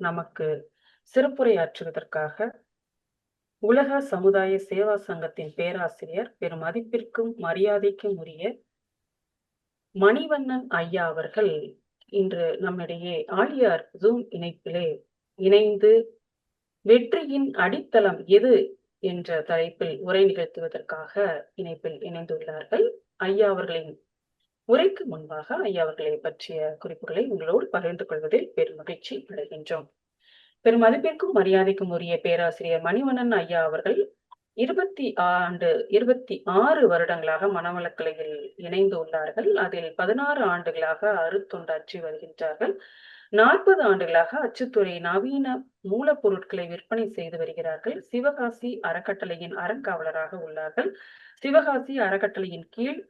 நமக்கு சிறப்புரையாற்றுவதற்காக உலக சமுதாய சேவா சங்கத்தின் பேராசிரியர், பெரும் மதிப்பிற்கும் மரியாதைக்கும் உரிய மணிவண்ணன் ஐயா அவர்கள் இன்று நம்மிடையே ஆழியார் ஜூம் இணைப்பிலே இணைந்து வெற்றியின் அடித்தளம் எது என்ற தலைப்பில் உரை நிகழ்த்துவதற்காக இணைப்பில் இணைந்துள்ளார்கள். ஐயா அவர்களின் உரைக்கு முன்பாக ஐயா அவர்களை பற்றிய குறிப்புகளை உங்களோடு பகிர்ந்து கொள்வதில் பெரும் மகிழ்ச்சி அடைகின்றோம். பெரும் மதிப்பிற்கும் மரியாதைக்கும் உரிய பேராசிரியர் மணிவண்ணன் ஐயா அவர்கள் 26 வருடங்களாக மனவளக்கலையில் இணைந்து உள்ளார்கள். அதில் 16 ஆண்டுகளாக அருத்தொண்டாற்றி வருகின்றார்கள். 40 ஆண்டுகளாக அச்சுத்துறை நவீன மூலப்பொருட்களை விற்பனை செய்து வருகிறார்கள். சிவகாசி அறக்கட்டளையின் அறங்காவலராக உள்ளார்கள். சிவகாசி அறக்கட்டளையின் கீழ்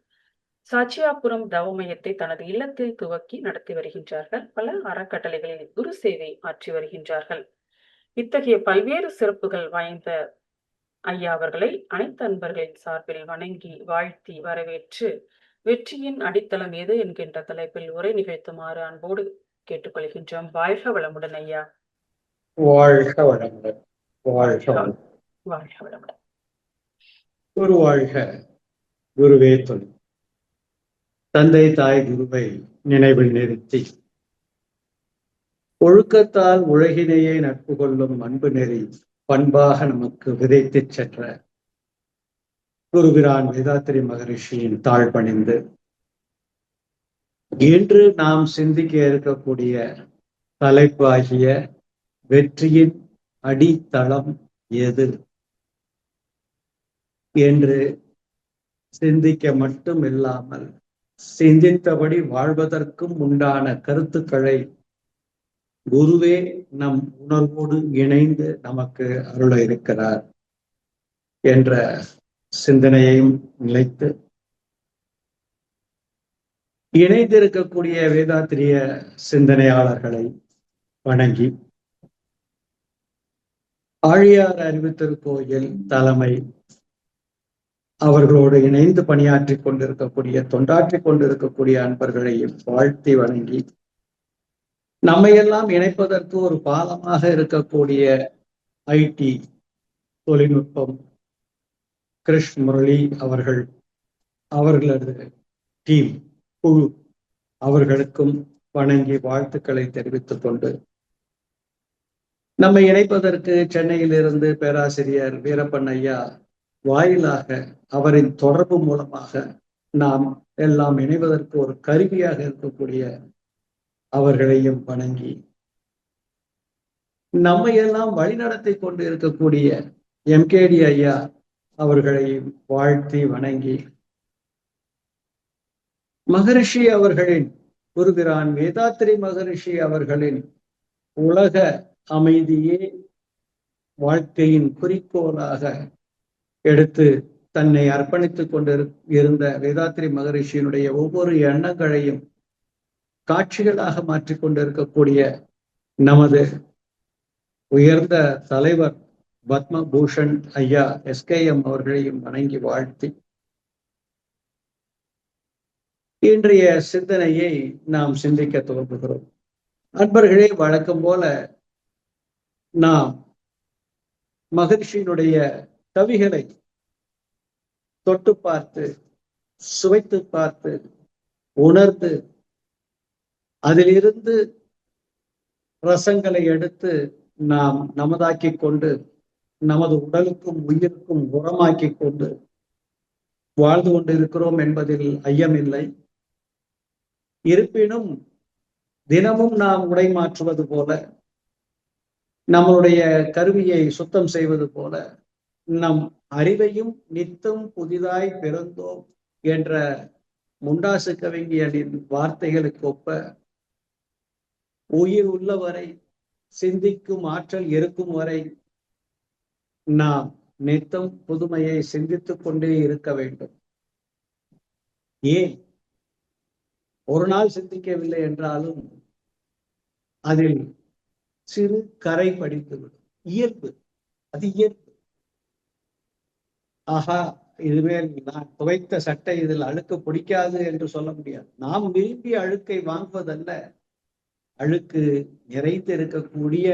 சாட்சியாபுரம் தவ மையத்தை தனது இல்லத்தில் துவக்கி நடத்தி வருகின்றார்கள். பல அறக்கட்டளைகளில் குரு சேவை ஆற்றி வருகின்றார்கள். இத்தகைய பல்வேறு சிறப்புகள் வாய்ந்த ஐயா அவர்களை அனைத்து அன்பர்களின் சார்பில் வணங்கி வாழ்த்தி வரவேற்று வெற்றியின் அடித்தளம் எது என்கின்ற தலைப்பில் உரை நிகழ்த்துமாறு அன்போடு கேட்டுக்கொள்கின்றோம். வாழ்க வளமுடன் ஐயா. வாழ்க வளமுடன். வாழ்க வளமுடன். குரு வாழ்க, குருவே துணை. தந்தை தாய் குருவை நினைவில் நிறுத்தி ஒழுக்கத்தால் உலகினையே நட்பு கொள்ளும் அன்பு நெறி பண்பாக நமக்கு விதைத்து சென்ற குருபிரான் வேதாத்திரி மகரிஷியின் தாழ் பணிந்து இன்று நாம் சிந்திக்க இருக்கக்கூடிய தலைப்பாகிய வெற்றியின் அடித்தளம் எது என்று சிந்திக்க மட்டும் இல்லாமல் சிந்தித்தபடி வாழ்வதற்கும் உண்டான கருத்துக்களை குருவே நம் உணர்வோடு இணைந்து நமக்கு அருள இருக்கிறார் என்ற சிந்தனையையும் நிலைத்து இணைந்திருக்கக்கூடிய வேதாத்திரிய சிந்தனையாளர்களை வணங்கி ஆழியார் அறிவுத்திருக்கோயில் தலைமை அவர்களோடு இணைந்து பணியாற்றிக் கொண்டிருக்கக்கூடிய தொண்டாற்றிக் கொண்டிருக்கக்கூடிய அன்பர்களையும் வாழ்த்தி வணங்கி நம்மையெல்லாம் இணைப்பதற்கு ஒரு பாலமாக இருக்கக்கூடிய ஐடி தொழில்நுட்பம் கிருஷ் முரளி அவர்களது டீம் குழு அவர்களுக்கும் வணங்கி வாழ்த்துக்களை தெரிவித்துக் கொண்டு நம்மை இணைப்பதற்கு சென்னையிலிருந்து பேராசிரியர் வீரப்பன் ஐயா வாயிலாக அவரின் தொடர்பு மூலமாக நாம் எல்லாம் இணைவதற்கு ஒரு கருவியாக இருக்கக்கூடிய அவர்களையும் வணங்கி நம்மை எல்லாம் வழிநடத்தி கொண்டு இருக்கக்கூடிய எம்கேடி ஐயா அவர்களையும் வாழ்த்தி வணங்கி மகரிஷி அவர்களின் குருபிரான் வேதாத்திரி மகரிஷி அவர்களின் உலக அமைதியே வாழ்க்கையின் குறிக்கோளாக எடுத்து தன்னை அர்ப்பணித்துக் கொண்டு இருந்த வேதாத்திரி மகரிஷியினுடைய ஒவ்வொரு எண்ணங்களையும் காட்சிகளாக மாற்றிக் கொண்டிருக்கக்கூடிய நமது உயர்ந்த தலைவர் பத்மபூஷன் ஐயா எஸ்கேஎம் அவர்களையும் வணங்கி வாழ்த்தி இன்றைய சிந்தனையை நாம் சிந்திக்க துவங்குகிறோம். அன்பர்களே, வழக்கம் போல நாம் மகரிஷியினுடைய கவிகளை தொட்டு பார்த்து சுவைத்து பார்த்து உணர்ந்து அதிலிருந்து ரசங்களை எடுத்து நாம் நமதாக்கி கொண்டு நமது உடலுக்கும் உயிருக்கும் உரமாக்கி கொண்டு வாழ்ந்து கொண்டிருக்கிறோம் என்பதில் ஐயமில்லை. இருப்பினும் தினமும் நாம் உடை மாற்றுவது போல, நம்மளுடைய கருவியை சுத்தம் செய்வது போல, நம் அறிவையும் நித்தம் புதிதாய் பிறந்தோம் என்ற முண்டாசு கவிஞனின் வார்த்தைகளுக்கு ஒப்ப உயிர் உள்ளவரை சிந்திக்கும் ஆற்றல் இருக்கும் வரை நாம் நித்தம் புதுமையை சிந்தித்துக் கொண்டே இருக்க வேண்டும். ஏன் ஒரு நாள் சிந்திக்கவில்லை என்றாலும் அதில் சிறு கரை படித்துவிடும். இயல்பு, அது இயல்பு. ஆஹா, இதுமேல் நான் துவைத்த சட்டை இதில் அழுக்கு பிடிக்காது என்று சொல்ல முடியாது. நாம் விரும்பி அழுக்கை வாங்குவதல்ல, அழுக்கு நிறைந்து இருக்கக்கூடிய,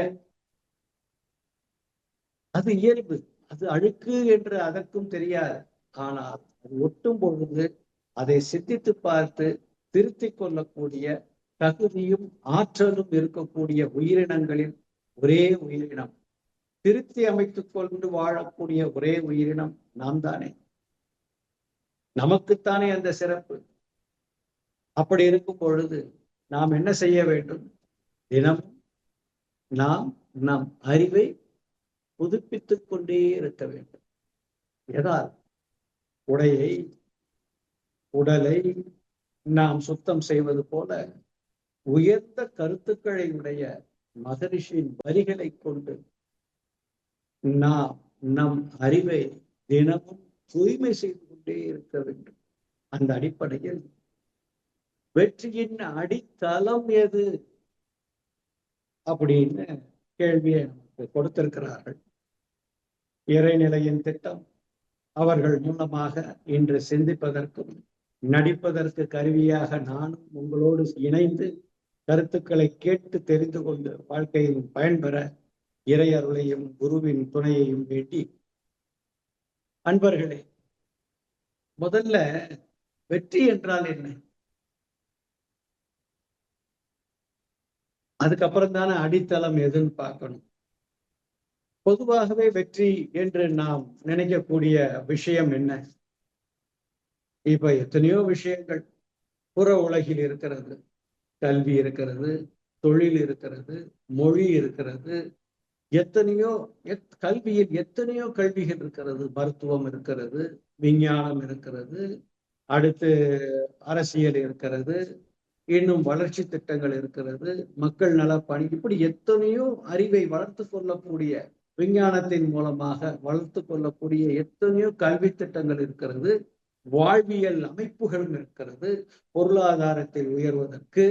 அது இயல்பு, அது அழுக்கு என்று அதற்கும் தெரியாது. ஆனால் அது ஒட்டும் பொழுது அதை சிந்தித்து பார்த்து திருத்திக் கொள்ளக்கூடிய தகுதியும் ஆற்றலும் இருக்கக்கூடிய உயிரினங்களில் ஒரே உயிரினம், திருத்தி அமைத்துக் கொண்டு வாழக்கூடிய ஒரே உயிரினம் நாம் தானே. நமக்குத்தானே அந்த சிறப்பு. அப்படி இருக்கும் பொழுது நாம் என்ன செய்ய வேண்டும்? தினம் நாம் நம் அறிவை புதுப்பித்துக் கொண்டே இருக்க வேண்டும். எதால்? உடையை, உடலை நாம் சுத்தம் செய்வது போல உயர்ந்த கருத்துக்களை உடைய மகரிஷியின் வரிகளை கொண்டு நாம் நம் அறிவை தினமும் தூய்மை செய்து கொண்டே இருக்க வேண்டும். அந்த அடிப்படையில் வெற்றியின் அடித்தளம் எது அப்படின்னு கேள்வியை நமக்கு கொடுத்திருக்கிறார்கள். இறைநிலையின் திட்டம் அவர்கள் மூலமாக இன்று சிந்திப்பதற்கும் நடிப்பதற்கு கருவியாக நானும் உங்களோடு இணைந்து கருத்துக்களை கேட்டு தெரிந்து கொண்டு வாழ்க்கையில் பயன்பெற இறை அருளையும் குருவின் துணையையும் வேண்டி, அன்பர்களே, முதல்ல வெற்றி என்றால் என்ன? அதுக்கப்புறம் தானே அடித்தளம் எதுன்னு பார்க்கணும். பொதுவாகவே வெற்றி என்று நாம் நினைக்கக்கூடிய விஷயம் என்ன? இப்ப எத்தனையோ விஷயங்கள் புற உலகில் இருக்கிறது. கல்வி இருக்கிறது, தொழில் இருக்கிறது, மொழி இருக்கிறது, எத்தனையோ கல்வியில் எத்தனையோ கல்விகள் இருக்கிறது. மருத்துவம் இருக்கிறது, விஞ்ஞானம் இருக்கிறது, அடுத்து அரசியல் இருக்கிறது, இன்னும் வளர்ச்சி திட்டங்கள் இருக்கிறது, மக்கள் நலப்பணி, இப்படி எத்தனையோ அறிவை வளர்த்து கொள்ளக்கூடிய, விஞ்ஞானத்தின் மூலமாக வளர்த்து கொள்ளக்கூடிய எத்தனையோ கல்வி திட்டங்கள் இருக்கிறது. வாழ்வியல் அமைப்புகளும் இருக்கிறது. பொருளாதாரத்தில் உயர்வதற்கு,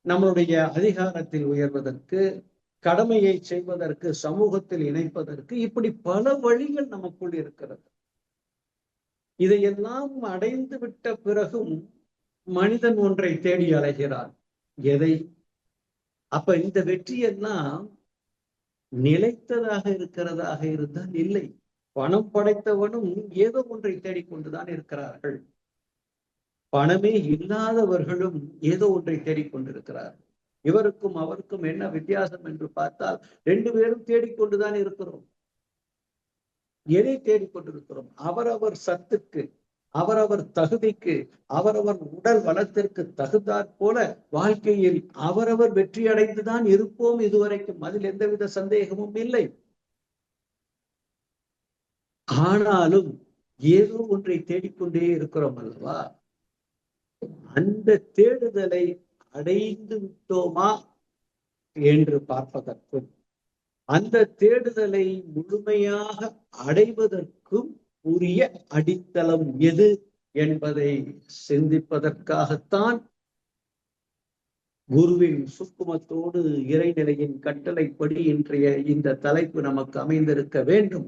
நம்மளுடைய அதிகாரத்தில் உயர்வதற்கு, கடமையை செய்வதற்கு, சமூகத்தில் இணைப்பதற்கு, இப்படி பல வழிகள் நமக்குள் இருக்கிறது. இதையெல்லாம் அடைந்து விட்ட பிறகும் மனிதன் ஒன்றை தேடி அலைகிறான். எதை? அப்ப இந்த வெற்றியெல்லாம் நிலைத்ததாக இருக்கிறதாக இருந்தால் இல்லை. பணம் படைத்தவனும் ஏதோ ஒன்றை தேடிக்கொண்டுதான் இருக்கிறார்கள். பணமே இல்லாதவர்களும் ஏதோ ஒன்றை தேடிக்கொண்டிருக்கிறார்கள். இவருக்கும் அவருக்கும் என்ன வித்தியாசம் என்று பார்த்தால், ரெண்டு பேரும் தேடிக்கொண்டுதான் இருக்கிறோம். எதை தேடிக்கொண்டிருக்கிறோம்? அவரவர் சத்துக்கு, அவரவர் தகுதிக்கு, அவரவர் உடல் வளத்திற்கு தகுந்தாற் போல வாழ்க்கையில் அவரவர் வெற்றி அடைந்துதான் இருப்போம் இதுவரைக்கும். அதில் எந்தவித சந்தேகமும் இல்லை. ஆனாலும் ஏதோ ஒன்றை தேடிக்கொண்டே இருக்கிறோம் அல்லவா? அந்த தேடுதலை அடைந்து விட்டோமா என்று பார்ப்பதற்கும், அந்த தேடுதலை முழுமையாக அடைவதற்கும் உரிய அடித்தளம் எது என்பதை சிந்திப்பதற்காகத்தான் குருவின் சுக்குமத்தோடு இறைநிலையின் கட்டளைப்படி இன்றைய இந்த தலைப்பு நமக்கு அமைந்திருக்க வேண்டும்.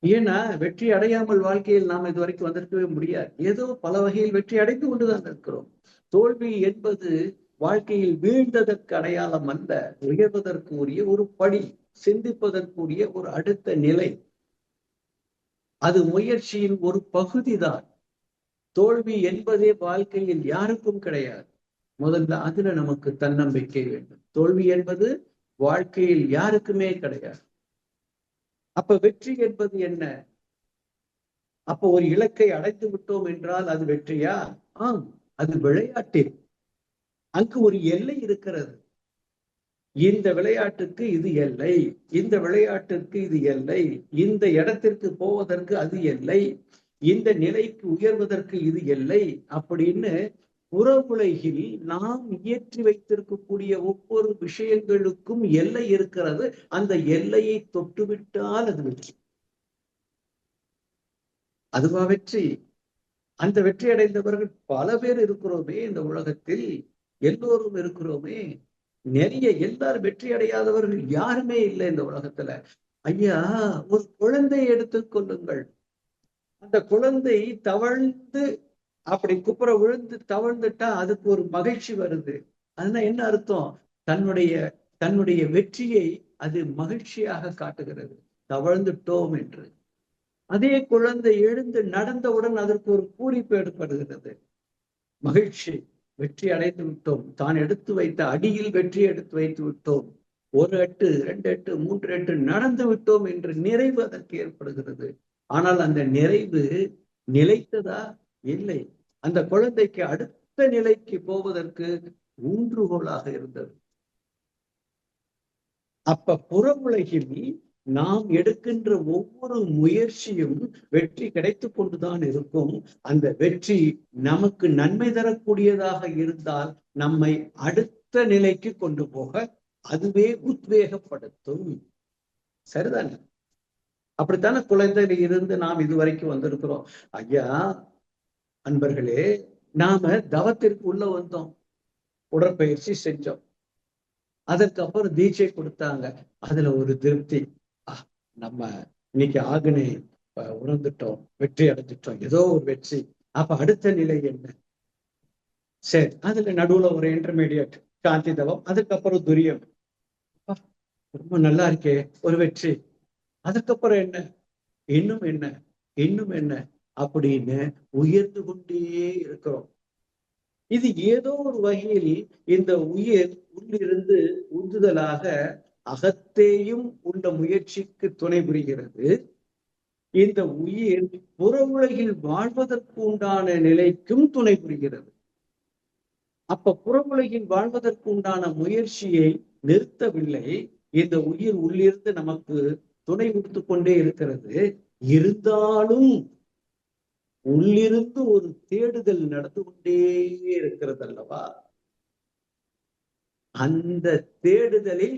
ஏன்னா வெற்றி அடையாமல் வாழ்க்கையில் நாம் இதுவரைக்கும் வந்திருக்கவே முடியாது. ஏதோ பல வகையில் வெற்றி அடைந்து கொண்டுதான் இருக்கிறோம். தோல்வி என்பது வாழ்க்கையில் வீழ்ந்ததற்கு அடையாளம் அல்ல, உயர்வதற்கு உரிய ஒரு படி, சிந்திப்பதற்குரிய ஒரு அடுத்த நிலை. அது முயற்சியின் ஒரு பகுதிதான். தோல்வி என்பதே வாழ்க்கையில் யாருக்கும் கிடையாது. முதல்ல அதுல நமக்கு தன்னம்பிக்கை வேண்டும். தோல்வி என்பது வாழ்க்கையில் யாருக்குமே கிடையாது. அப்ப வெற்றி என்பது என்ன? அப்ப ஒரு இலக்கை அடைந்து விட்டோம் என்றால் அது வெற்றியா? ஆம், அது விளையாட்டில் அங்கு ஒரு எல்லை இருக்கிறது. இந்த விளையாட்டுக்கு இது எல்லை, இந்த விளையாட்டிற்கு இது எல்லை, இந்த இடத்திற்கு போவதற்கு அது எல்லை, இந்த நிலைக்கு உயர்வதற்கு இது எல்லை அப்படின்னு புற உலகில் நாம் இயற்றி வைத்திருக்கக்கூடிய ஒவ்வொரு விஷயங்களுக்கும் எல்லை இருக்கிறது. அந்த எல்லையை தொட்டுவிட்டால் அது வெற்றி. அதுவா வெற்றி? அந்த வெற்றி அடைந்தவர்கள் பல பேர் இருக்கிறோமே இந்த உலகத்தில், எல்லோரும் இருக்கிறோமே. நிறைய எல்லாரும் வெற்றி அடையாதவர்கள் யாருமே இல்லை இந்த உலகத்துல. ஐயா, ஒரு குழந்தையை எடுத்துக் கொள்ளுங்கள். அந்த குழந்தை தவழ்ந்து அப்படி குப்புற விழுந்து தவழ்ந்துட்டா அதுக்கு ஒரு மகிழ்ச்சி வருது. அதுனா என்ன அர்த்தம்? தன்னுடைய தன்னுடைய வெற்றியை அது மகிழ்ச்சியாக காட்டுகிறது, தவழ்ந்துட்டோம் என்று. அதே குழந்தை எழுந்து நடந்தவுடன் அதற்கு ஒரு பூரிப்பு ஏற்படுகிறது, மகிழ்ச்சி, வெற்றி அடைந்து விட்டோம், தான் எடுத்து வைத்த அடியில் வெற்றி எடுத்து வைத்து விட்டோம், 1 அட்டு 2 அட்டு 3 அட்டு நடந்து விட்டோம் என்று நிறைவு அதற்கு ஏற்படுகிறது. ஆனால் அந்த நிறைவு நிலைத்ததா? இல்லை. அந்த குழந்தைக்கு அடுத்த நிலைக்கு போவதற்கு ஊன்றுகோலாக இருந்தது. அப்ப புற உலகில் நாம் எடுக்கின்ற ஒவ்வொரு முயற்சியும் வெற்றி கிடைத்துக் கொண்டுதான் இருக்கும். அந்த வெற்றி நமக்கு நன்மை தரக்கூடியதாக இருந்தால் நம்மை அடுத்த நிலைக்கு கொண்டு போக அதுவே உத்வேகப்படுத்தும். சரிதானே? அப்படித்தானே குழந்தையில இருந்து நாம் இதுவரைக்கும் வந்திருக்கிறோம். ஐயா, அன்பர்களே, நாம தவத்திற்கு உள்ள வந்தோம், உடற்பயிற்சி செஞ்சோம், அதற்கப்புறம் தீட்சை கொடுத்தாங்க, அதுல ஒரு திருப்தி, நம்ம இன்னைக்கு ஆகனை உணர்ந்துட்டோம், வெற்றி அடைஞ்சிட்டோம், ஏதோ ஒரு வெற்றி. அப்ப அடுத்த நிலை என்ன? சரி, அதுல நடுவுல ஒரு இன்டர்மீடியட் காந்தி தவம், அதுக்கப்புறம் துரியம், ரொம்ப நல்லா இருக்கே, ஒரு வெற்றி. அதுக்கப்புறம் என்ன? இன்னும் என்ன, இன்னும் என்ன அப்படின்னு உயர்ந்து கொண்டே இருக்கிறோம். இது ஏதோ ஒரு வகையில் இந்த உயிர் உள்ளிருந்து உந்துதலாக அகத்தேயும் உள்ள முயற்சிக்கு துணை புரிகிறது. இந்த உயிர் புற உலகில் வாழ்வதற்கு உண்டான நிலைக்கும் துணை புரிகிறது. அப்ப புற உலகில் வாழ்வதற்கு உண்டான முயற்சியை நிறுத்தவில்லை. இந்த உயிர் உள்ளிருந்து நமக்கு துணை கொடுத்து கொண்டே இருக்கிறது. இருந்தாலும் உள்ளிருந்து ஒரு தேடுதல் நடந்து கொண்டே இருக்கிறது அல்லவா? அந்த தேடுதலில்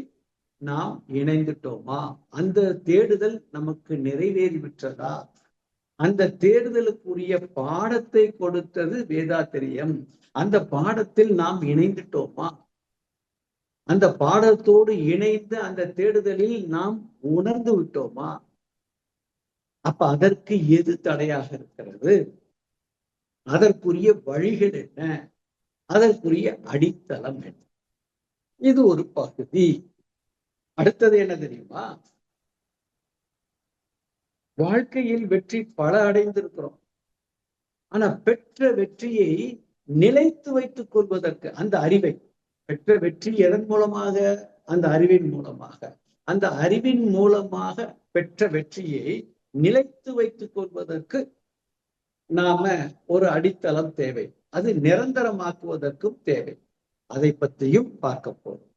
நாம் இணைந்துட்டோமா? அந்த தேடுதல் நமக்கு நிறைவேறி விட்டதா? அந்த தேடுதலுக்குரிய பாடத்தை கொடுத்தது வேதாத்திரியம். அந்த பாடத்தில் நாம் இணைந்துட்டோமா? அந்த பாடத்தோடு இணைந்து அந்த தேடுதலில் நாம் உணர்ந்து விட்டோமா? அப்ப அதற்கு எது தடையாக இருக்கிறது? அதற்குரிய வழிகள் என்ன? அதற்குரிய அடித்தளம் என்ன? இது ஒரு பகுதி. அடுத்தது என்ன தெரியுமா? வாழ்க்கையில் வெற்றி பல அடைந்திருக்கிறோம். ஆனா பெற்ற வெற்றியை நிலைத்து வைத்துக் கொள்வதற்கு அந்த அறிவை, பெற்ற வெற்றி எதன் மூலமாக? அந்த அறிவின் மூலமாக. அந்த அறிவின் மூலமாக பெற்ற வெற்றியை நிலைத்து வைத்துக் கொள்வதற்கு நாம ஒரு அடித்தளம் தேவை. அது நிரந்தரமாக்குவதற்கும் தேவை. அதை பற்றியும் பார்க்க போறோம்.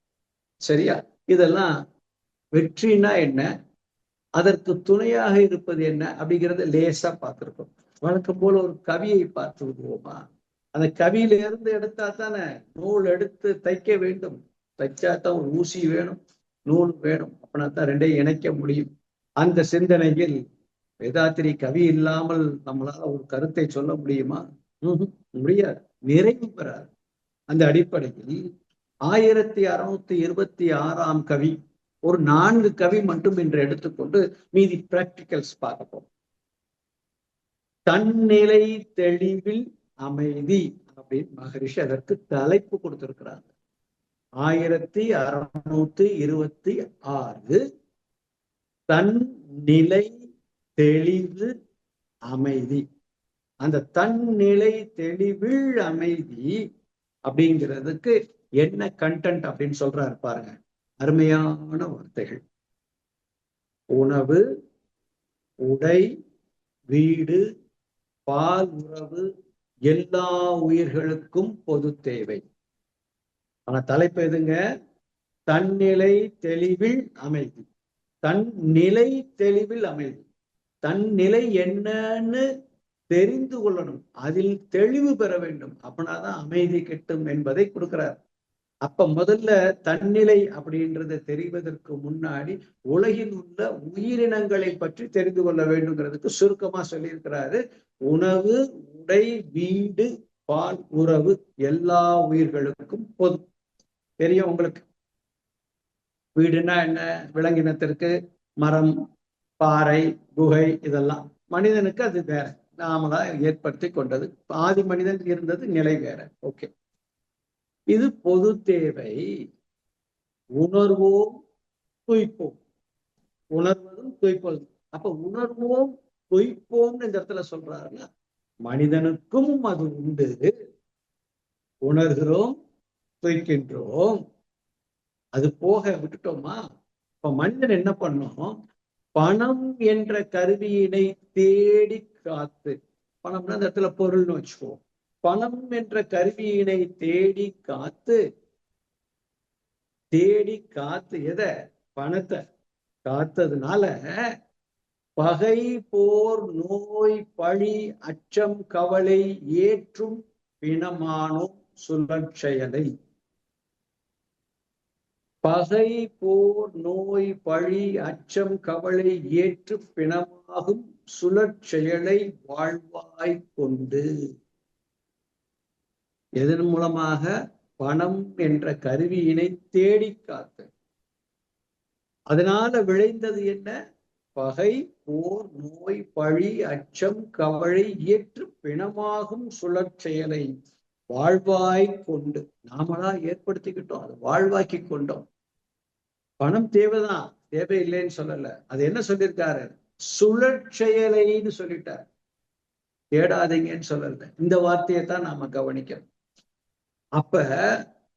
சரியா? இதெல்லாம் வெற்றினா என்ன, அதற்கு துணையாக இருப்பது என்ன அப்படிங்கிறத லேசா பார்த்திருக்கோம். வழக்கம் போல ஒரு கவியை பார்த்து விடுவோமா? அந்த கவியில இருந்து எடுத்தா தானே நூல் எடுத்து தைக்க வேண்டும். தைச்சாதான் ஒரு ஊசி வேணும், நூல் வேணும், அப்படின்னா தான் ரெண்டையும் இணைக்க முடியும். அந்த சிந்தனையில் வேதாத்திரி கவி இல்லாமல் நம்மளால ஒரு கருத்தை சொல்ல முடியுமா? முடியாது, நிறைவு பெறாது. அந்த அடிப்படையில் 1626ஆம் கவி, ஒரு 4 கவி மட்டும் என்று எடுத்துக்கொண்டு மீதி பிராக்டிகல்ஸ் பார்ப்போம். தன்னிலை தெளிவில் அமைதி அப்படின்னு மகரிஷி அதற்கு தலைப்பு கொடுத்திருக்கிறாங்க. 1626 தன்னிலை தெளிவு அமைதி. அந்த தன்னிலை தெளிவில் அமைதி அப்படிங்கிறதுக்கு என்ன கண்டென்ட் அப்படின்னு சொல்றாரு பாருங்க. அருமையான வார்த்தைகள். உணவு, உடை, வீடு, பால் உறவு எல்லா உயிர்களுக்கும் பொது தேவை. ஆனா தலைப்பு எதுங்க? தன்னிலை தெளிவில் அமைதி. தன்னிலை தெளிவில் அமைதி. தன்னிலை என்னன்னு தெரிந்து கொள்ளணும், அதில் தெளிவு பெற வேண்டும், அப்படின்னாதான் அமைதி கிட்டும் என்பதை கொடுக்கிறார். அப்ப முதல்ல தன்னிலை அப்படின்றத தெரிவதற்கு முன்னாடி உலகில் உள்ள உயிரினங்களை பற்றி தெரிந்து கொள்ள வேண்டும்ங்கிறதுக்கு சுருக்கமா சொல்லியிருக்கிறாரு. உணவு, உடை, வீடு, பால் உறவு எல்லா உயிர்களுக்கும் பொது. தெரியும் உங்களுக்கு? வீடுனா என்ன? விலங்கினத்திற்கு மரம், பாறை, குகை இதெல்லாம். மனிதனுக்கு அது வேற. நாமளா ஏற்படுத்தி கொண்டது. ஆதி மனிதன் இருந்தது நிலை வேற. ஓகே, இது பொது தேவை. உணர்வோம் துய்ப்போம். உணர்வதும் துய்ப்பதும். அப்ப உணர்வோம் துய்ப்போம்னு இந்த இடத்துல சொல்றாருன்னா, மனிதனுக்கும் அது உண்டு. உணர்கிறோம், துய்க்கின்றோம். அது போக விட்டுட்டோமா? இப்ப மனிதன் என்ன பண்ணும்? பணம் என்ற கருவியினை தேடி காத்து, பணம்னா அந்த இடத்துல பொருள்னு வச்சுக்குவோம். பணம் என்ற கருவியினை தேடி காத்து எதை? பணத்தை காத்ததுனால பகை, போர், நோய், பழி, அச்சம், கவலை ஏற்றும் பிணமானோம் சுழற்செயலை. பகை, போர், நோய், பழி, அச்சம், கவலை ஏற்று பிணமாகும் சுழற்செயலை வாழ்வாய் கொண்டு. எதன் மூலமாக? பணம் என்ற கருவியினை தேடி காத்து. அதனால விளைந்தது என்ன? பகை, போர், நோய், பழி, அச்சம், கவலை ஏற்று பிணமாகும் சுழற்செயலை வாழ்வாய் கொண்டு. நாமளா ஏற்படுத்திக்கிட்டோம், அதை வாழ்வாக்கி கொண்டோம். பணம் தேவைதான், தேவையில்லைன்னு சொல்லல. அது என்ன சொல்லியிருக்காரு? சுழற்செயலைன்னு சொல்லிட்டார். தேடாதீங்கன்னு சொல்லல. இந்த வார்த்தையை தான் நாம கவனிக்கணும். அப்ப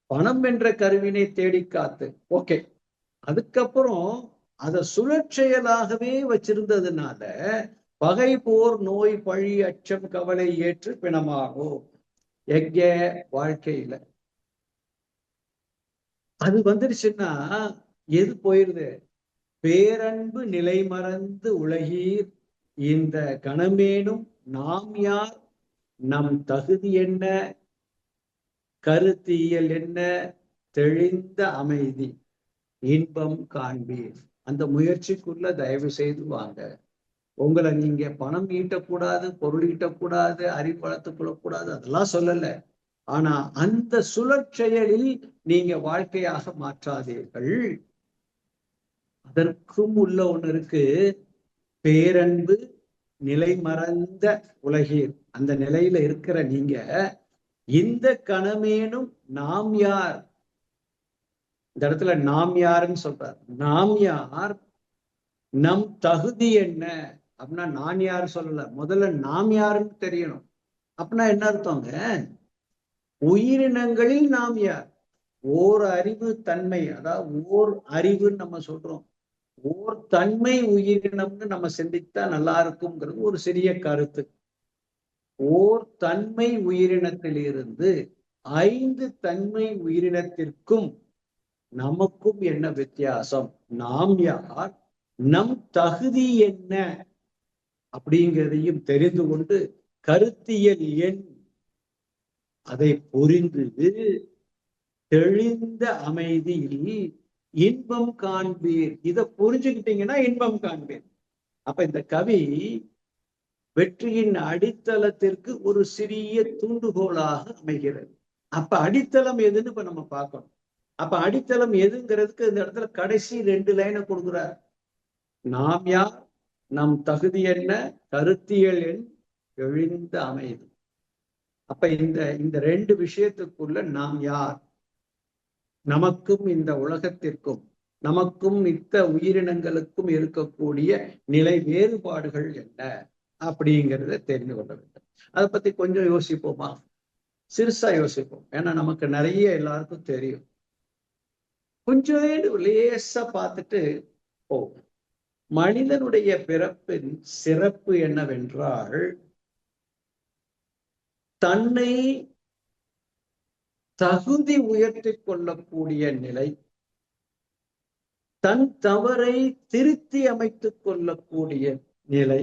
பணம் என்ற கருவினை தேடி காத்து, ஓகே. அதுக்கப்புறம் அதை சுழற்செயலாகவே வச்சிருந்ததுனால பகை, போர், நோய், பழி, அச்சம், கவலை ஏற்று பிணமாகும். எங்க வாழ்க்கையில அது வந்துருச்சுன்னா எது போயிருது? பேரன்பு நிலை மறந்து உலகீர் இந்த கணமேனும் நாம் யார், நம் தகுதி என்ன, கருத்தியல் என்ன, தெளிந்த அமைதி இன்பம் காண்பீர். அந்த முயற்சிக்குள்ள தயவு செய்து வாங்க. உங்களை நீங்க பணம் ஈட்டக்கூடாது, பொருள் ஈட்டக்கூடாது, அறிவு வளர்த்துக் கொள்ளக்கூடாது, அதெல்லாம் சொல்லல. ஆனா அந்த சுழற்செயலில் நீங்க வாழ்க்கையாக மாற்றாதீர்கள். அதற்கும் உள்ள ஒண்ணு இருக்கு. பேரன்பு நிலை மறந்த உலகீர், அந்த நிலையில இருக்கிற நீங்க இந்த கணமேனும் நாம் யார். இந்த இடத்துல நாம் யாருன்னு சொல்றார். நாம் யார், நம் தகுதி என்ன அப்படின்னா, நான் யாரு சொல்லல, முதல்ல நாம் யாருன்னு தெரியணும். அப்படின்னா என்ன அர்த்தங்க? உயிரினங்களில் நாம் யார்? ஓர் அறிவு தன்மை, அதாவது ஓர் அறிவுன்னு நம்ம சொல்றோம். ஓர் தன்மை உயிரினம்னு நம்ம சிந்தித்தா நல்லா இருக்குங்கிறது ஒரு சிறிய கருத்து. ஓர் தன்மை உயிரினத்திலிருந்து 5 தன்மை உயிரினத்திற்கும் நமக்கும் என்ன வித்தியாசம்? நாம் யார், நம் தகுதி என்ன அப்படிங்கிறதையும் தெரிந்து கொண்டு கருத்தியல் எண் அதை புரிந்து தெளிந்த அமைதியில் இன்பம் காண்பீர். இதை புரிஞ்சுக்கிட்டீங்கன்னா இன்பம் காண்பீர். அப்ப இந்த கவி வெற்றியின் அடித்தளத்திற்கு ஒரு சிறிய தூண்டுகோலாக அமைகிறது. அப்ப அடித்தளம் எதுன்னு இப்ப நம்ம பார்க்கணும். அப்ப அடித்தளம் எதுங்கிறதுக்கு இந்த இடத்துல கடைசி 2 லைனை கொடுக்குறார். நாம் யார், நம் தகுதி என்ன, கருத்தியல் எண், எழுந்த அமைதி. அப்ப இந்த 2 விஷயத்துக்குள்ள நாம் யார், நமக்கும் இந்த உலகத்திற்கும் நமக்கும் மித்த உயிரினங்களுக்கும் இருக்கக்கூடிய நிலை வேறுபாடுகள் என்ன அப்படிங்கிறத தெரிந்து கொள்ள வேண்டும். அதை பத்தி கொஞ்சம் யோசிப்போமா? சிறுசா யோசிப்போம். ஏன்னா நமக்கு நிறைய எல்லாருக்கும் தெரியும். கொஞ்சம் லேசா பார்த்துட்டு போவோம். மனிதனுடைய பிறப்பின் சிறப்பு என்னவென்றால், தன்னை தகுதி உயர்த்தி கொள்ளக்கூடிய நிலை, தன் தவறை திருத்தி அமைத்துக் கொள்ளக்கூடிய நிலை,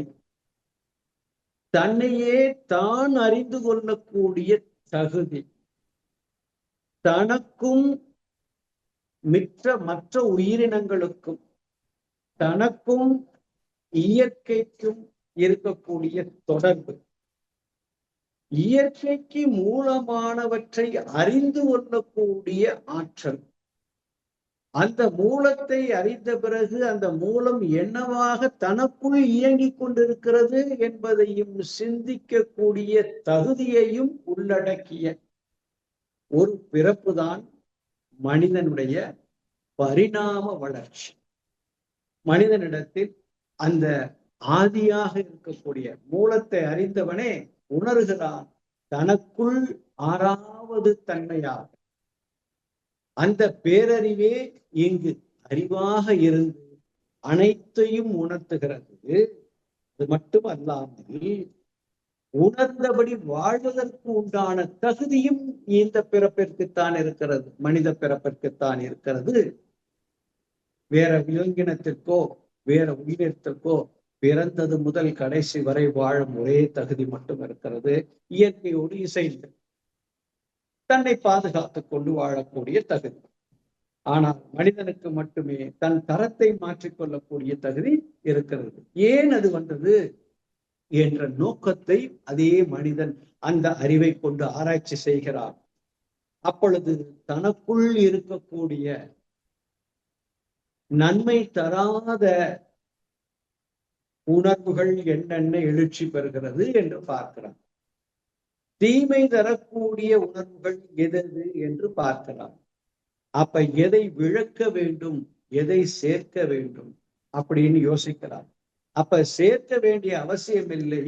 தன்னையே தான் அறிந்து கொள்ளக்கூடிய தகுதி, தனக்கும் மற்ற உயிரினங்களுக்கும் தனக்கும் இயற்கைக்கும் இருக்கக்கூடிய தொடர்பு, இயற்கைக்கு மூலமானவற்றை அறிந்து கொள்ளக்கூடிய ஆற்றல், அந்த மூலத்தை அறிந்த பிறகு அந்த மூலம் என்னவாக தனக்குள் இயங்கிக் கொண்டிருக்கிறது என்பதையும் சிந்திக்கக்கூடிய தகுதியையும் உள்ளடக்கிய ஒரு பிறப்புதான் மனிதனுடைய பரிணாம வளர்ச்சி. மனிதனிடத்தில் அந்த ஆதியாக இருக்கக்கூடிய மூலத்தை அறிந்தவனே உணர்கிறான் தனக்குள் ஆறாவது தன்மையாக அந்த பேரறிவே இங்கு அறிவாக இருந்து அனைத்தையும் உணர்த்துகிறது. அது மட்டுமல்லாமல் உணர்ந்தபடி வாழ்வதற்கு உண்டான தகுதியும் இந்த பிறப்பிற்குத்தான் இருக்கிறது, மனித பிறப்பிற்குத்தான் இருக்கிறது. வேற விலங்கினத்திற்கோ வேற உயிரினத்திற்கோ பிறந்தது முதல் கடைசி வரை வாழும் ஒரே தகுதி மட்டும் இருக்கிறது, இயற்கையோடு இசைந்து தன்னை பாதுகாத்துக் கொண்டு வாழக்கூடிய தகுதி. ஆனால் மனிதனுக்கு மட்டுமே தன் தரத்தை மாற்றிக்கொள்ளக்கூடிய தகுதி இருக்கிறது. ஏன் அது வந்தது என்ற நோக்கத்தை அதே மனிதன் அந்த அறிவை கொண்டு ஆராய்ச்சி செய்கிறார். அப்பொழுது தனக்குள் இருக்கக்கூடிய நன்மை தராத உணர்வுகள் என்னென்ன எழுச்சி பெறுகிறது என்று பார்க்கிறார். தீமை தரக்கூடிய உணர்வுகள் எது என்று பார்க்கிறார். அப்ப எதை விளக்க வேண்டும், எதை சேர்க்க வேண்டும் அப்படின்னு யோசிக்கிறார். அப்ப சேர்க்க வேண்டிய அவசியம் இல்லை,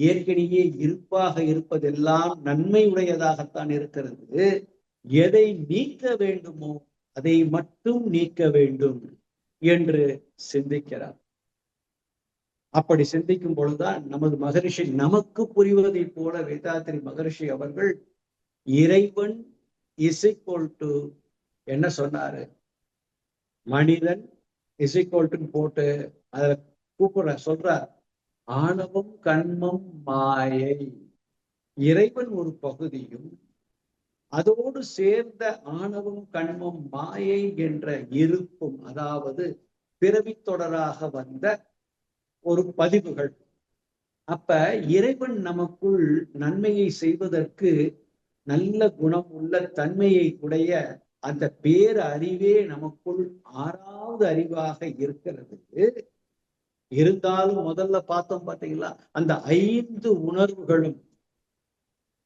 ஏற்கனவே இருப்பாக இருப்பதெல்லாம் நன்மை உடையதாகத்தான் இருக்கிறது. எதை நீக்க வேண்டுமோ அதை மட்டும் நீக்க வேண்டும் என்று சிந்திக்கிறார். அப்படி சிந்திக்கும் பொழுதுதான் நமது மகரிஷி நமக்கு புரிவதை போல வேதாத்திரி மகரிஷி அவர்கள் இறைவன் இசைக்கோல் டு என்ன சொன்னாரு, மனிதன் இசைக்கோல் டு போட்டு அத கூப்பிடுற சொல்றார், ஆணவம் கண்மம் மாயை. இறைவன் ஒரு பகுதியும் அதோடு சேர்ந்த ஆணவம் கண்மம் மாயை என்ற இருப்பும், அதாவது பிறவி தொடராக வந்த ஒரு பதிவுகள். அப்ப இறைவன் நமக்குள் நன்மையை செய்வதற்கு நல்ல குணம் உள்ள தன்மையை உடைய அந்த பேர அறிவே நமக்குள் ஆறாவது அறிவாக இருக்கிறது. இருந்தாலும் முதல்ல பார்த்தோம் பாத்தீங்களா, அந்த 5 உணர்வுகளும்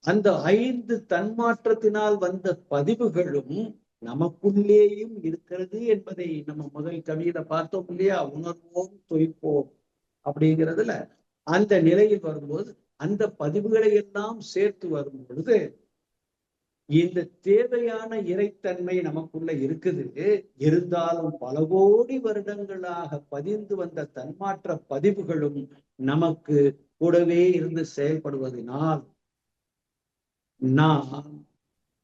அந்த 5 தன்மாற்றத்தினால் வந்த பதிவுகளும் நமக்குள்ளேயும் இருக்கிறது என்பதை நம்ம முதல் கவியில பார்த்தோம் இல்லையா, உணர்வோம் தொய்ப்போம் அப்படிங்கிறதுல அந்த நிலையில் வரும்போது அந்த பதிவுகளை எல்லாம் சேர்த்து வரும் பொழுது இந்த தேவையான இறைத்தன்மை நமக்குள்ள இருக்குது. இருந்தாலும் பல கோடி வருடங்களாக பதிந்து வந்த தன்மாற்ற பதிவுகளும் நமக்கு கூடவே இருந்து செயல்படுவதனால் நாம்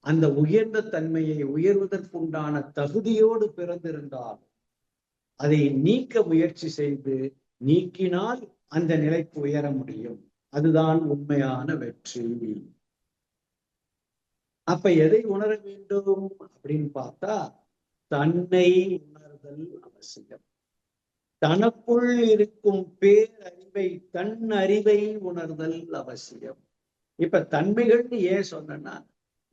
அந்த உயர்ந்த தன்மையை உயர்வதற்குண்டான தகுதியோடு பிறந்திருந்தால் அதை நீக்க முயற்சி செய்து நீக்கினால் அந்த நிலைக்கு உயர முடியும். அதுதான் உண்மையான வெற்றி. அப்ப எதை உணர வேண்டும் அப்படின்னு பார்த்தா தன்னை உணர்தல் அவசியம். தனக்குள் இருக்கும் பேரறிவை, தன் அறிவை உணர்தல் அவசியம். இப்ப தன்மைகள்னு ஏன் சொன்னா,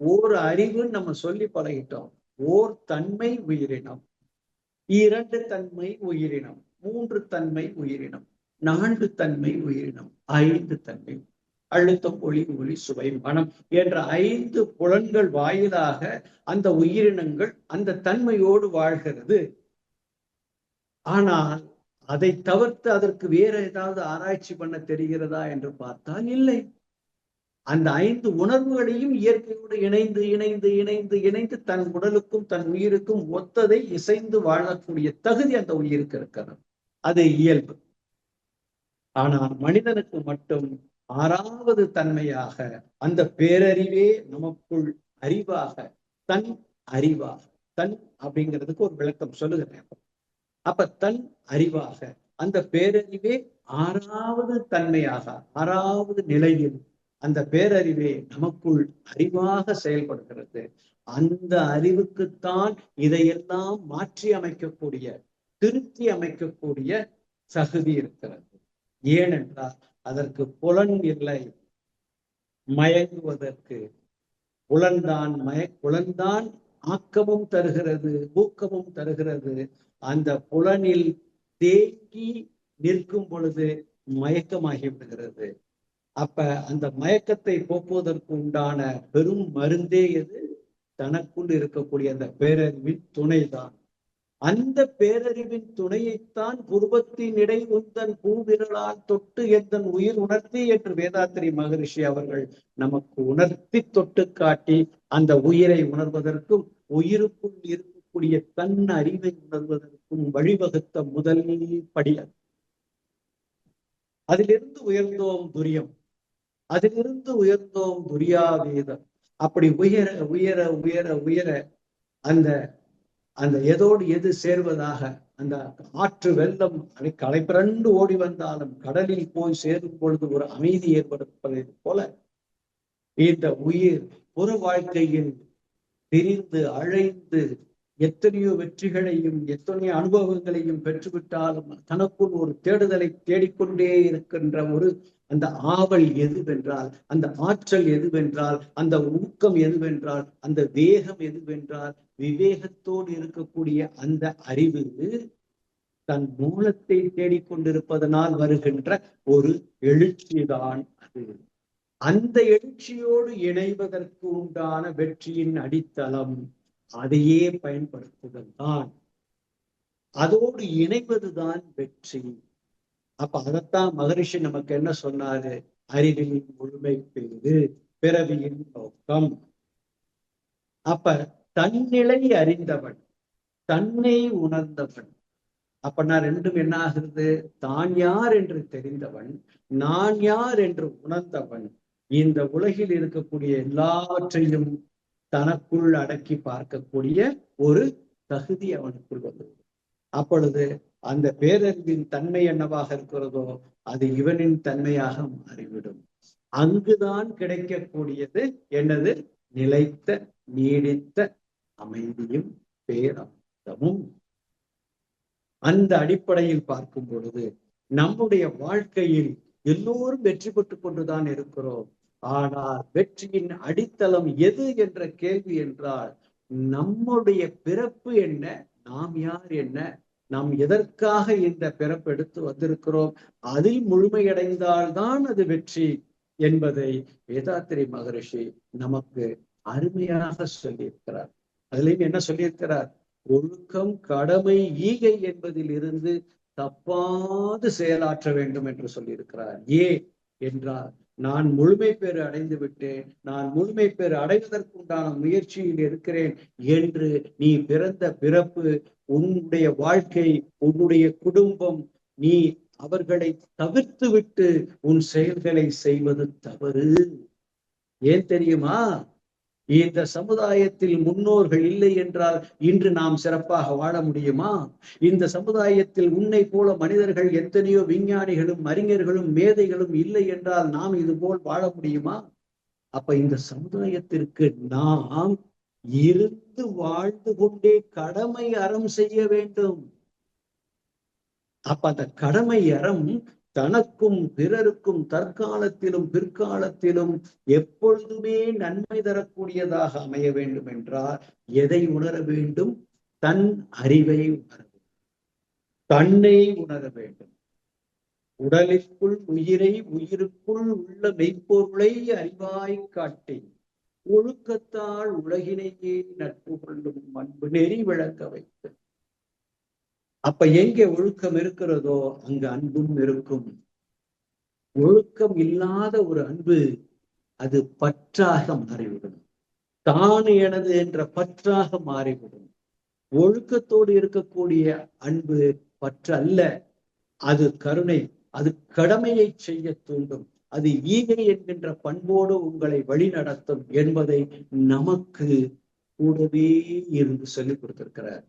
ஓர் அறிவுன்னு நம்ம சொல்லி பழகிட்டோம். ஓர் தன்மை உயிரினம், 2 தன்மை உயிரினம், 3 தன்மை உயிரினம், 4 தன்மை உயிரினம், 5 தன்மை, அழுத்தம், ஒளி, ஒளி, சுவை, மனம் என்ற 5 புலன்கள் வாயிலாக அந்த உயிரினங்கள் அந்த தன்மையோடு வாழ்கிறது. ஆனால் அதை தவிர்த்து அதற்கு வேற ஏதாவது ஆராய்ச்சி பண்ண தெரிகிறதா என்று பார்த்தால் இல்லை. அந்த 5 உணர்வுகளையும் இயற்கையோடு இணைந்து இணைந்து இணைந்து இணைந்து தன் உடலுக்கும் தன் உயிருக்கும் ஒத்ததை இசைந்து வாழக்கூடிய தகுதி அந்த உயிருக்கு இருக்கிறது. அது இயல்பு. ஆனால் மனிதனுக்கு மட்டும் 6வது தன்மையாக அந்த பேரறிவே நமக்குள் அறிவாக, தன் அறிவாக, தன் அப்படிங்கிறதுக்கு ஒரு விளக்கம் சொல்லுகிறேன். அப்ப தன் அறிவாக அந்த பேரறிவே 6வது தன்மையாக, 6வது நிலையில் அந்த பேரறிவே நமக்குள் அறிவாக செயல்படுகிறது. அந்த அறிவுக்குத்தான் இதையெல்லாம் மாற்றி அமைக்கக்கூடிய, திருத்தி அமைக்கக்கூடிய தகுதி இருக்கிறது. ஏனென்றால் அதற்கு புலன் இல்லை. மயங்குவதற்கு புலன்தான் ஆக்கமும் தருகிறது, ஊக்கமும் தருகிறது. அந்த புலனில் தேங்கி நிற்கும் பொழுது மயக்கமாகி விடுகிறது. அப்ப அந்த மயக்கத்தை போக்குவதற்கு உண்டான பெரும் மருந்தே எது? தனக்குள் இருக்கக்கூடிய அந்த பேரறிவின் துணைதான். அந்த பேரறிவின் துணையைத்தான் குருபத்தின் இடை உந்தன் பூவிரலால் தொட்டு எந்தன் உயிர் உணர்த்தி என்று வேதாத்திரி மகரிஷி அவர்கள் நமக்கு உணர்த்தி தொட்டு காட்டி அந்த உயிரை உணர்வதற்கும் உயிருக்குள் இருக்கக்கூடிய தன் அறிவை உணர்வதற்கும் வழிவகுத்த முதல் படி. அதிலிருந்து உயர்ந்தோம் துரியம், அதிலிருந்து உயர்ந்தோம் துரியாவேதம். அப்படி உயர உயர உயர உயர அந்த அந்த எதோடு எது சேர்வதாக அந்த ஆற்று வெள்ளம் களைப்பிரண்டு ஓடி வந்தாலும் கடலில் போய் சேரும் பொழுது ஒரு அமைதி ஏற்படுப்பதை போல இந்த உயிர் புற வாழ்க்கையில் பிரிந்து அழைந்து எத்தனையோ வெற்றிகளையும் எத்தனையோ அனுபவங்களையும் பெற்றுவிட்டாலும் தனக்குள் ஒரு தேடுதலை தேடிக்கொண்டே இருக்கின்ற ஒரு அந்த ஆவல் எதுவென்றால், அந்த ஆற்றல் எதுவென்றால், அந்த ஊக்கம் எதுவென்றால், அந்த வேகம் எதுவென்றால், விவேகத்தோடு இருக்கக்கூடிய அந்த அறிவு தன் மூலத்தை தேடிக்கொண்டிருப்பதனால் வருகின்ற ஒரு எழுச்சிதான் அது. அந்த எழுச்சியோடு இணைவதற்கு உண்டான வெற்றியின் அடித்தளம் அதையே பயன்படுத்துதல் தான். அதோடு இணைவதுதான் வெற்றி. அப்ப அதைத்தான் மகரிஷி நமக்கு என்ன சொன்னாரு? அறிவின் முழுமை பெறு, பிறவியின் நோக்கம். அப்ப தன்னிலை அறிந்தவன், தன்னை உணர்ந்தவன். அப்ப ரெண்டும் என்ன ஆகுது? தான் யார் என்று தெரிந்தவன், நான் யார் என்று உணர்ந்தவன் இந்த உலகில் இருக்கக்கூடிய எல்லாவற்றையும் தனக்குள் அடக்கி பார்க்கக்கூடிய ஒரு தகுதி அவனுக்குள் வந்தது. அப்பொழுது அந்த பேரறிவின் தன்மை என்னவாக இருக்கிறதோ அது இவனின் தன்மையாக மாறிவிடும். அங்குதான் கிடைக்கக்கூடியது என்னது? நிலைத்த நீடித்த அமைதியும் பேரமும். அந்த அடிப்படையில் பார்க்கும் பொழுது நம்முடைய வாழ்க்கையில் எல்லோரும் வெற்றி பெற்றுக் கொண்டுதான் இருக்கிறோம். ஆனால் வெற்றியின் அடித்தளம் எது என்ற கேள்வி என்றால், நம்முடைய பிறப்பு என்ன, நாம் யார் என்ன, நாம் எதற்காக இந்த பிறப்பு எடுத்து வந்திருக்கிறோம், அதில் முழுமையடைந்தால்தான் அது வெற்றி என்பதை வேதாத்திரி மகரிஷி நமக்கு அருமையாக சொல்லியிருக்கிறார். அதுலயும் என்ன சொல்லியிருக்கிறார்? ஒழுக்கம், கடமை, ஈகை என்பதில் இருந்து தப்பாது செயலாற்ற வேண்டும் என்று சொல்லியிருக்கிறார். ஏன் என்றால், நான் முழுமை பெறு அடைந்து விட்டேன், நான் முழுமை பெறு அடைவதற்குண்டான முயற்சியில் இருக்கிறேன் என்று நீ பிறந்த பிறப்பு, உன்னுடைய வாழ்க்கை, உன்னுடைய குடும்பம், நீ அவர்களை தவிர்த்து விட்டு உன் செயல்களை செய்வது தவறு. ஏன் தெரியுமா? இந்த சமுதாயத்தில் முன்னோர்கள் இல்லை என்றால் இன்று நாம் சிறப்பாக வாழ முடியுமா? இந்த சமுதாயத்தில் உன்னை போல மனிதர்கள் எத்தனையோ விஞ்ஞானிகளும் அறிஞர்களும் மேதைகளும் இல்லை என்றால் நாம் இது போல் வாழ முடியுமா? அப்ப இந்த சமுதாயத்திற்கு நாம் இருந்து வாழ்ந்து கொண்டே கடமை அறம் செய்ய வேண்டும். அப்ப அந்த கடமை அறம் தனக்கும் பிறருக்கும் தற்காலத்திலும் பிற்காலத்திலும் எப்பொழுதுமே நன்மை தரக்கூடியதாக அமைய வேண்டும் என்றால் எதை உணர வேண்டும்? தன் அறிவை உணர வேண்டும், தன்னை உணர வேண்டும். உடலுக்குள் உயிரை, உயிருக்குள் உள்ள மெய்ப்பொருளை அறிவாய் காட்டி ஒழுக்கத்தால் உலகினையே நட்பு கொள்ளும் அன்பு நெறி விளங்க வைத்து. அப்ப எங்கே ஒழுக்கம் இருக்கிறதோ அங்கு அன்பும் இருக்கும். ஒழுக்கம் இல்லாத ஒரு அன்பு அது பற்றாக மாறிவிடும், தான் எனது என்ற பற்றாக மாறிவிடும். ஒழுக்கத்தோடு இருக்கக்கூடிய அன்பு பற்று அல்ல, அது கருணை, அது கடமையை செய்ய தூண்டும், அது ஈகை என்கின்ற பண்போடு உங்களை வழி நடத்தும் என்பதை நமக்கு கூடவே இருந்து சொல்லிக் கொடுத்திருக்கிறார்.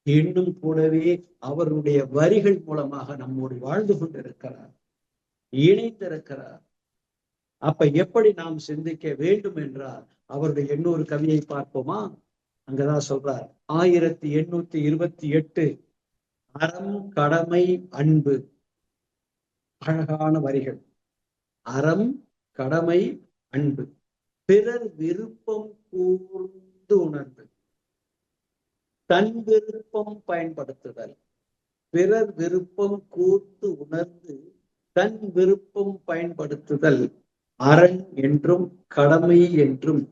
இன்னும் கூடவே அவருடைய வரிகள் மூலமாக நம்மோடு வாழ்ந்து கொண்டிருக்கிறார், இணைந்திருக்கிறார். அப்ப எப்படி நாம் சிந்திக்க வேண்டும் என்றால் அவருடைய இன்னொரு கவியை பார்ப்போமா? அங்கதான் சொல்றார், 1828 அறம், கடமை, அன்பு. அழகான வரிகள். அறம், கடமை, அன்பு. பிறர் விருப்பம் கூர்ந்து உணர்ந்து. தன் விருப்பம் பயன்படுத்துதல், பிறர் விருப்பம் கூர்ந்து உணர்ந்து தன் விருப்பம் பயன்படுத்துதல் அரண் என்றும் கடமை என்றும்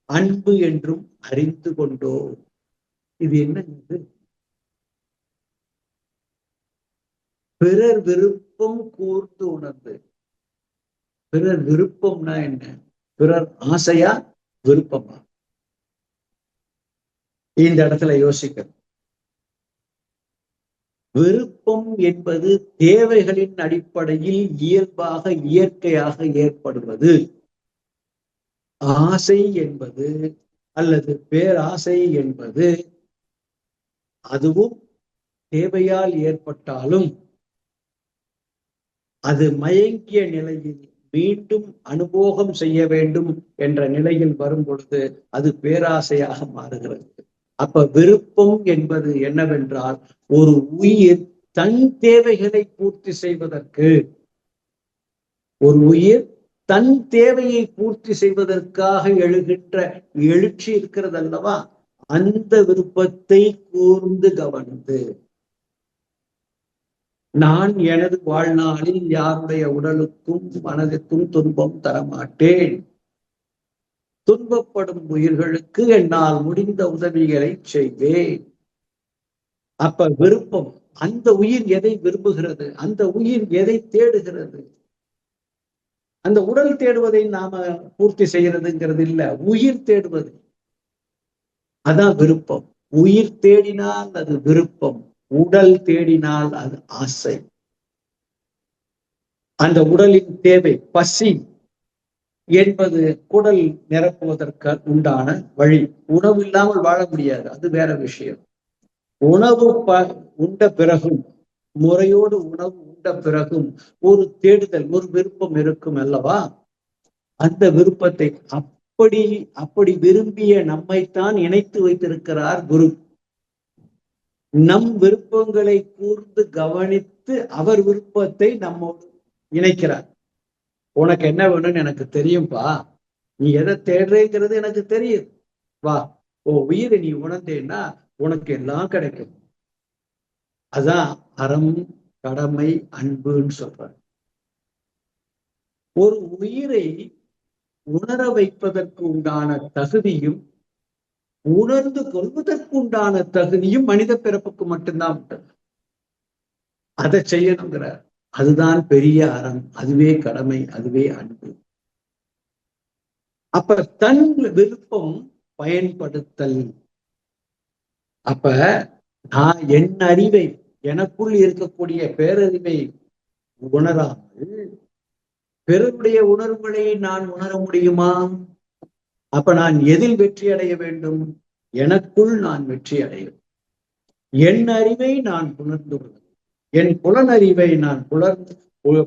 அன்பு என்றும் அறிந்து கொண்டோ. இது என்ன? பிறர் விருப்பம் கூர்ந்து உணர்ந்து. பிறர் விருப்பம்னா என்ன? பிறர் ஆசையா விருப்பமா? இந்த இடத்துல யோசிக்கணும். விருப்பம் என்பது தேவைகளின் அடிப்படையில் இயல்பாக இயற்கையாக ஏற்படுவது. ஆசை என்பது அல்லது பேராசை என்பது அதுவும் தேவையால் ஏற்பட்டாலும் அது மயங்கிய நிலையில் மீண்டும் அனுபோகம் செய்ய வேண்டும் என்ற நிலையில் வரும் பொழுது அது பேராசையாக மாறுகிறது. அப்ப விருப்பம் என்பது என்னவென்றால், ஒரு உயிர் தன் தேவைகளை பூர்த்தி செய்வதற்கு, ஒரு உயிர் தன் தேவையை பூர்த்தி செய்வதற்காக எழுகின்ற எழுச்சி இருக்கிறது அல்லவா, அந்த விருப்பத்தை கூர்ந்து கவனித்து, நான் எனது வாழ்நாளில் யாருடைய உடலுக்கும் மனதுக்கும் துன்பம் தரமாட்டேன், துன்பப்படும் உயிர்களுக்கு என்னால் முடிந்த உதவிகளை செய்வேன். அப்ப விருப்பம், அந்த உயிர் எதை விரும்புகிறது, அந்த உயிர் எதை தேடுகிறது? அந்த உடல் தேடுவதை நாம பூர்த்தி செய்யறதுங்கிறது இல்ல, உயிர் தேடுவது. அதான் விருப்பம். உயிர் தேடினால் அது விருப்பம், உடல் தேடினால் அது ஆசை. அந்த உடலின் தேவை பசி என்பது குடல் நிரப்புவதற்கு உண்டான வழி. உணவு இல்லாமல் வாழ முடியாது, அது வேற விஷயம். உணவு உண்ட பிறகும், முறையோடு உணவு உண்ட பிறகும் ஒரு தேடுதல், ஒரு விருப்பம் இருக்கும் அல்லவா. அந்த விருப்பத்தை அப்படி விரும்பிய நம்மைத்தான் இணைத்து வைத்திருக்கிறார் குரு. நம் விருப்பங்களை கூர்ந்து கவனித்து அவர் விருப்பத்தை நம்மோடு இணைக்கிறார். உனக்கு என்ன வேணும்னு எனக்கு தெரியும்பா, நீ எதை தேடுறேங்கிறது எனக்கு தெரியுது, வா, ஓ உயிரை நீ உணர்ந்தேன்னா உனக்கு எல்லாம் கிடைக்கும். அதான் அறம், கடமை, அன்புன்னு சொல்ற. ஒரு உயிரை உணர வைப்பதற்கு உண்டான தகுதியும் உணர்ந்து கொள்வதற்கு உண்டான தகுதியும் மனித பிறப்புக்கு மட்டும்தான் உண்டு. அதை செய்யணுங்கிறார். அதுதான் பெரிய அறம், அதுவே கடமை, அதுவே அன்பு. அப்ப தன் விருப்பம் பயன்படுத்தல். அப்ப நான் என் அறிவை, எனக்குள் இருக்கக்கூடிய பேரறிவை உணராமல் பிறருடைய உணர்வுகளை நான் உணர முடியுமா? அப்ப நான் எதில் வெற்றி அடைய வேண்டும்? எனக்குள் நான் வெற்றி அடையும். என் அறிவை நான் புணர்ந்து, என் புலனறிவை நான்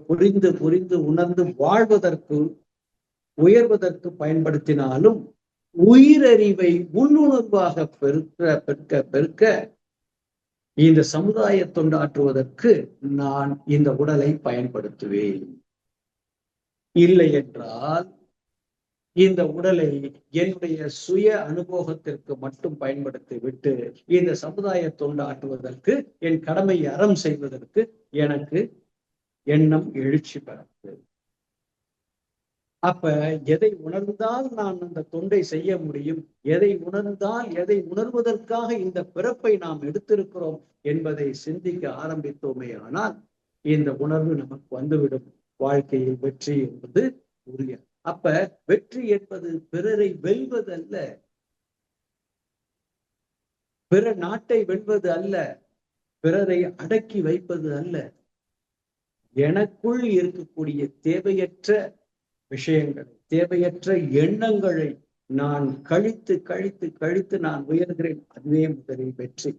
புரிந்து உணர்ந்து வாழ்வதற்கு, உயர்வதற்கு பயன்படுத்தினாலும் உயிரறிவை உள்ளுணர்வாக பெருக்க இந்த சமுதாய தொண்டாற்றுவதற்கு நான் இந்த உடலை பயன்படுத்துவேன். இல்லை என்றால் இந்த உடலை என்னுடைய சுய அனுபவத்திற்கு மட்டும் பயன்படுத்தி விட்டு இந்த சமுதாய தொண்டாற்றுவதற்கு, என் கடமை அறம் செய்வதற்கு எனக்கு எண்ணம் எழுச்சி பெறது. அப்ப எதை உணர்ந்தால் நான் அந்த தொண்டை செய்ய முடியும், எதை உணர்ந்தால், எதை உணர்வதற்காக இந்த பிறப்பை நாம் எடுத்திருக்கிறோம் என்பதை சிந்திக்க ஆரம்பித்தோமே ஆனால் இந்த உணர்வு நமக்கு வந்துவிடும். வாழ்க்கையில் வெற்றி என்பது உரிய. அப்ப வெற்றி என்பது பிறரை வெல்வது அல்ல, பிற நாட்டை வெல்வது அல்ல, பிறரை அடக்கி வைப்பது அல்ல. எனக்குள் இருக்கக்கூடிய தேவையற்ற விஷயங்களை, தேவையற்ற எண்ணங்களை நான் கழித்து நான் உயர்கிறேன், அதுவே முதலில் வெற்றி.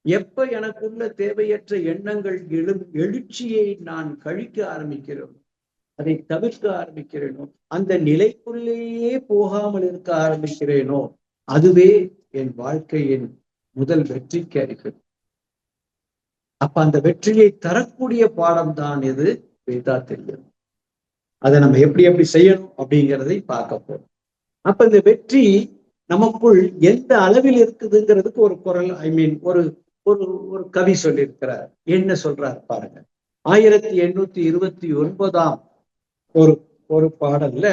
எப்ப எனக்குள்ள தேவையற்ற எண்ணங்கள் எழுச்சியை நான் கழிக்க ஆரம்பிக்கிறேன், அதை தவிர்க்க ஆரம்பிக்கிறேனோ, அந்த நிலைக்குள்ளேயே போகாமல் இருக்க ஆரம்பிக்கிறேனோ, அதுவே என் வாழ்க்கையின் முதல் வெற்றிக்கு அறிகுறி. அப்ப அந்த வெற்றியை தரக்கூடிய பாடம் தான் எது? வேதாத்திரியம். அதை நம்ம எப்படி செய்யணும் அப்படிங்கிறதை பார்க்க போறோம். அப்ப இந்த வெற்றி நமக்குள் எந்த அளவில் இருக்குதுங்கிறதுக்கு ஒரு குரல், ஒரு ஒரு ஒரு கவி சொல்லியிருக்கிறார். என்ன சொல்றார் பாருங்க. 1829 ஒரு ஒரு பாடல்ல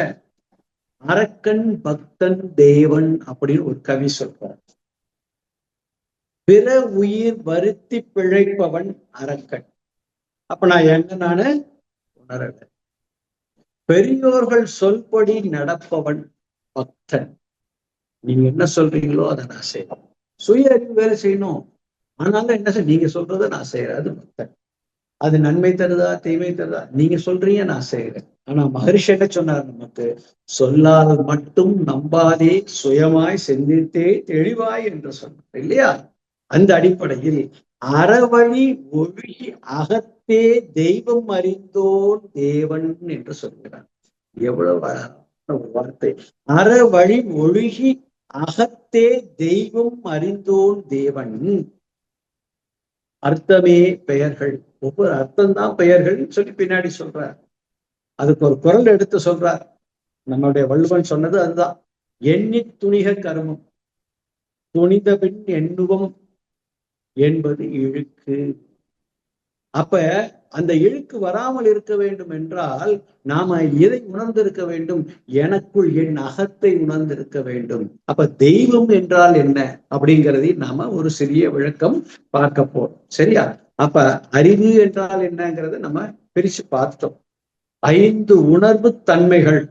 அரக்கன் பக்தன் தேவன் அப்படின்னு ஒரு கவி சொல்றார். பிற உயிர் வருத்தி பிழைப்பவன் அரக்கன். அப்ப நான் நானு உணரல. பெரியோர்கள் சொல்படி நடப்பவன் பக்தன். நீங்க என்ன சொல்றீங்களோ அதை நான் செய்யணும். சுய அறிவு வேலை செய்யணும். ஆனாலும் என்ன நீங்க சொல்றதை நான் செய்யறேன், அது பக்தன். அது நன்மை தருதா தீமை தருதா நீங்க சொல்றீங்க, நான் செய்யறேன். ஆனா மகரிஷி என்ன சொன்னார் நமக்கு? சொல்லால் மட்டும் நம்பாதே, சுயமாய் சிந்தித்தே தெளிவாய் என்று சொன்னார் இல்லையா? அந்த அடிப்படையில் அறவழி ஒழுகி அகத்தே தெய்வம் அறிந்தோன் தேவன் என்று சொல்கிறார். எவ்வளவு ஒரு வார்த்தை! அறவழி ஒழுகி அகத்தே தெய்வம் அறிந்தோன் தேவன். அர்த்தமே பெயர்கள். ஒவ்வொரு அர்த்தம்தான் பெயர்கள் சொல்லி பின்னாடி சொல்றார். அதுக்கு ஒரு குரல் எடுத்து சொல்றார். நம்மளுடைய வள்ளுவன் சொன்னது அதுதான். எண்ணி துணிக கருமம் துணித பின் எண்ணுவம் என்பது இழுக்கு. அப்ப அந்த இழுக்கு வராமல் இருக்க வேண்டும் என்றால் நாம எதை உணர்ந்திருக்க வேண்டும்? எனக்குள் என் அகத்தை உணர்ந்திருக்க வேண்டும். அப்ப தெய்வம் என்றால் என்ன அப்படிங்கிறதை நாம ஒரு சிறிய விளக்கம் பார்க்க போறோம். சரியா? அப்ப அறிவு என்றால் என்னங்கிறத நம்ம பிரிச்சு பார்த்தோம். 5 உணர்வு தன்மைகள்,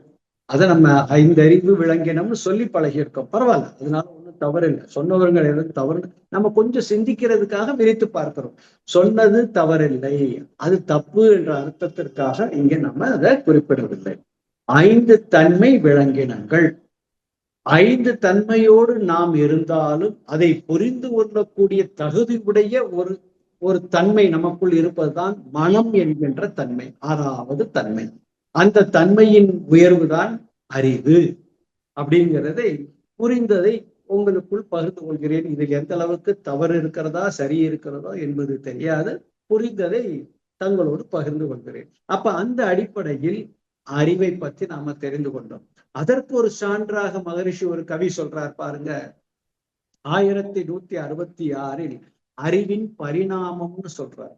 அதை நம்ம 5 அறிவு விளங்கினம்னு சொல்லி பழகியிருக்கோம். பரவாயில்ல, அதனால ஒன்றும் தவறு இல்லை. சொன்னவர்கள் எதுவும் தவறு, நம்ம கொஞ்சம் சிந்திக்கிறதுக்காக விரித்து பார்க்கிறோம். சொன்னது தவறில்லை, அது தப்பு என்ற அர்த்தத்திற்காக இங்க நம்ம அதை குறிப்பிடவில்லை. 5 தன்மை விளங்கினங்கள். 5 தன்மையோடு நாம் இருந்தாலும் அதை புரிந்து கொள்ளக்கூடிய தகுதி உடைய ஒரு தன்மை நமக்குள் இருப்பதுதான் மனம் என்கின்ற தன்மை, 6வது தன்மை. அந்த தன்மையின் உயர்வுதான் அறிவு. அப்படிங்கிறதை புரிந்ததை உங்களுக்குள் பகிர்ந்து கொள்கிறேன். இதில் எந்த அளவுக்கு தவறு இருக்கிறதா சரி இருக்கிறதா என்பது தெரியாது. புரிந்ததை தங்களோடு பகிர்ந்து கொள்கிறேன். அப்ப அந்த அடிப்படையில் அறிவை பற்றி நாம தெரிந்து கொண்டோம். அதற்கு ஒரு சான்றாக மகரிஷி ஒரு கவி சொல்றார் பாருங்க. 1166 அறிவின் பரிணாமம்னு சொல்றார்.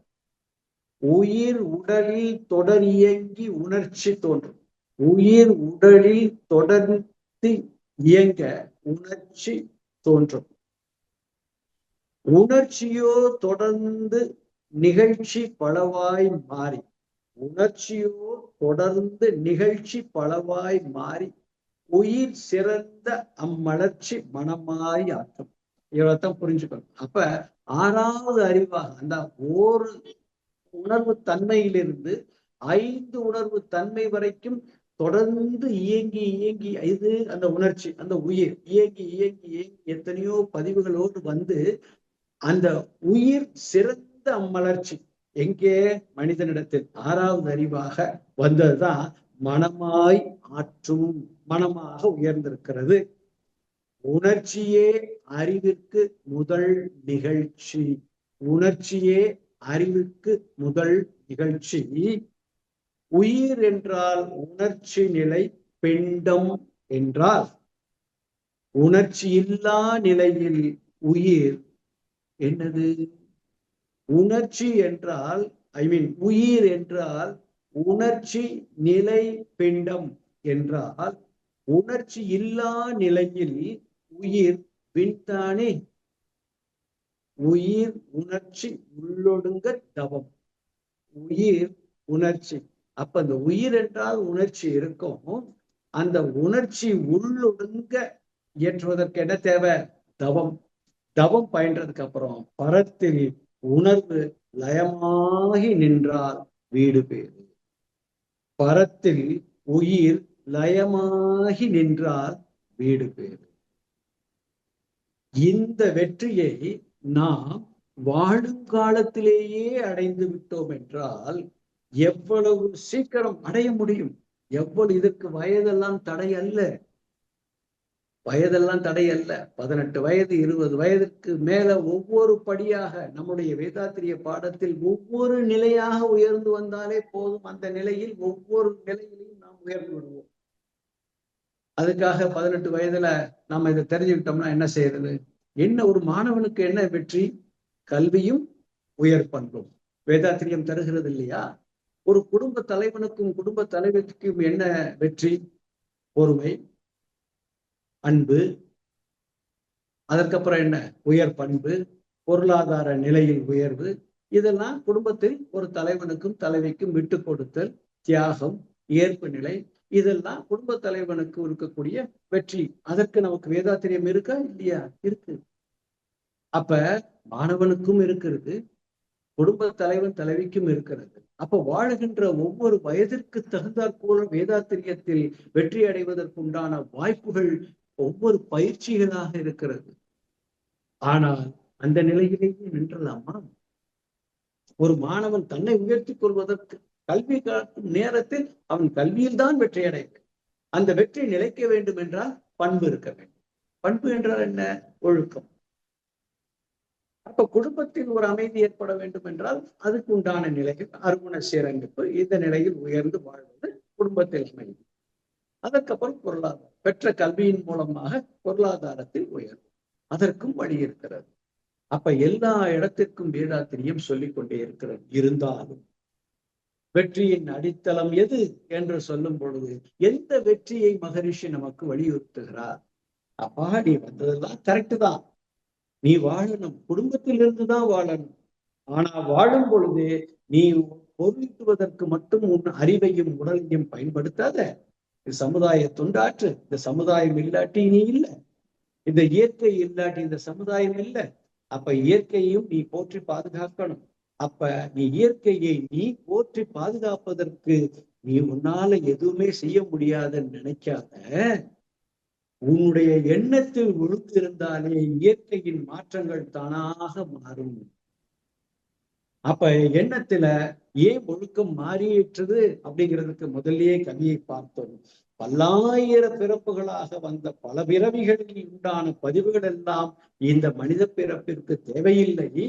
உயிர் உடலில் தொடர் இயங்கி உணர்ச்சி தோன்றும். உயிர் உடலில் தொடர்ந்து இயங்க உணர்ச்சி தோன்றும். உணர்ச்சியோ தொடர்ந்து நிகழ்ச்சி பலவாய் மாறி, உணர்ச்சியோ தொடர்ந்து நிகழ்ச்சி பலவாய் மாறி உயிர் சிறந்த அம்மலர்ச்சி மனமாய் ஆற்றும். இவ்வளவுதான் புரிஞ்சுக்கணும். அப்ப 6வது அறிவாக அந்த ஒரு உணர்வு தன்மையிலிருந்து 5 உணர்வு தன்மை வரைக்கும் தொடர்ந்து இயங்கி இயங்கி, இது அந்த உணர்ச்சி, அந்த உயிர் இயங்கி இயங்கி இயங்கி எத்தனையோ பதிவுகளோடு வந்து அந்த உயிர் சிறந்த அம்மலர்ச்சி எங்கே? மனிதனிடத்தில் 6வது அறிவாக வந்ததுதான் மனமாய் ஆற்றும், மனமாக உயர்ந்திருக்கிறது. உணர்ச்சியே அறிவிற்கு முதல் நிகழ்ச்சி. உணர்ச்சியே அறிவுக்கு முதல் நிகழ்ச்சி. உயிர் என்றால் உணர்ச்சி நிலை பிண்டம் என்றால், உணர்ச்சி இல்லா நிலையில் உயிர் என்னது? உணர்ச்சி என்றால் உயிர் என்றால் உணர்ச்சி நிலை பிண்டம் என்றால், உணர்ச்சி இல்லா நிலையில் உயிர் விண்தானே. உயிர் உணர்ச்சி உள்ளொடுங்க தவம். உயிர் உணர்ச்சி. அப்ப அந்த உயிர் என்றால் உணர்ச்சி இருக்கும். அந்த உணர்ச்சி உள்ளொடுங்க இயற்றுவதற்கு என்ன தேவை? தவம். தவம் பயின்றதுக்கு அப்புறம் பரத்தில் உணர்வு லயமாகி நின்றால் வீடு பேறு. பரத்தில் உயிர் லயமாகி நின்றால் வீடு பேறு. இந்த வெற்றியை நாம் வாழும் காலத்திலேயே அடைந்து விட்டோம் என்றால் எவ்வளவு சீக்கிரம் அடைய முடியும்? எவ்வளவு, இதற்கு வயதெல்லாம் தடை அல்ல. வயதெல்லாம் தடை அல்ல. 18 வயது 20 வயதிற்கு மேல ஒவ்வொரு படியாக நம்முடைய வேதாத்திரிய பாடத்தில் ஒவ்வொரு நிலையாக உயர்ந்து வந்தாலே போதும். அந்த நிலையில் ஒவ்வொரு நிலையிலையும் நாம் உயர்ந்து விடுவோம். அதுக்காக 18 வயதுல நாம இதை தெரிஞ்சுக்கிட்டோம்னா என்ன செய்யறது? என்ன ஒரு மாணவனுக்கு என்ன வெற்றி? கல்வியும் உயர் பண்பும் வேதாத்திரியம் தருகிறது இல்லையா? ஒரு குடும்ப தலைவனுக்கும் குடும்ப தலைவிக்கும் என்ன வெற்றி? பொறுமை, அன்பு, அதற்கப்புறம் என்ன? உயர் பண்பு, பொருளாதார நிலையில் உயர்வு. இதெல்லாம் குடும்பத்தில் ஒரு தலைவனுக்கும் தலைவிக்கும் விட்டு கொடுத்தல், தியாகம், ஏற்பு நிலை, இதெல்லாம் குடும்ப தலைவனுக்கு இருக்கக்கூடிய வெற்றி. அதற்கு நமக்கு வேதாத்திரியம் இருக்கா இல்லையா? இருக்கு. அப்ப மாணவனுக்கும் இருக்கிறது, குடும்ப தலைவன் தலைவிக்கும் இருக்கிறது. அப்ப வாழுகின்ற ஒவ்வொரு வயதிற்கு தகுந்தாற்போல வேதாத்திரியத்தில் வெற்றி அடைவதற்குண்டான வாய்ப்புகள் ஒவ்வொரு பயிற்சிகளாக இருக்கிறது. ஆனால் அந்த நிலையிலேயே நின்றலாமா? ஒரு மாணவன் தன்னை உயர்த்தி கொள்வதற்கு கல்வி காக்கும் நேரத்தில் அவன் கல்வியில் தான் வெற்றி அடைய வேண்டும். அந்த வெற்றி நிலைக்க வேண்டும் என்றால் பண்பு இருக்க வேண்டும். பண்பு என்றால் என்ன? ஒழுக்கம். அப்ப குடும்பத்தில் ஒரு அமைதி ஏற்பட வேண்டும் என்றால் அதுக்கு உண்டான நிலையில் அருகுண சீரமைப்பு, இந்த நிலையில் உயர்ந்து வாழ்வது குடும்பத்தில் அமைதி. அதற்கப்புறம் பொருளாதாரம், பெற்ற கல்வியின் மூலமாக பொருளாதாரத்தில் உயர்வு, அதற்கும் வழி இருக்கிறது. அப்ப எல்லா இடத்திற்கும் வேதாத்திரியம் சொல்லிக் கொண்டே இருக்கிறது. இருந்தாலும் வெற்றியின் அடித்தளம் எது என்று சொல்லும் பொழுது எந்த வெற்றியை மகரிஷி நமக்கு வலியுறுத்துகிறார்? அப்பா, நீ வந்ததெல்லாம் கரெக்டு தான், நீ வாழணும், குடும்பத்தில் இருந்துதான் வாழணும். ஆனா வாழும் பொழுது நீ பொருளீட்டுவதற்கு மட்டும் உன் அறிவையும் உடலையும் பயன்படுத்தாத. இந்த சமுதாய தொண்டாற்று. இந்த சமுதாயம் இல்லாட்டி நீ இல்லை, இந்த இயற்கை இல்லாட்டி இந்த சமுதாயம் இல்லை. அப்ப இயற்கையையும் நீ போற்றி பாதுகாக்கணும். அப்ப நீ இயற்கையை நீ போற்றி பாதுகாப்பதற்கு நீ உன்னால எதுவுமே செய்ய முடியாதுன்னு நினைக்காத. உன்னுடைய எண்ணத்தில் ஒழுங்கு இருந்தாலே இயற்கையின் மாற்றங்கள் தானாக மாறும். அப்ப எண்ணத்துல ஏன் ஒழுக்கம் மாறியிற்றது அப்படிங்கிறதுக்கு முதல்லயே கவியை பார்த்தோம். பல்லாயிர பிறப்புகளாக வந்த பல பிறவிகளில் உண்டான பதிவுகள் எல்லாம் இந்த மனித பிறப்பிற்கு தேவையில்லை.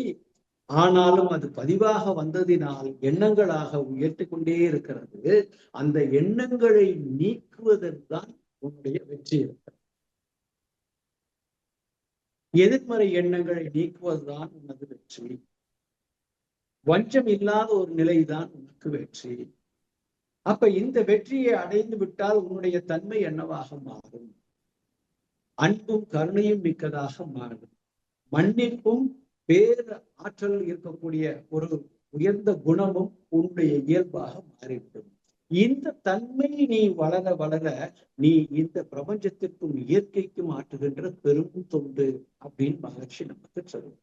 ஆனாலும் அது பதிவாக வந்ததினால் எண்ணங்களாக உயர்த்தி கொண்டே இருக்கிறது. அந்த எண்ணங்களை நீக்குவதற்குதான் உன்னுடைய வெற்றி இருக்கிறது. எதிர்மறை எண்ணங்களை நீக்குவதுதான் உனது வெற்றி. வஞ்சம் இல்லாத ஒரு நிலைதான் உனக்கு வெற்றி. அப்ப இந்த வெற்றியை அடைந்து விட்டால் உன்னுடைய தன்மை என்னவாக மாறும்? அன்பும் கருணையும் மிக்கதாக மாறும். மன்னிப்பும் பேர் ஆற்றல் இருக்கக்கூடிய ஒரு உயர்ந்த குணமும் உன்னுடைய இயல்பாக மாறிவிடும். இந்த தன்மை நீ வளர வளர நீ இந்த பிரபஞ்சத்திற்கும் இயற்கைக்கும் ஆற்றுகின்ற பெரும் தொண்டு அப்படின்னு மகிழ்ச்சி நமக்கு சொல்லும்.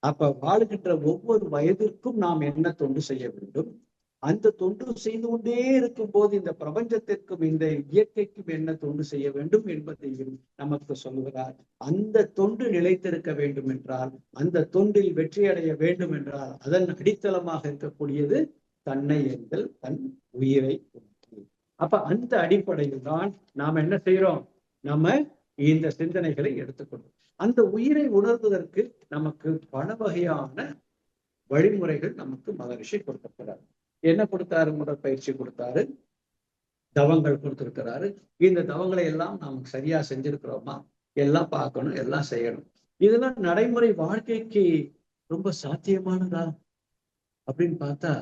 அப்ப வாழுகின்ற ஒவ்வொரு வயதிற்கும் நாம் என்ன தொண்டு செய்ய வேண்டும்? அந்த தொண்டு செய்து கொண்டே இருக்கும் போது இந்த பிரபஞ்சத்திற்கும் இந்த இயற்கைக்கும் என்ன தொண்டு செய்ய வேண்டும் என்பதையும் நமக்கு சொல்லுகிறார். அந்த தொண்டு நிலைத்திருக்க வேண்டும் என்றால், அந்த தொண்டில் வெற்றி அடைய வேண்டும் என்றால் அதன் அடித்தளமாக இருக்கக்கூடியது தன்னை எங்கள் தன் உயிரை. அப்ப அந்த அடிப்படையில் தான் நாம் என்ன செய்யறோம்? நம்ம இந்த சிந்தனைகளை எடுத்துக்கொள்வோம். அந்த உயிரை உணர்வதற்கு நமக்கு பல வகையான வழிமுறைகள் நமக்கு மகரிஷி கொடுத்திருக்கிறார். என்ன கொடுத்தாரு? உடற்பயிற்சி கொடுத்தாரு, தவங்கள் கொடுத்திருக்கிறாரு. இந்த தவங்களை எல்லாம் நாம் சரியா செஞ்சிருக்கிறோமா? எல்லாம் பார்க்கணும், எல்லாம் செய்யணும். இதெல்லாம் நடைமுறை வாழ்க்கைக்கு ரொம்ப சாத்தியமானதா அப்படின்னு பார்த்தா,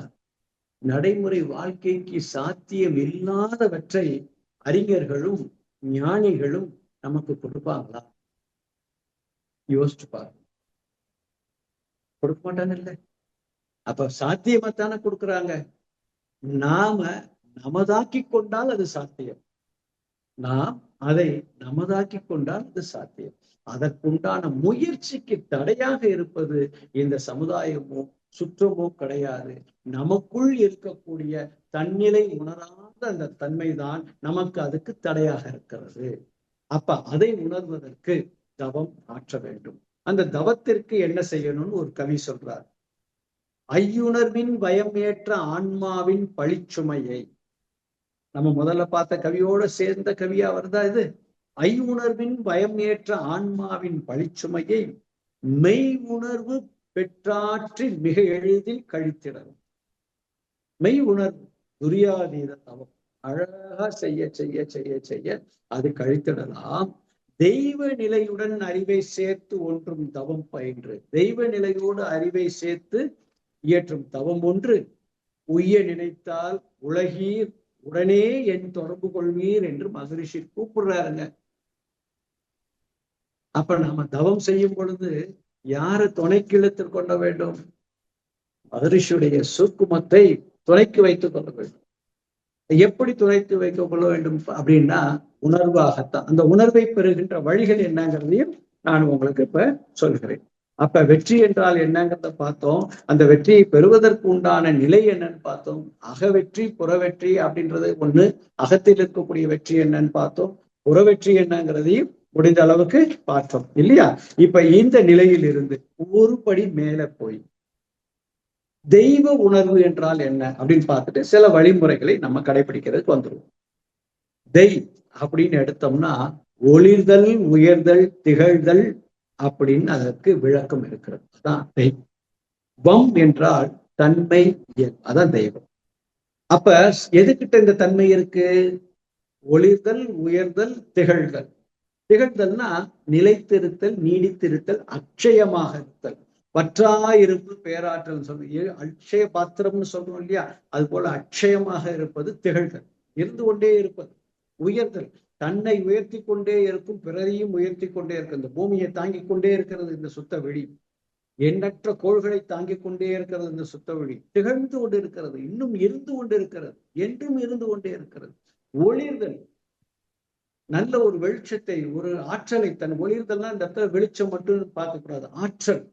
நடைமுறை வாழ்க்கைக்கு சாத்தியம் இல்லாதவற்றை அறிஞர்களும் ஞானிகளும் நமக்கு கொடுப்பாங்களா? யோசிச்சு பாருங்க. கொடுக்க மாட்டாங்க இல்ல? அப்ப சாத்தியமாத்தானே கொடுக்குறாங்க. நாம நமதாக்கி கொண்டால் அது சாத்தியம். நாம் அதை நமதாக்கி கொண்டால் அது சாத்தியம். அதற்குண்டான முயற்சிக்கு தடையாக இருப்பது இந்த சமுதாயமோ சுற்றமோ கிடையாது. நமக்குள் இருக்கக்கூடிய தன்னிலை உணராத அந்த தன்மைதான் நமக்கு அதுக்கு தடையாக இருக்கிறது. அப்ப அதை உணர்வதற்கு தவம் ஆற்ற வேண்டும். அந்த தவத்திற்கு என்ன செய்யணும்னு ஒரு கவி சொல்றார். ஐயுணர்வின் பயம் ஏற்ற ஆன்மாவின் பழிச்சுமையை. நம்ம முதல்ல பார்த்த கவியோட சேர்ந்த கவியா வருதா இது? ஐயுணர்வின் பயம் ஏற்ற ஆன்மாவின் பழிச்சுமையை மெய் உணர்வு பெற்றாற்றி மிக எளிதில் கழித்திடணும். மெய் உணர்வு துரியாதீத தவம். அழகா ஒவ்வொன்றா செய்ய செய்ய செய்ய செய்ய அது கழித்திடலாம். தெய்வ நிலையுடன் அறிவை சேர்த்து ஒன்றும் தவம் பயின்று, தெய்வ நிலையோடு அறிவை சேர்த்து இயற்றும் தவம் ஒன்று உய்ய நினைத்தால் உலகீர் உடனே என் தொடர்பு கொள்வீர் என்று மகரிஷி கூப்பிடுறாருங்க. அப்ப நாம தவம் செய்யும் பொழுது யாரை துணைக்கு இழுத்துக் கொள்ள வேண்டும்? மகரிஷியுடைய சூக்குமத்தை துணைக்கு வைத்துக் கொள்ள வேண்டும். எப்படி துணைத்து வைத்துக் கொள்ள வேண்டும் அப்படின்னா உணர்வாகத்தான். அந்த உணர்வை பெறுகின்ற வழிகள் என்னங்கிறதையும் நான் உங்களுக்கு இப்ப சொல்கிறேன். அப்ப வெற்றி என்றால் என்னங்கிறத பார்த்தோம். அந்த வெற்றியை பெறுவதற்கு உண்டான நிலை என்னன்னு பார்த்தோம். அகவெற்றி புறவெற்றி அப்படின்றது ஒண்ணு. அகத்தில் இருக்கக்கூடிய வெற்றி என்னன்னு பார்த்தோம். புறவெற்றி என்னங்கிறதையும் முடிந்த அளவுக்கு பார்த்தோம் இல்லையா? இப்ப இந்த நிலையில் இருந்து ஒரு படி மேல போய் தெய்வ உணர்வு என்றால் என்ன அப்படின்னு பார்த்துட்டு சில வழிமுறைகளை நம்ம கடைபிடிக்கிறதுக்கு வந்துருவோம். தெய் அப்படின்னு எடுத்தோம்னா ஒளிர்தல், உயர்தல், திகழ்தல் அப்படின்னு அதற்கு விளக்கம் இருக்கிறது. அதான் தெய்வம். வம் என்றால் தன்மை, அதான் தெய்வம். அப்ப எதுக்கிட்ட இந்த தன்மை இருக்கு? ஒளிர்தல், உயர்தல், திகழ்தல். திகழ்தல்னா நிலைத்திருத்தல், நீடித்திருத்தல், அட்சயமாக இருத்தல், பற்றாயிருப்பு, பேராற்றல் சொல்றோம். அட்சய பாத்திரம்னு சொல்றோம் இல்லையா? அது போல அட்சயமாக இருப்பது திகழ்தல், இருந்து கொண்டே இருப்பது. உயர்தல், தன்னை உயர்த்தி கொண்டே இருக்கும், பிறரையும் உயர்த்தி கொண்டே இருக்கு. இந்த பூமியை தாங்கிக் கொண்டே இருக்கிறது இந்த சுத்த வெளி. எண்ணற்ற கோள்களை தாங்கிக் கொண்டே இருக்கிறது இந்த சுத்த வெளி. திகழ்ந்து கொண்டு இருக்கிறது, இன்னும் இருந்து கொண்டு இருக்கிறது, என்றும் இருந்து கொண்டே இருக்கிறது. ஒளிர்தல், நல்ல ஒரு வெளிச்சத்தை, ஒரு ஆற்றலை, தன் ஒளிர்தல்னா இந்த இடத்துல வெளிச்சம் மட்டும் பார்க்க கூடாது, ஆற்றல்,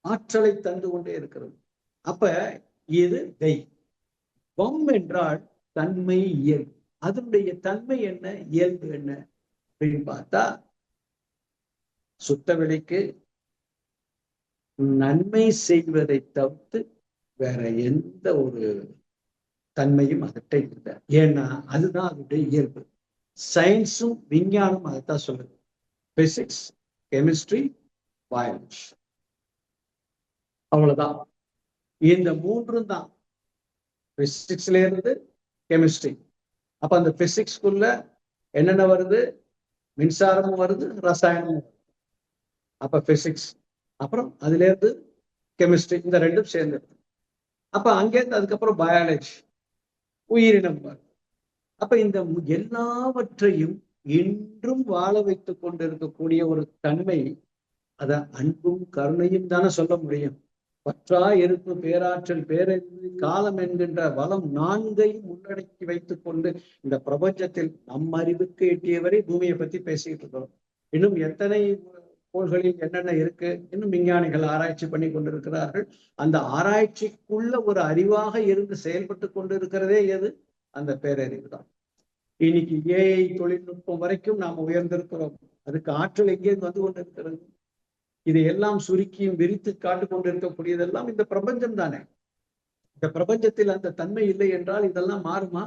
ஆற்றலை தந்து கொண்டே இருக்கிறது. அப்ப இது தெய்வம் என்றால் தன்மை, இயல்பு. அதனுடைய தன்மை என்ன, இயல்பு என்ன அப்படின்னு பார்த்தா சுத்த வெளிக்கு நன்மை செய்வதை தவிர்த்து வேற எந்த ஒரு தன்மையும் அதட்ட இல்லை. ஏன்னா அதுதான் அதனுடைய இயல்பு. சயின்ஸும் விஞ்ஞானம் அதைத்தான் சொல்லுது. பிசிக்ஸ், கெமிஸ்ட்ரி, பயாலஜி, அவ்வளவுதான். இந்த மூன்றும் தான். பிசிக்ஸ்ல இருந்து கெமிஸ்ட்ரி. அப்ப அந்த பிசிக்ஸ்குள்ள என்னென்ன வருது? மின்சாரமும் வருது, ரசாயனமும் வருது. அப்ப பிசிக்ஸ், அப்புறம் அதுல இருந்து கெமிஸ்ட்ரி, இந்த ரெண்டும் சேர்ந்து. அப்ப அங்கேருந்து அதுக்கப்புறம் பயாலஜி, உயிரினம் வருது. அப்ப இந்த எல்லாவற்றையும் இன்றும் வாழ வைத்துக் கொண்டிருக்கக்கூடிய ஒரு தன்மை, அத அன்பும் கருணையும் தானே சொல்ல முடியும். பற்றா இருப்பு, பேராற்றல், பேரறிவு, காலம் என்கின்ற வளம் நான்கையும் உள்ளடக்கி வைத்துக் கொண்டு இந்த பிரபஞ்சத்தில் நம் அறிவுக்கு எட்டியவரை பூமியை பத்தி பேசிக்கிட்டு இருக்கிறோம். இன்னும் எத்தனை கோள்களில் என்னென்ன இருக்கு இன்னும் விஞ்ஞானிகள் ஆராய்ச்சி பண்ணி கொண்டிருக்கிறார்கள். அந்த ஆராய்ச்சிக்குள்ள ஒரு அறிவாக இருந்து செயல்பட்டு கொண்டு இருக்கிறதே எது? அந்த பேரறிவு தான். இன்னைக்கு ஏஐ தொழில்நுட்பம் வரைக்கும் நாம் உயர்ந்திருக்கிறோம். அதுக்கு ஆற்றல் எங்கேருந்து வந்து கொண்டிருக்கிறது? இதை எல்லாம் சுருக்கியும் விரித்து காட்டு கொண்டிருக்கக்கூடியதெல்லாம் இந்த பிரபஞ்சம் தானே. இந்த பிரபஞ்சத்தில் அந்த தன்மை இல்லை என்றால் இதெல்லாம் மாறுமா?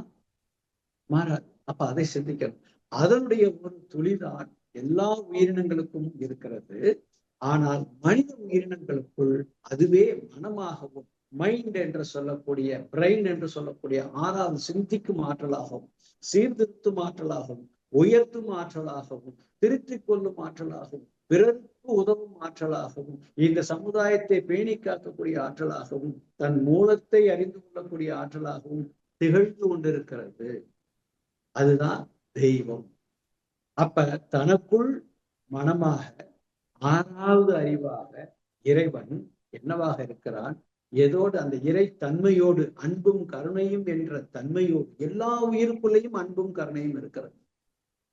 மாறாது. அப்ப அதை சிந்திக்கணும். அதனுடைய ஒரு துளிதான் எல்லா உயிரினங்களுக்கும் இருக்கிறது. ஆனால் மனித உயிரினங்களுக்குள் அதுவே மனமாகவும், மைண்ட் என்று சொல்லக்கூடிய, பிரெயின் என்று சொல்லக்கூடிய ஆறாவது சிந்திக்கும் ஆற்றலாகவும், சீர்திருத்தும் ஆற்றலாகவும், உயர்த்தும் ஆற்றலாகவும், திருத்திக் கொள்ளும் ஆற்றலாகவும், பிறருக்கு உதவும் ஆற்றலாகவும், இந்த சமுதாயத்தை பேணி காக்கக்கூடிய ஆற்றலாகவும், தன் மூலத்தை அறிந்து கொள்ளக்கூடிய ஆற்றலாகவும் திகழ்ந்து கொண்டிருக்கிறது. அதுதான் தெய்வம். அப்ப தனக்குள் மனமாக, ஆறாவது அறிவாக இறைவன் என்னவாக இருக்கிறான்? ஏதோடு அந்த இறை தன்மையோடு, அன்பும் கருணையும் என்ற தன்மையோடு, எல்லா உயிருக்குள்ளேயும் அன்பும் கருணையும் இருக்கிறது.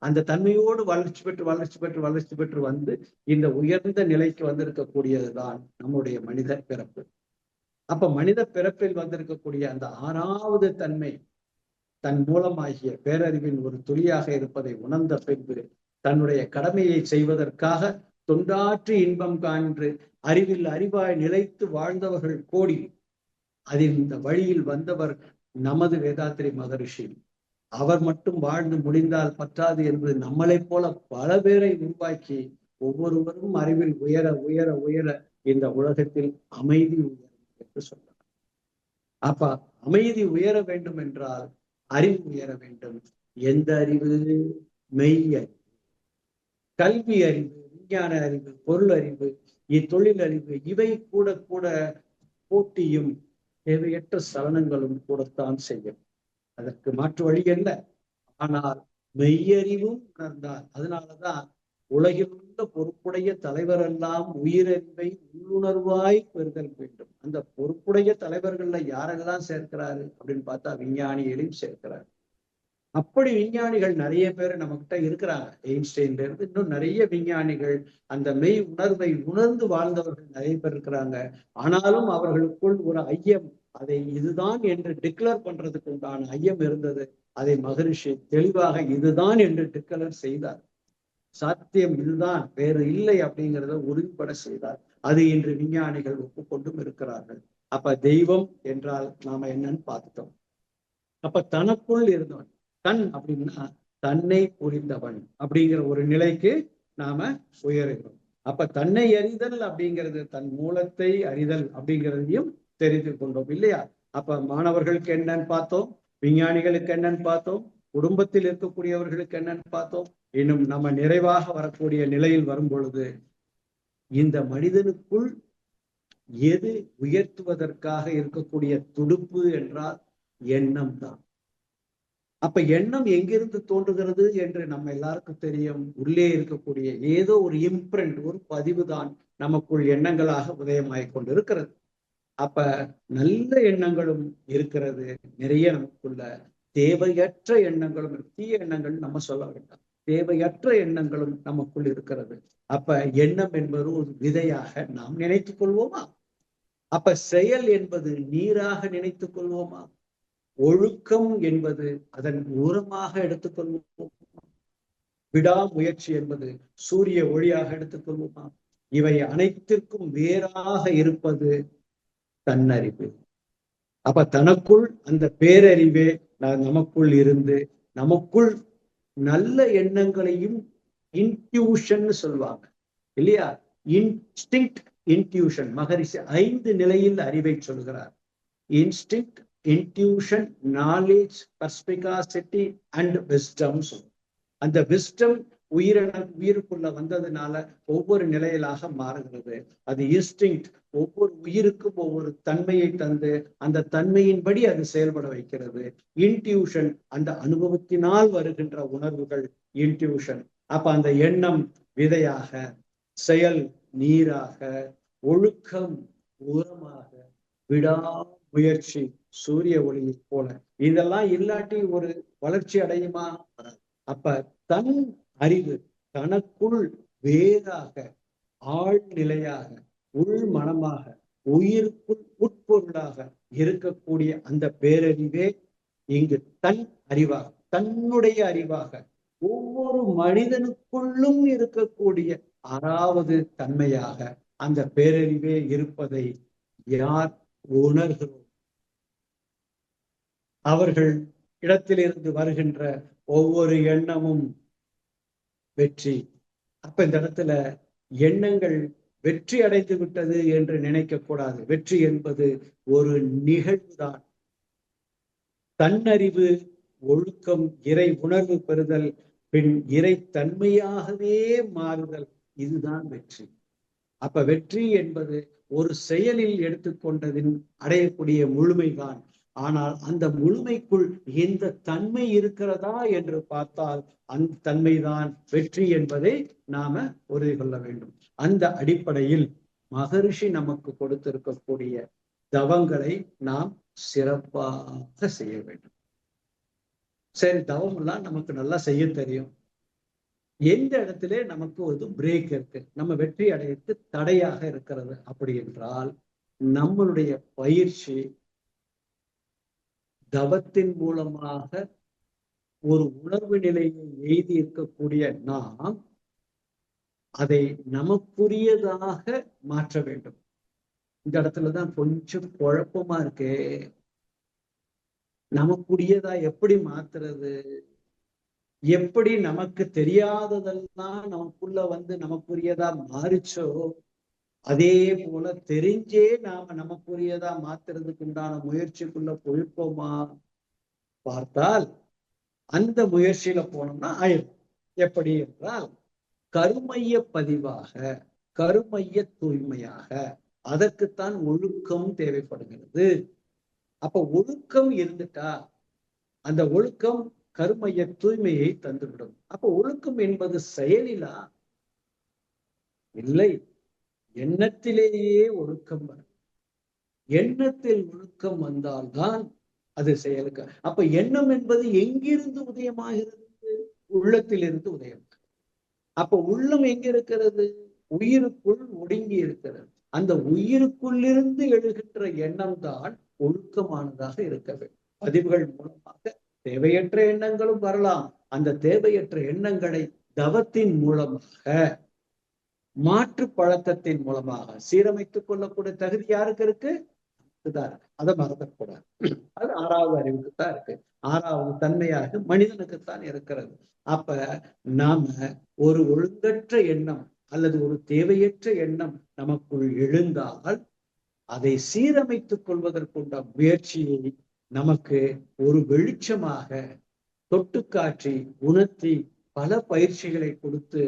அந்த தன்மையோடு வளர்ச்சி பெற்று வளர்ச்சி பெற்று வளர்ச்சி பெற்று வந்து இந்த உயர்ந்த நிலைக்கு வந்திருக்கக்கூடியதுதான் நம்முடைய மனித பிறப்பு. அப்ப மனித பிறப்பில் வந்திருக்கக்கூடிய அந்த ஆறாவது தன்மை தன் மூலமாகிய பேரறிவின் ஒரு துளியாக இருப்பதை உணர்ந்த பின்பு தன்னுடைய கடமையை செய்வதற்காக தொண்டாற்றி இன்பம் காண்று அறிவில் அறிவாய் நிலைத்து வாழ்ந்தவர்கள் கோடி. அதில் இந்த வழியில் வந்தவர் நமது வேதாத்திரி மகரிஷி. அவர் மட்டும் வாழ்ந்து முடிந்தால் பற்றாது என்பது நம்மளை போல பல பேரை உருவாக்கி ஒவ்வொருவரும் அறிவில் உயர உயர உயர இந்த உலகத்தில் அமைதி உயரும் என்று சொன்னார். அப்ப அமைதி உயர வேண்டும் என்றால் அறிவு உயர வேண்டும். எந்த அறிவு? மெய் அறிவு, கல்வி அறிவு, விஞ்ஞான அறிவு, பொருள் அறிவு, தொழில் அறிவு, இவை கூட கூட போட்டியும் தேவையற்ற சலனங்களும் கூடத்தான் செய்யும். அதற்கு மாற்று வழி அல்ல. ஆனால் மெய்யறிவும் உணர்ந்தால், அதனாலதான் உலகில் உள்ள பொறுப்புடைய தலைவரெல்லாம் உயிரறிவை உள்ளுணர்வாய் பெறுதல் வேண்டும். அந்த பொறுப்புடைய தலைவர்கள்ல யாரெல்லாம் சேர்க்கிறாரு அப்படின்னு பார்த்தா விஞ்ஞானிகளையும் சேர்க்கிறாரு. அப்படி விஞ்ஞானிகள் நிறைய பேர் நம்மகிட்ட இருக்கிறாங்க. எயின்ஸ்டைன்ல இருந்து இன்னும் நிறைய விஞ்ஞானிகள், அந்த மெய் உணர்வை உணர்ந்து வாழ்ந்தவர்கள் நிறைய பேர் இருக்கிறாங்க. ஆனாலும் அவர்களுக்குள் ஒரு ஐயம், அதை இதுதான் என்று டிக்ளேர் பண்றதுக்கு உண்டான ஐயம் இருந்தது. அதை மகரிஷி தெளிவாக இதுதான் என்று டிக்ளேர் செய்தார். சாத்தியம் இதுதான், வேறு இல்லை அப்படிங்கிறத உறுதிப்பட செய்தார். அது இன்று விஞ்ஞானிகள் ஒப்புக்கொண்டும் இருக்கிறார்கள். அப்ப தெய்வம் என்றால் நாம என்னன்னு பார்த்துட்டோம். அப்ப தனக்குள் இருந்தவன், தன் அப்படின்னா தன்னை புரிந்தவன் அப்படிங்கிற ஒரு நிலைக்கு நாம உயர்கிறோம். அப்ப தன்னை அறிதல் அப்படிங்கிறது தன் மூலத்தை அறிதல் அப்படிங்கிறதையும் தெரிந்து கொண்டோம் இல்லையா? அப்ப மாணவர்களுக்கு என்னன்னு பார்த்தோம், விஞ்ஞானிகளுக்கு என்னன்னு பார்த்தோம், குடும்பத்தில் இருக்கக்கூடியவர்களுக்கு என்னன்னு பார்த்தோம். இன்னும் நம்ம நிறைவாக வரக்கூடிய நிலையில் வரும் பொழுது இந்த மனிதனுக்குள் எது உயர்த்துவதற்காக இருக்கக்கூடிய துடுப்பு என்றால் எண்ணம் தான். அப்ப எண்ணம் எங்கிருந்து தோன்றுகிறது என்று நம்ம எல்லாருக்கும் தெரியும். உள்ளே இருக்கக்கூடிய ஏதோ ஒரு இம்ப்ரிண்ட், ஒரு பதிவு தான் நமக்குள் எண்ணங்களாக உதயமாகிக் கொண்டு இருக்கிறது. அப்ப நல்ல எண்ணங்களும் இருக்கிறது நிறைய நமக்குள்ள, தேவையற்ற எண்ணங்களும், தீய எண்ணங்கள் நம்ம சொல்ல வேண்டாம், தேவையற்ற எண்ணங்களும் நமக்குள் இருக்கிறது. அப்ப எண்ணம் என்பது ஒரு விதையாக நாம் நினைத்துக் கொள்வோமா? அப்ப செயல் என்பது நீராக நினைத்துக் கொள்வோமா? ஒழுக்கம் என்பது அதன் உரமாக எடுத்துக்கொள்வோமா? விடாமுயற்சி என்பது சூரிய ஒளியாக எடுத்துக்கொள்வோமா? இவை அனைத்திற்கும் வேறாக இருப்பது தன்னறிவு. அப்ப தனக்குள் அந்த பேரறிவே நமக்குள் இருந்து, நமக்குள் நல்ல எண்ணங்களையும், இன்ட்யூஷன் சொல்லுவாங்க இல்லையா? Instinct, intuition. மகரிஷி 5 நிலையில் அறிவை சொல்கிறார். Instinct, intuition, knowledge, perspicacity and wisdom. அந்த விஸ்டம் உயிருக்குள்ள வந்ததுனால ஒவ்வொரு நிலையிலாக மாறுகிறது. அது இன்ஸ்டிங்க்ட் ஒவ்வொரு உயிருக்கும் ஒவ்வொரு தன்மையை தந்து அந்த தன்மையின்படி அது செயல்பட வைக்கிறது. இன்ட்யூஷன் அந்த அனுபவத்தினால் வருகின்ற உணர்வுகள் இன்ட்யூஷன். அப்ப அந்த எண்ணம் விதையாக, செயல் நீராக, ஒழுக்கம் உரமாக, விடாமுயற்சி சூரிய ஒளியை போல. இதெல்லாம் இல்லாட்டி ஒரு வளர்ச்சி அடையுமா? அப்ப தன் அறிவு தனக்குள் வேறாக, ஆழ்நிலையாக, உள் மனமாக, உயிருக்குள் உட்பொருளாக இருக்கக்கூடிய அந்த பேரறிவே இங்கு தன் அறிவாக, தன்னுடைய அறிவாக, ஒவ்வொரு மனிதனுக்குள்ளும் இருக்கக்கூடிய 6வது தன்மையாக அந்த பேரறிவே இருப்பதை யார் உணர்கிறோம், அவர்கள் இடத்திலிருந்து வருகின்ற ஒவ்வொரு எண்ணமும் வெற்றி. அப்ப இந்த இடத்துல எண்ணங்கள் வெற்றி அடைந்து விட்டது என்று நினைக்க கூடாது. வெற்றி என்பது ஒரு நிகழ்வுதான். தன்னறிவு, ஒழுக்கம், இறை உணர்வு பெறுதல், பின் இறை தன்மையாகவே மாறுதல், இதுதான் வெற்றி. அப்ப வெற்றி என்பது ஒரு செயலில் எடுத்துக்கொண்டதின் அடையக்கூடிய முழுமைதான். ஆனால் அந்த முழுமைக்குள் எந்த தன்மை இருக்கிறதா என்று பார்த்தால் அந்த தன்மைதான் வெற்றி என்பதை நாம உறுதி கொள்ள வேண்டும். அந்த அடிப்படையில் மகரிஷி நமக்கு கொடுத்திருக்கக்கூடிய தவங்களை நாம் சிறப்பாக செய்ய வேண்டும். சரி, தவம் எல்லாம் நமக்கு நல்லா செய்ய தெரியும். எந்த இடத்துல நமக்கு ஒரு பிரேக் இருக்கு, நம்ம வெற்றி அடையத்து தடையாக இருக்கிறது அப்படி என்றால், நம்மளுடைய பயிற்சி தவத்தின் மூலமாக ஒரு உணர்வு நிலையை எய்தி இருக்கக்கூடிய நாம் அதை நமக்குரியதாக மாற்ற வேண்டும். இந்த இடத்துலதான் கொஞ்சம் குழப்பமா இருக்கு. நமக்குரியதா எப்படி மாத்துறது? எப்படி நமக்கு தெரியாததெல்லாம் நமக்குள்ள வந்து நமக்குரியதா மாறிச்சோ, அதே போல தெரிஞ்சே நாம நமக்குரியதா மாத்துறதுக்கு உண்டான முயற்சிக்குள்ள போயிருப்போமா? பார்த்தால் அந்த முயற்சியில போனோம்னா ஆயிரும். எப்படி என்றால் கருமைய பதிவாக, கருமைய தூய்மையாக, அதற்குத்தான் ஒழுக்கம் தேவைப்படுகிறது. அப்ப ஒழுக்கம் இருந்துட்டா அந்த ஒழுக்கம் கருமைய தூய்மையை தந்துவிடும். அப்ப ஒழுக்கம் என்பது செயலிலா? இல்லை, எண்ணத்திலேயே ஒழுக்கம் வரும். எண்ணத்தில் ஒழுக்கம் வந்தால்தான் அது செயலுக்கு. அப்ப எண்ணம் என்பது எங்கிருந்து உதயமாகிறது? உள்ளத்திலிருந்து உதயம். அப்ப உள்ளம் எங்க இருக்கிறது? உயிருக்குள் ஒடுங்கி இருக்கிறது. அந்த உயிருக்குள்ளிருந்து எழுகின்ற எண்ணம் தான் ஒழுக்கமானதாக இருக்க வேண்டும். பதிவுகள் மூலமாக தேவையற்ற எண்ணங்களும் வரலாம். அந்த தேவையற்ற எண்ணங்களை தவத்தின் மூலமாக, மாற்று பழக்கத்தின் மூலமாக சீரமைத்துக் கொள்ளக்கூடிய தகுதி யாருக்கு இருக்கு? தான் இருக்கு. அதை மறந்துக்கூடாது. அது 6வது அறிவுக்குத்தான் இருக்கு. 6வது தன்மையாக மனிதனுக்குத்தான் இருக்கிறது. அப்ப நாம ஒரு ஒழுங்கற்ற எண்ணம் அல்லது ஒரு தேவையற்ற எண்ணம் நமக்குள் எழுந்தால் அதை சீரமைத்துக் கொள்வதற்குண்ட முயற்சியை நமக்கு ஒரு வெளிச்சமாக தொட்டுக்காற்றி உணர்த்தி பல பயிற்சிகளை கொடுத்து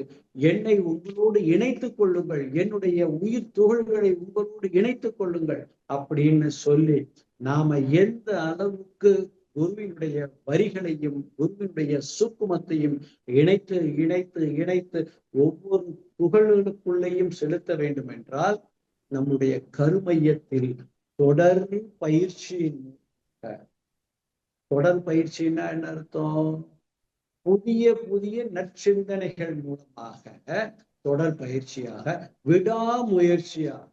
என்னை உங்களோடு இணைத்துக் கொள்ளுங்கள், என்னுடைய உயிர் துகள்களை உங்களோடு இணைத்துக் கொள்ளுங்கள் அப்படின்னு சொல்லி நாம எந்த அளவுக்கு குருவினுடைய வரிகளையும் குருவினுடைய சூக்குமத்தையும் இணைத்து இணைத்து இணைத்து ஒவ்வொரு துகளுக்குள்ளேயும் செலுத்த வேண்டும் என்றால் நம்முடைய கருமையத்தில் தொடர் பயிற்சியின், தொடர் பயிற்சின்னா என்ன அர்த்தம்? புதிய புதிய நற்சிந்தனைகள் மூலமாக, தொடர் பயிற்சியாக, விடாமுயற்சியாக.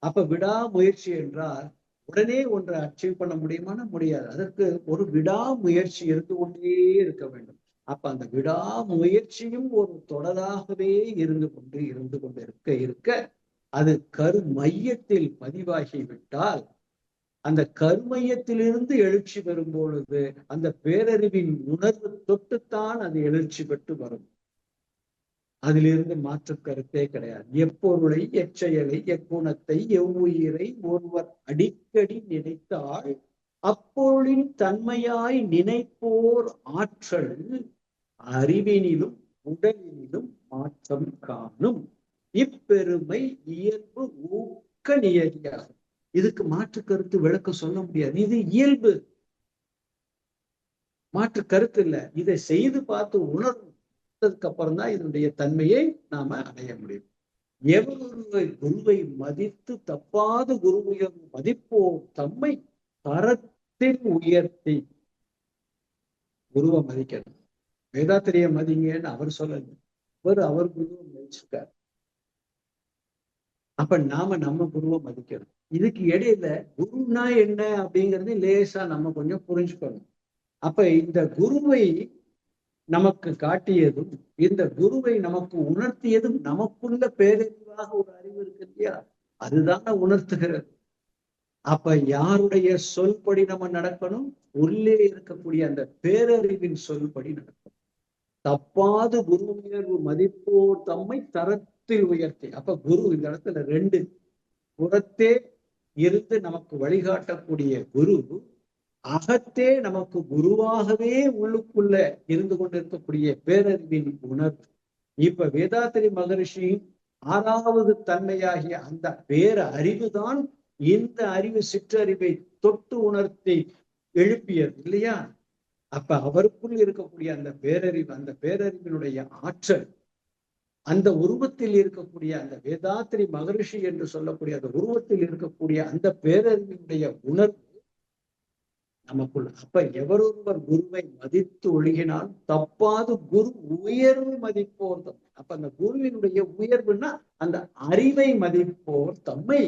அப்ப விடாமுயற்சி என்றால் உடனே ஒன்றை அச்சீவ் பண்ண முடியுமானா முடியாது. அதற்கு ஒரு விடாமுயற்சி இருந்து கொண்டே இருக்க வேண்டும். அப்ப அந்த விடாமுயற்சியும் ஒரு தொடராகவே இருந்து கொண்டு இருக்க அது கரு மையத்தில் பதிவாகிவிட்டால் அந்த கருமையத்திலிருந்து எழுச்சி பெறும் பொழுது அந்த பேரறிவின் உணர்வு தொட்டுத்தான் அது எழுச்சி பெற்று வரும். அதிலிருந்து மாற்று கருத்தே கிடையாது. எப்பொருளை, எச்செயலை, எக்குணத்தை, எவ்வுயிரை ஒருவர் அடிக்கடி நினைத்தால் அப்பொருளின் தன்மையாய் நினைப்போர் ஆற்றல் அறிவினிலும் உடலினிலும் மாற்றம் காணும். இப்பெருமை இயல்பு ஊக்க நியதியாகும். இதுக்கு மாற்று கருத்து விளக்க சொல்ல முடியாது. இது இயல்பு, மாற்று கருத்து இல்லை. இதை செய்து பார்த்து உணர்ந்ததுக்கு அப்புறம் தான் இதனுடைய தன்மையை நாம அடைய முடியும். எவரொருவை குருவை மதித்து தப்பாத குரு உயர்வு மதிப்போ தம்மை தரத்தில் உயர்த்தி. குருவை மதிக்கணும். வேதாத்திரிய மதிங்கன்னு அவர் சொல்லல, அவர் குருவை மதிச்சிருக்கார். அப்ப நாம நம்ம குருவை மதிக்கணும். இதுக்கு இடையில குருனா என்ன அப்படிங்கிறது லேசா நம்ம கொஞ்சம் புரிஞ்சுக்கணும். அப்ப இந்த குருவை நமக்கு காட்டியதும் இந்த குருவை நமக்கு உணர்த்தியதும் நமக்குள்ள பேரறிவாக ஒரு அறிவு இருக்கு இல்லையா, அதுதான உணர்த்துகிறது. அப்ப யாருடைய சொல்படி நம்ம நடக்கணும்? உள்ளே இருக்கக்கூடிய அந்த பேரறிவின் சொல்படி நடக்கணும். தப்பாது குரு உயர்வு மதிப்போர் தம்மை தரத்தில் உயர்த்தி. அப்ப குரு இந்த இடத்துல 2, புறத்தே இருந்து நமக்கு வழிகாட்டக்கூடிய குரு, அகத்தே நமக்கு குருவாகவே உள்ளுக்குள்ள இருந்து கொண்டிருக்கக்கூடிய பேரறிவின் உணர்வு. இப்ப வேதாத்திரி மகரிஷியின் 6வது தன்மையாகிய அந்த பேர அறிவுதான் இந்த அறிவு சிற்றறிவை தொட்டு உணர்த்தி எழுப்பியது இல்லையா? அப்ப அவருக்குள் இருக்கக்கூடிய அந்த பேரறிவு, அந்த பேரறிவினுடைய ஆற்றல், அந்த உருவத்தில் இருக்கக்கூடிய அந்த வேதாத்திரி மகரிஷி என்று சொல்லக்கூடிய அந்த உருவத்தில் இருக்கக்கூடிய அந்த பேரறிவினுடைய உணர்வு நமக்குள்ள. அப்ப எவரொருவர் குருவை மதித்து ஒழுகினால் தப்பாது குரு உயர்வு மதிப்போர் தம்மை. அப்ப அந்த குருவினுடைய உயர்வுன்னா அந்த அறிவை மதிப்போர் தம்மை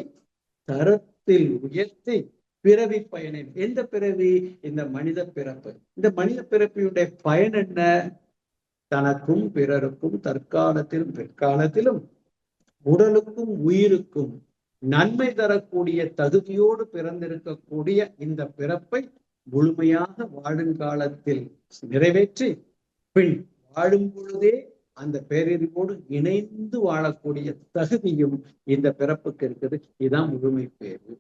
தரத்தில் உயர்த்தி பிறவி பயனை. எந்த பிறவி? இந்த மனித பிறப்பு. இந்த மனித பிறப்பினுடைய பயன் என்ன? தனக்கும் பிறருக்கும் தற்காலத்திலும் பிற்காலத்திலும் உடலுக்கும் உயிருக்கும் நன்மை தரக்கூடிய தகுதியோடு பிறந்திருக்கக்கூடிய இந்த பிறப்பை முழுமையாக வாழுங்காலத்தில் நிறைவேற்றி பின் வாழும் பொழுதே அந்த பேரறிவோடு இணைந்து வாழக்கூடிய தகுதியும் இந்த பிறப்புக்கு இருக்குது. இதுதான் முழுமை பேரு.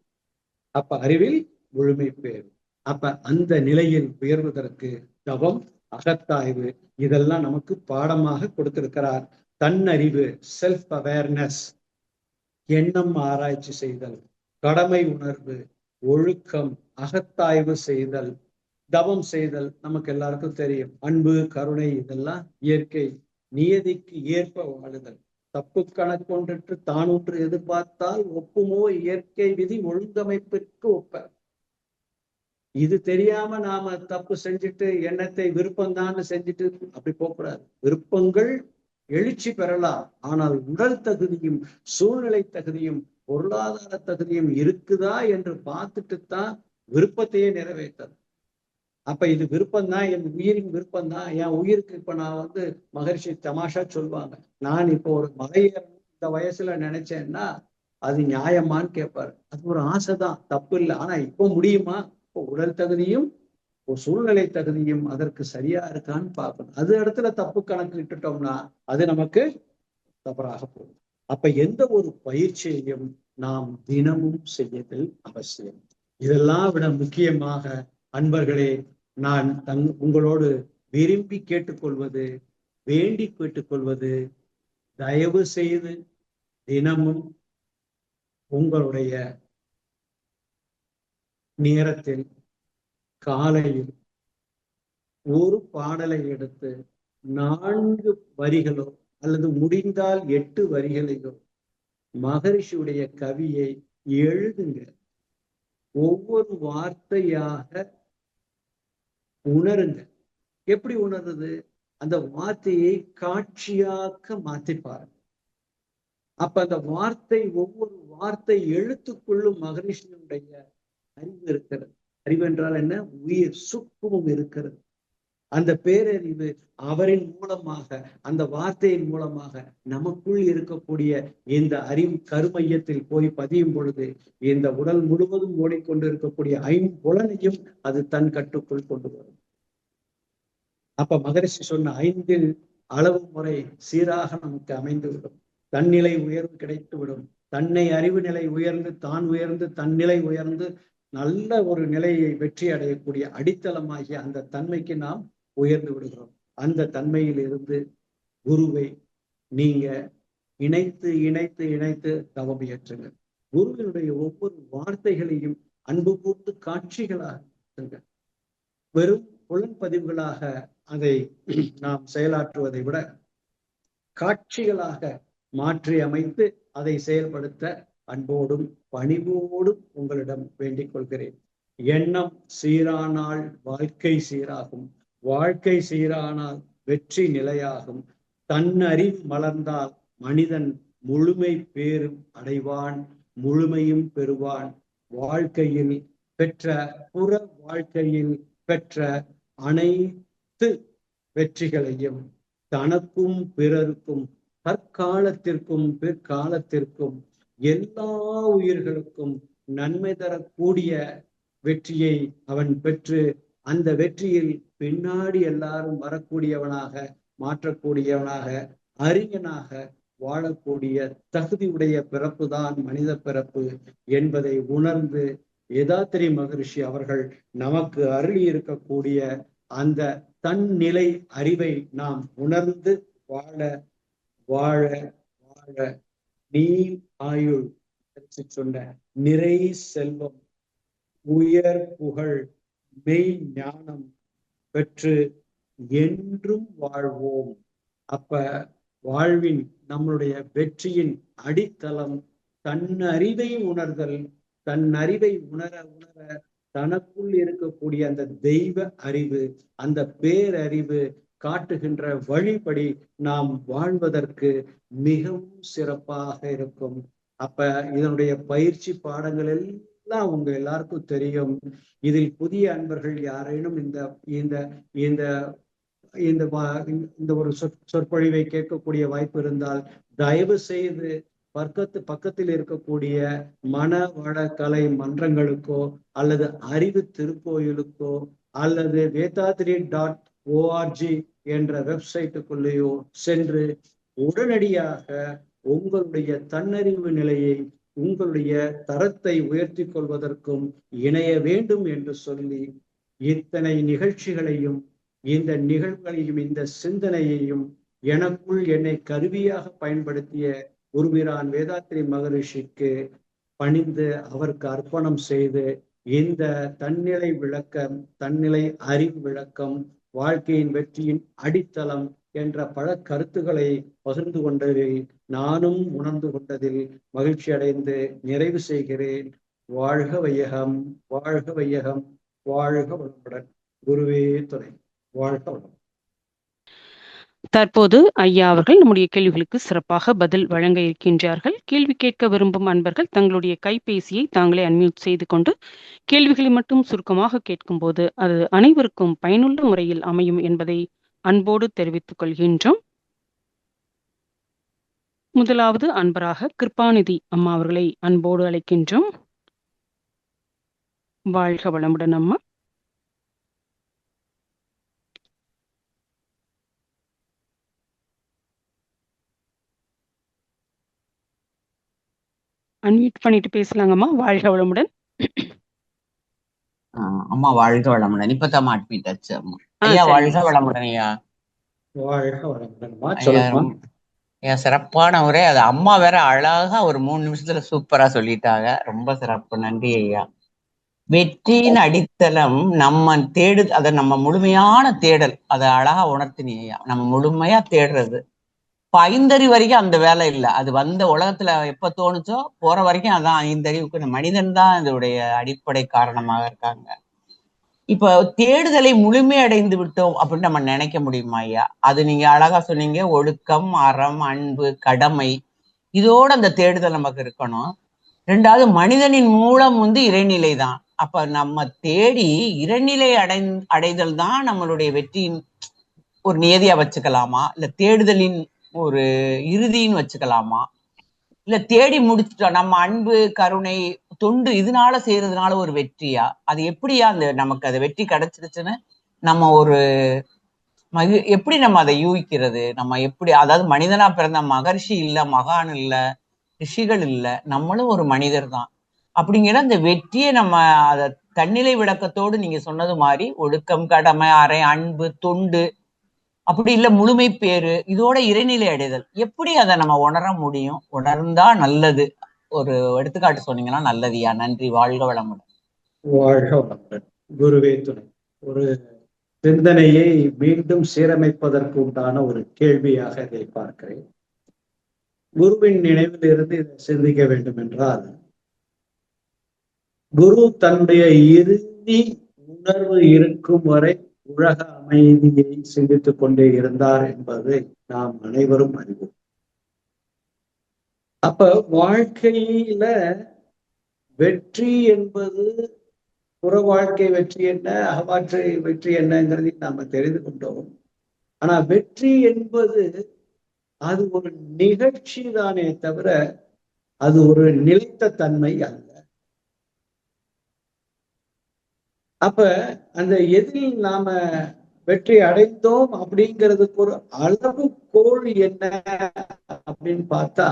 அப்ப அறிவில் முழுமை பேரு. அப்ப அந்த நிலையில் உயர்வதற்கு தவம், அகத்தாய்வு இதெல்லாம் நமக்கு பாடமாக கொடுத்திருக்கிறார். தன்னறிவு, செல்ஃப் அவேர்னஸ், எண்ணம் ஆராய்ச்சி செய்தல், கடமை உணர்வு, ஒழுக்கம், அகத்தாய்வு செய்தல், தவம் செய்தல். நமக்கு எல்லாருக்கும் தெரியும், அன்பு, கருணை இதெல்லாம் இயற்கை நியதிக்கு ஏற்ப வாழுதல். தப்பு கணக்கொன்று தான் ஒன்று எதிர்பார்த்தால் ஒப்புமோ இயற்கை விதி ஒழுங்கமைப்பிற்கு ஒப்ப. இது தெரியாம நாம தப்பு செஞ்சுட்டு எண்ணத்தை விருப்பம்தான் செஞ்சுட்டு அப்படி போகக்கூடாது. விருப்பங்கள் எழுச்சி பெறலாம், ஆனால் உடல் தகுதியும் சூழ்நிலை தகுதியும் பொருளாதார தகுதியும் இருக்குதா என்று பார்த்துட்டு தான் விருப்பத்தையே நிறைவேற்றது. அப்ப இது விருப்பம்தான், என் உயிரின் விருப்பம்தான். என் உயிருக்கு இப்ப நான் மகரிஷி தமாஷா சொல்லுவாங்க, நான் இப்போ ஒரு மலையேறணும் இந்த வயசுல நினைச்சேன்னா அது நியாயமான்னு கேட்பாரு. அது ஒரு ஆசைதான், தப்பு இல்லை. ஆனா இப்போ முடியுமா? இப்போ உடல் தகுதியும் சூழ்நிலை தகுதியும் அதற்கு சரியா இருக்கான்னு பார்க்கணும். அது இடத்துல தப்பு கணக்கு இட்டுட்டோம்னா அது நமக்கு தவறாக போகும். அப்ப எந்த ஒரு பயிற்சியையும் நாம் தினமும் செய்யதல் அவசியம். இதெல்லாம் விட முக்கியமாக அன்பர்களே, நான் உங்களோடு விரும்பி கேட்டுக்கொள்வது, வேண்டி கேட்டுக்கொள்வது, தயவு செய்து தினமும் உங்களுடைய நேரத்தில் காலையில் ஒரு பாடலை எடுத்து 4 வரிகளோ அல்லது முடிந்தால் 8 வரிகளையோ மகரிஷியுடைய கவியை எழுதுங்க. ஒவ்வொரு வார்த்தையாக உணருங்க. எப்படி உணருது? அந்த வார்த்தையை காட்சியாக்க மாத்தி பாருங்க. அப்ப அந்த வார்த்தை, ஒவ்வொரு வார்த்தை எழுத்துக்குள்ளும் மகரிஷியுடைய அறிவு இருக்கிறது. அறிவு என்றால் என்ன? உயிர் சூக்குமம் இருக்கிறது. அந்த பேரறிவு அவரின் மூலமாக, அந்த வார்த்தையின் மூலமாக நமக்குள் இருக்கக்கூடிய இந்த அறிவு கருமையத்தில் போய் பதியும் பொழுது இந்த உடல் முழுவதும் ஓடிக்கொண்டு இருக்கக்கூடிய 5 புலனையும் அது தன் கட்டுக்குள் கொண்டு வரும். அப்ப மகரிஷி சொன்ன 5 அளவு முறை சீராக நமக்கு அமைந்துவிடும். தன்னிலை உயர்வு கிடைத்துவிடும். தன்னை அறிவு நிலை உயர்ந்து, தான் உயர்ந்து, தன்னிலை உயர்ந்து நல்ல ஒரு நிலையை வெற்றி அடையக்கூடிய அடித்தளமாகிய அந்த தன்மைக்கு நாம் உயர்ந்து விடுகிறோம். அந்த தன்மையில் இருந்து குருவை நீங்க இணைத்து இணைத்து இணைத்து தவம் இயற்றுங்க. குருவினுடைய ஒவ்வொரு வார்த்தைகளையும் அன்பு கூர்ந்து காட்சிகளாக, வெறும் புலன்பதிவுகளாக அதை நாம் செயலாற்றுவதை விட காட்சிகளாக மாற்றி அமைத்து அதை செயல்படுத்த அன்போடும் பணிவோடும் உங்களிடம் வேண்டிக் கொள்கிறேன். எண்ணம் சீரானால் வாழ்க்கை சீராகும். வாழ்க்கை சீரானால் வெற்றி நிலையாகும். தன்னறிவு மலர்ந்தால் மனிதன் முழுமை பேரும் அடைவான், முழுமையும் பெறுவான். வாழ்க்கையில் பெற்ற, புற வாழ்க்கையில் பெற்ற அனைத்து வெற்றிகளையும் தனக்கும் பிறருக்கும், தற்காலத்திற்கும் பிற்காலத்திற்கும் எல்லா உயிர்களுக்கும் நன்மை தரக்கூடிய வெற்றியை அவன் பெற்று அந்த வெற்றியில் பின்னாடி எல்லாரும் வரக்கூடியவனாக, மாற்றக்கூடியவனாக, அறிஞனாக வாழக்கூடிய தகுதியுடைய பிறப்பு தான் மனித பிறப்பு என்பதை உணர்ந்து வேதாத்திரி மகரிஷி அவர்கள் நமக்கு அருளி இருக்கக்கூடிய அந்த தன்னிலை அறிவை நாம் உணர்ந்து வாழ வாழ வாழ நீள் ஆயுள் சொன்ன நிறை செல்வம், உயர் புகழ், மெய் ஞானம் பெற்று என்றும் வாழ்வோம். அப்ப வாழ்வின் நம்மளுடைய வெற்றியின் அடித்தளம் தன்னறிவை உணர்தல். தன்னறிவை உணர உணர தனக்குள் இருக்கக்கூடிய அந்த தெய்வ அறிவு, அந்த பேரறிவு காட்டுகின்ற வழிபடி நாம் வாழ்வதற்கு மிகவும் சிறப்பாக இருக்கும். அப்ப இதனுடைய பயிற்சி பாடங்கள் எல்லாம் உங்க எல்லாருக்கும் தெரியும். இதில் புதிய அன்பர்கள் யாரேனும் இந்த இந்த இந்த இந்த இந்த ஒரு சொற்பொழிவை கேட்கக்கூடிய வாய்ப்பு இருந்தால் தயவு செய்து பக்கத்தில் இருக்கக்கூடிய மனவள கலை மன்றங்களுக்கோ அல்லது அறிவு திருக்கோயிலுக்கோ அல்லது vedadri.org என்ற வெப்சைட்டுக்குள்ளேயோ சென்று உடனடியாக உங்களுடைய தன்னறிவு நிலையை உங்களுடைய தரத்தை உயர்த்தி கொள்வதற்கும் இணைய வேண்டும் என்று சொல்லி இத்தனை நிகழ்ச்சிகளையும், இந்த நிகழ்வுகளையும், இந்த சிந்தனையையும் எனக்குள் என்னை கருவியாக பயன்படுத்திய குருபிரான் வேதாத்ரி மகரிஷிக்கு பணிந்து அவருக்கு அர்ப்பணம் செய்து இந்த தன்னிலை விளக்கம், தன்னிலை அறிவு விளக்கம், வாழ்க்கையின் வெற்றியின் அடித்தளம் என்ற பல கருத்துக்களை பகிர்ந்து கொண்டதில் நானும் உணர்ந்து கொண்டதில் மகிழ்ச்சி அடைந்து நிறைவு செய்கிறேன். வாழ்க வையகம், வாழ்க வையகம், வாழ்க வளமுடன். குருவே துணை. வாழ்க வளம். தற்போது ஐயா அவர்கள் நம்முடைய கேள்விகளுக்கு சிறப்பாக பதில் வழங்க இருக்கின்றார்கள். கேள்வி கேட்க விரும்பும் அன்பர்கள் தங்களுடைய கைபேசியை தாங்களே அன்மியூட் செய்து கொண்டு கேள்விகளை மட்டும் சுருக்கமாக கேட்கும்போது அது அனைவருக்கும் பயனுள்ள முறையில் அமையும் என்பதை அன்போடு தெரிவித்துக் கொள்கின்றோம். முதலாவது அன்பராக கிருபாநிதி அம்மா அவர்களை அன்போடு அழைக்கின்றோம். வாழ்க வளமுடன் அம்மா. அன்மியூட் பண்ணிட்டு பேசலாங்கம்மா. வாழ்க வளமுடன். அம்மா வாழ்க வளமுடன். இப்பதான் அட்மிட் ஆச்சு அம்மா. ஐயா வாழ்க வளமுடன் ஐயா. வாழ்க வளமுடன். ஐயா சிறப்பான உரை. அது அம்மா வேற அழகா ஒரு 3 நிமிஷத்துல சூப்பரா சொல்லிட்டாங்க. ரொம்ப சிறப்பு. நன்றி ஐயா. வெற்றியின் அடித்தளம் நம்ம அதை நம்ம முழுமையான தேடல், அதை அழகா உணர்த்தினீங்க ஐயா. நம்ம முழுமையா தேடுறது 5 வரைக்கும் அந்த வேலை இல்லை. அது வந்த உலகத்துல எப்ப தோணுச்சோ போற வரைக்கும் அதான் 5 மனிதன் தான் இதோடைய அடிப்படை காரணமாக இருக்காங்க. இப்ப தேடுதலை முழுமையடைந்து விட்டோம் அப்படின்னு நம்ம நினைக்க முடியுமா ஐயா? அது நீங்க அழகா சொன்னீங்க. ஒழுக்கம், அறம், அன்பு, கடமை, இதோட அந்த தேடுதல் நமக்கு இருக்கணும். 2வது மனிதனின் மூலம் இறைநிலை தான். அப்ப நம்ம தேடி இறைநிலை அடைதல் தான் நம்மளுடைய வெற்றியின் ஒரு நியதியா வச்சுக்கலாமா, இல்ல தேடுதலின் ஒரு இறுதின்னு வச்சுக்கலாமா, இல்ல தேடி முடிச்சுட்டோம் நம்ம அன்பு, கருணை, தொண்டு இதனால செய்யறதுனால ஒரு வெற்றியா? அது எப்படியா அந்த நமக்கு அது வெற்றி கிடைச்சிருச்சுன்னு நம்ம ஒரு எப்படி நம்ம அதை யூகிக்கிறது? நம்ம எப்படி, அதாவது மனிதனா பிறந்த மகர்ஷி இல்ல, மகான் இல்ல, ரிஷிகள் இல்ல, நம்மளும் ஒரு மனிதர் தான். அப்படிங்கிற அந்த வெற்றியை நம்ம அதை தன்னிலை விளக்கத்தோடு நீங்க சொன்னது மாதிரி ஒழுக்கம், கடமை, அறை, அன்பு, தொண்டு, அப்படி இல்ல முழுமை பேரு, இதோட இறைநிலை அடைதல், எப்படி அதை நம்ம உணர முடியும்? உணர்ந்தா நல்லது. ஒரு எடுத்துக்காட்டு சொன்னீங்கன்னா நல்லதுயா. நன்றி. வாழ்க வளமுடன். வாழ்க வளமுடன். குருவே துணை. ஒரு சிந்தனையை மீண்டும் சீரமைப்பதற்கு உண்டான ஒரு கேள்வியாக இதை பார்க்கிறேன். குருவின் நினைவில் இருந்து இதை சிந்திக்க வேண்டும் என்றால், குரு தன்னுடைய இறுதி உணர்வு இருக்கும் வரை உலக அமைதியை சிந்தித்துக் கொண்டே இருந்தார் என்பதை நாம் அனைவரும் அறிவோம். அப்ப வாழ்க்கையில வெற்றி என்பது புற வாழ்க்கை வெற்றி என்ன, அகவாற்றை வெற்றி என்னங்கிறதை நாம தெரிந்து கொண்டோம். ஆனா வெற்றி என்பது அது ஒரு நிகழ்ச்சி தானே தவிர அது ஒரு நிலைத்த தன்மை அல்ல. அப்ப அந்த எதில் நாம வெற்றி அடைந்தோம் அப்படிங்கிறதுக்கு ஒரு அளவுகோல் என்ன அப்படின்னு பார்த்தா,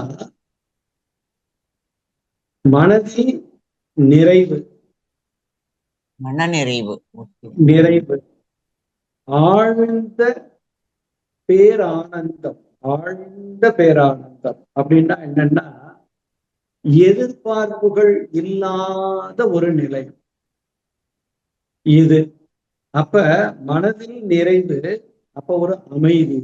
மனதின் நிறைவு, மனநிறைவு, நிறைவு, ஆழ்ந்த பேரானந்தம். ஆழ்ந்த பேரானந்தம் அப்படின்னா என்னன்னா, எதிர்பார்ப்புகள் இல்லாத ஒரு நிலை இது. அப்ப மனதில் நிறைவு, அப்ப ஒரு அமைதி,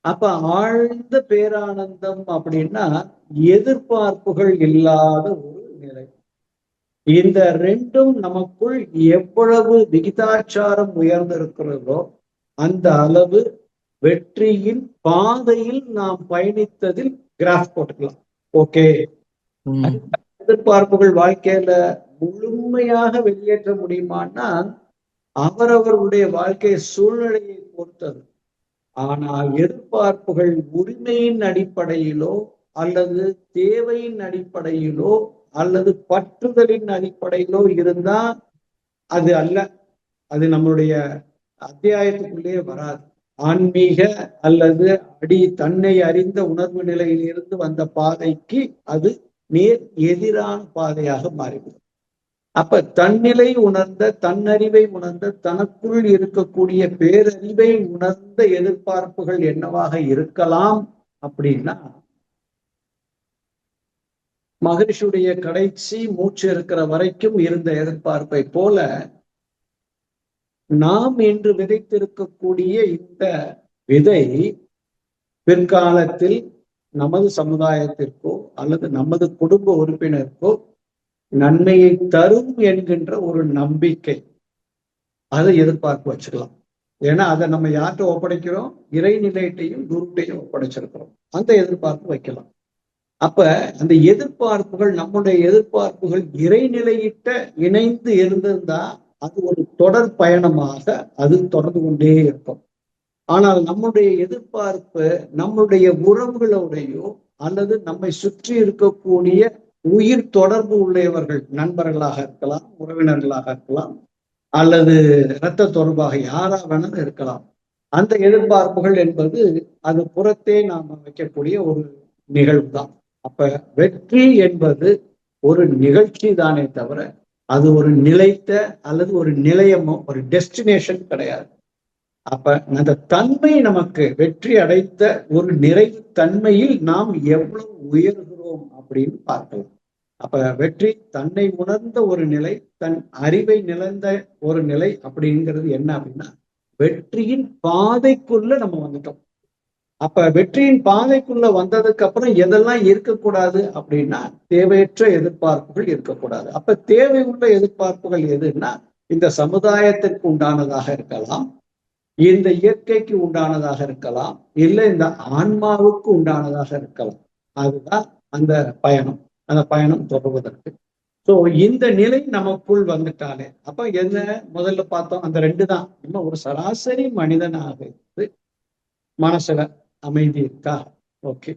அப்ப ஆழ்ந்த பேரானந்தம் அப்படின்னா எதிர்பார்ப்புகள் இல்லாத ஒரு நிலை. இந்த 2ம் நமக்குள் எவ்வளவு விகிதாச்சாரம் உயர்ந்திருக்கிறதோ அந்த அளவு வெற்றியின் பாதையில் நாம் பயணித்ததில் கிராஃப் போட்டுக்கலாம். ஓகே, எதிர்பார்ப்புகள் வாழ்க்கையில முழுமையாக வெளியேற்ற முடியுமான்னா அவரவர்களுடைய வாழ்க்கை சூழ்நிலையை பொறுத்தது. ஆனால் எதிர்பார்ப்புகள் உரிமையின் அடிப்படையிலோ அல்லது தேவையின் அடிப்படையிலோ அல்லது பற்றுதலின் அடிப்படையிலோ இருந்தா அது அல்ல, அது நம்மளுடைய அத்தியாயத்துக்குள்ளே வராது. ஆன்மீக அல்லது தன்னை அறிந்த உணர்வு நிலையில் இருந்து வந்த பாதைக்கு அது நேர் எதிரான பாதையாக மாறிவிடும். அப்ப தன்னிலை உணர்ந்த, தன்னறிவை உணர்ந்த, தனக்குள் இருக்கக்கூடிய பேரறிவை உணர்ந்த எதிர்பார்ப்புகள் என்னவாக இருக்கலாம் அப்படின்னா, மகரிஷியுடைய கடைசி மூச்சு இருக்கிற வரைக்கும் இருந்த எதிர்பார்ப்பை போல நாம் இன்று விதைத்திருக்கக்கூடிய இந்த விதை பிற்காலத்தில் நமது சமுதாயத்திற்கோ அல்லது நமது குடும்ப உறுப்பினருக்கோ நன்மையை தரும் என்கின்ற ஒரு நம்பிக்கை, அதை எதிர்பார்ப்பு வச்சுக்கலாம். ஏன்னா அதை நம்ம யார்கிட்ட ஒப்படைக்கிறோம்? இறைநிலையத்தையும் குருட்டையும் ஒப்படைச்சிருக்கிறோம். அந்த எதிர்பார்ப்பு வைக்கலாம். அப்ப அந்த எதிர்பார்ப்புகள், நம்முடைய எதிர்பார்ப்புகள் இறைநிலையிட்ட இணைந்து இருந்திருந்தா அது ஒரு தொடர் பயணமாக அது தொடர்ந்து கொண்டே இருக்கும். ஆனால் நம்முடைய எதிர்பார்ப்பு நம்முடைய உறவுகளோடையோ அல்லது நம்மை சுற்றி இருக்கக்கூடிய உயிர் தொடர்பு உள்ளவர்கள், நண்பர்களாக இருக்கலாம், உறவினர்களாக இருக்கலாம், அல்லது இரத்த தொடர்பாக யாரா வேணாலும் இருக்கலாம். அந்த எதிர்பார்ப்புகள் என்பது அது புறத்தே நாம் வைக்கக்கூடிய ஒரு நிகழ்வு தான். அப்ப வெற்றி என்பது ஒரு நிகழ்ச்சி தானே தவிர அது ஒரு நிலைத்த அல்லது ஒரு நிலையமோ ஒரு டெஸ்டினேஷன் கிடையாது. அப்ப அந்த தன்மை, நமக்கு வெற்றி அடைத்த ஒரு நிறைவு தன்மையில் நாம் எவ்வளவு உயர்கிறோம் அப்படின்னு பார்க்கலாம். அப்ப வெற்றி தன்னை உணர்ந்த ஒரு நிலை, தன் அறிவை நிலந்த ஒரு நிலை அப்படிங்கிறது என்ன அப்படின்னா, வெற்றியின் பாதைக்குள்ள நம்ம வந்துட்டோம். அப்ப வெற்றியின் பாதைக்குள்ள வந்ததுக்கு அப்புறம் எதெல்லாம் இருக்கக்கூடாது அப்படின்னா, தேவையற்ற எதிர்பார்ப்புகள் இருக்கக்கூடாது. அப்ப தேவை உள்ள எதிர்பார்ப்புகள் எதுன்னா, இந்த சமுதாயத்திற்கு உண்டானதாக இருக்கலாம், இந்த இயற்கைக்கு உண்டானதாக இருக்கலாம், இல்லை இந்த ஆன்மாவுக்கு உண்டானதாக இருக்கலாம். அதுதான் அந்த பயணம், அந்த பயணம் தொடர்வதற்கு. ஸோ இந்த நிலை நமக்குள் வந்துட்டாலே அப்ப என்ன முதல்ல பார்த்தோம், அந்த ரெண்டு தான். நம்ம ஒரு சராசரி மனிதனாக இருந்து மனசுல அமைதி இருக்கா? ஓகே.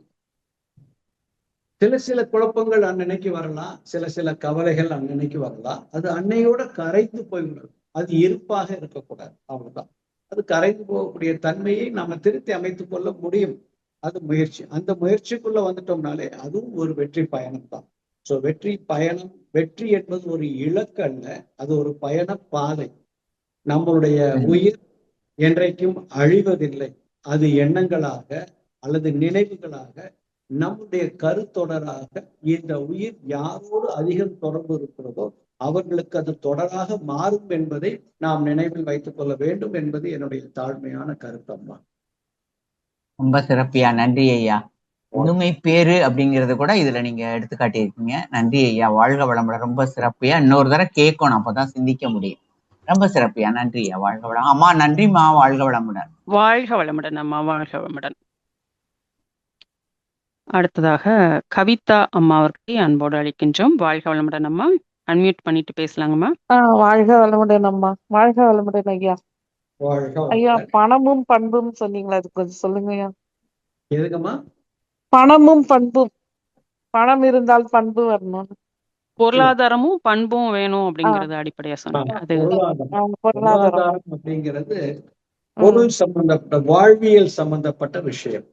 சில குழப்பங்கள் அன்னன்னைக்கு வரலாம், சில கவலைகள் அன்னன்னைக்கு வரலாம். அது அன்னையோட கரைந்து போய்விடும். அது இருப்பாக இருக்கக்கூடாது, அவ்வளவுதான். அது கரைந்து போகக்கூடிய தன்மையை நாம திருத்தி அமைத்துக் கொள்ள முடியும். அது முயற்சி. அந்த முயற்சிக்குள்ள வந்துட்டோம்னாலே அதுவும் ஒரு வெற்றி பயணம் தான். ஸோ வெற்றி பயணம், வெற்றி என்பது ஒரு இலக்கு அல்ல, அது ஒரு பயண பாதை. நம்மளுடைய உயிர் என்றைக்கும் அழிவதில்லை. அது எண்ணங்களாக அல்லது நினைவுகளாக, நம்முடைய கருத்தொடராக இந்த உயிர் யாரோடு அதிகம் தொடர்பு இருக்கிறதோ அவர்களுக்கு அது தொடராக மாறும் என்பதை நாம் நினைவில் வைத்துக் கொள்ள வேண்டும் என்பது என்னுடைய தாழ்மையான கருத்தம்மா. ரொம்ப சிறப்பியா, நன்றி ஐயா. முழுமை பேரு அப்படிங்கறது கூட இதுல நீங்க எடுத்துக்காட்டியிருக்கீங்க. நன்றி ஐயா, வாழ்க வளமுடன். ரொம்ப சிறப்பியா, இன்னொரு தடவை கேட்கணும், அப்பதான் சிந்திக்க முடியும். ரொம்ப சிறப்பியா, நன்றி ஐயா, வாழ்க வளம். அம்மா நன்றிம்மா, வாழ்க வளமுடன். வாழ்க வளமுடன் அம்மா, வாழ்க வளமுடன். அடுத்ததாக கவிதா அம்மா அவர்களை அன்போடு அழைக்கின்றோம். வாழ்க வளமுடன் அம்மா, அன்மியூட் பண்ணிட்டு பேசலாங்கம்மா. வாழ்க வளமுடன் அம்மா. வாழ்க வளமுடன் ஐயா. ஐயா, பணமும் பண்பும் சொன்னீங்களா, அது கொஞ்சம் சொல்லுங்க ஐயா. எதுங்கம்மா? பணமும் பண்பும், பணம் இருந்தால் பண்பு வரணும், பொருளாதாரமும் பண்பும் வேணும் அப்படிங்கறது அடிப்படையா சொன்னீங்க. அது பொருளாதாரம் அப்படிங்கிறது பொருள் சம்பந்தப்பட்ட, வாழ்வியல் சம்பந்தப்பட்ட விஷயம்.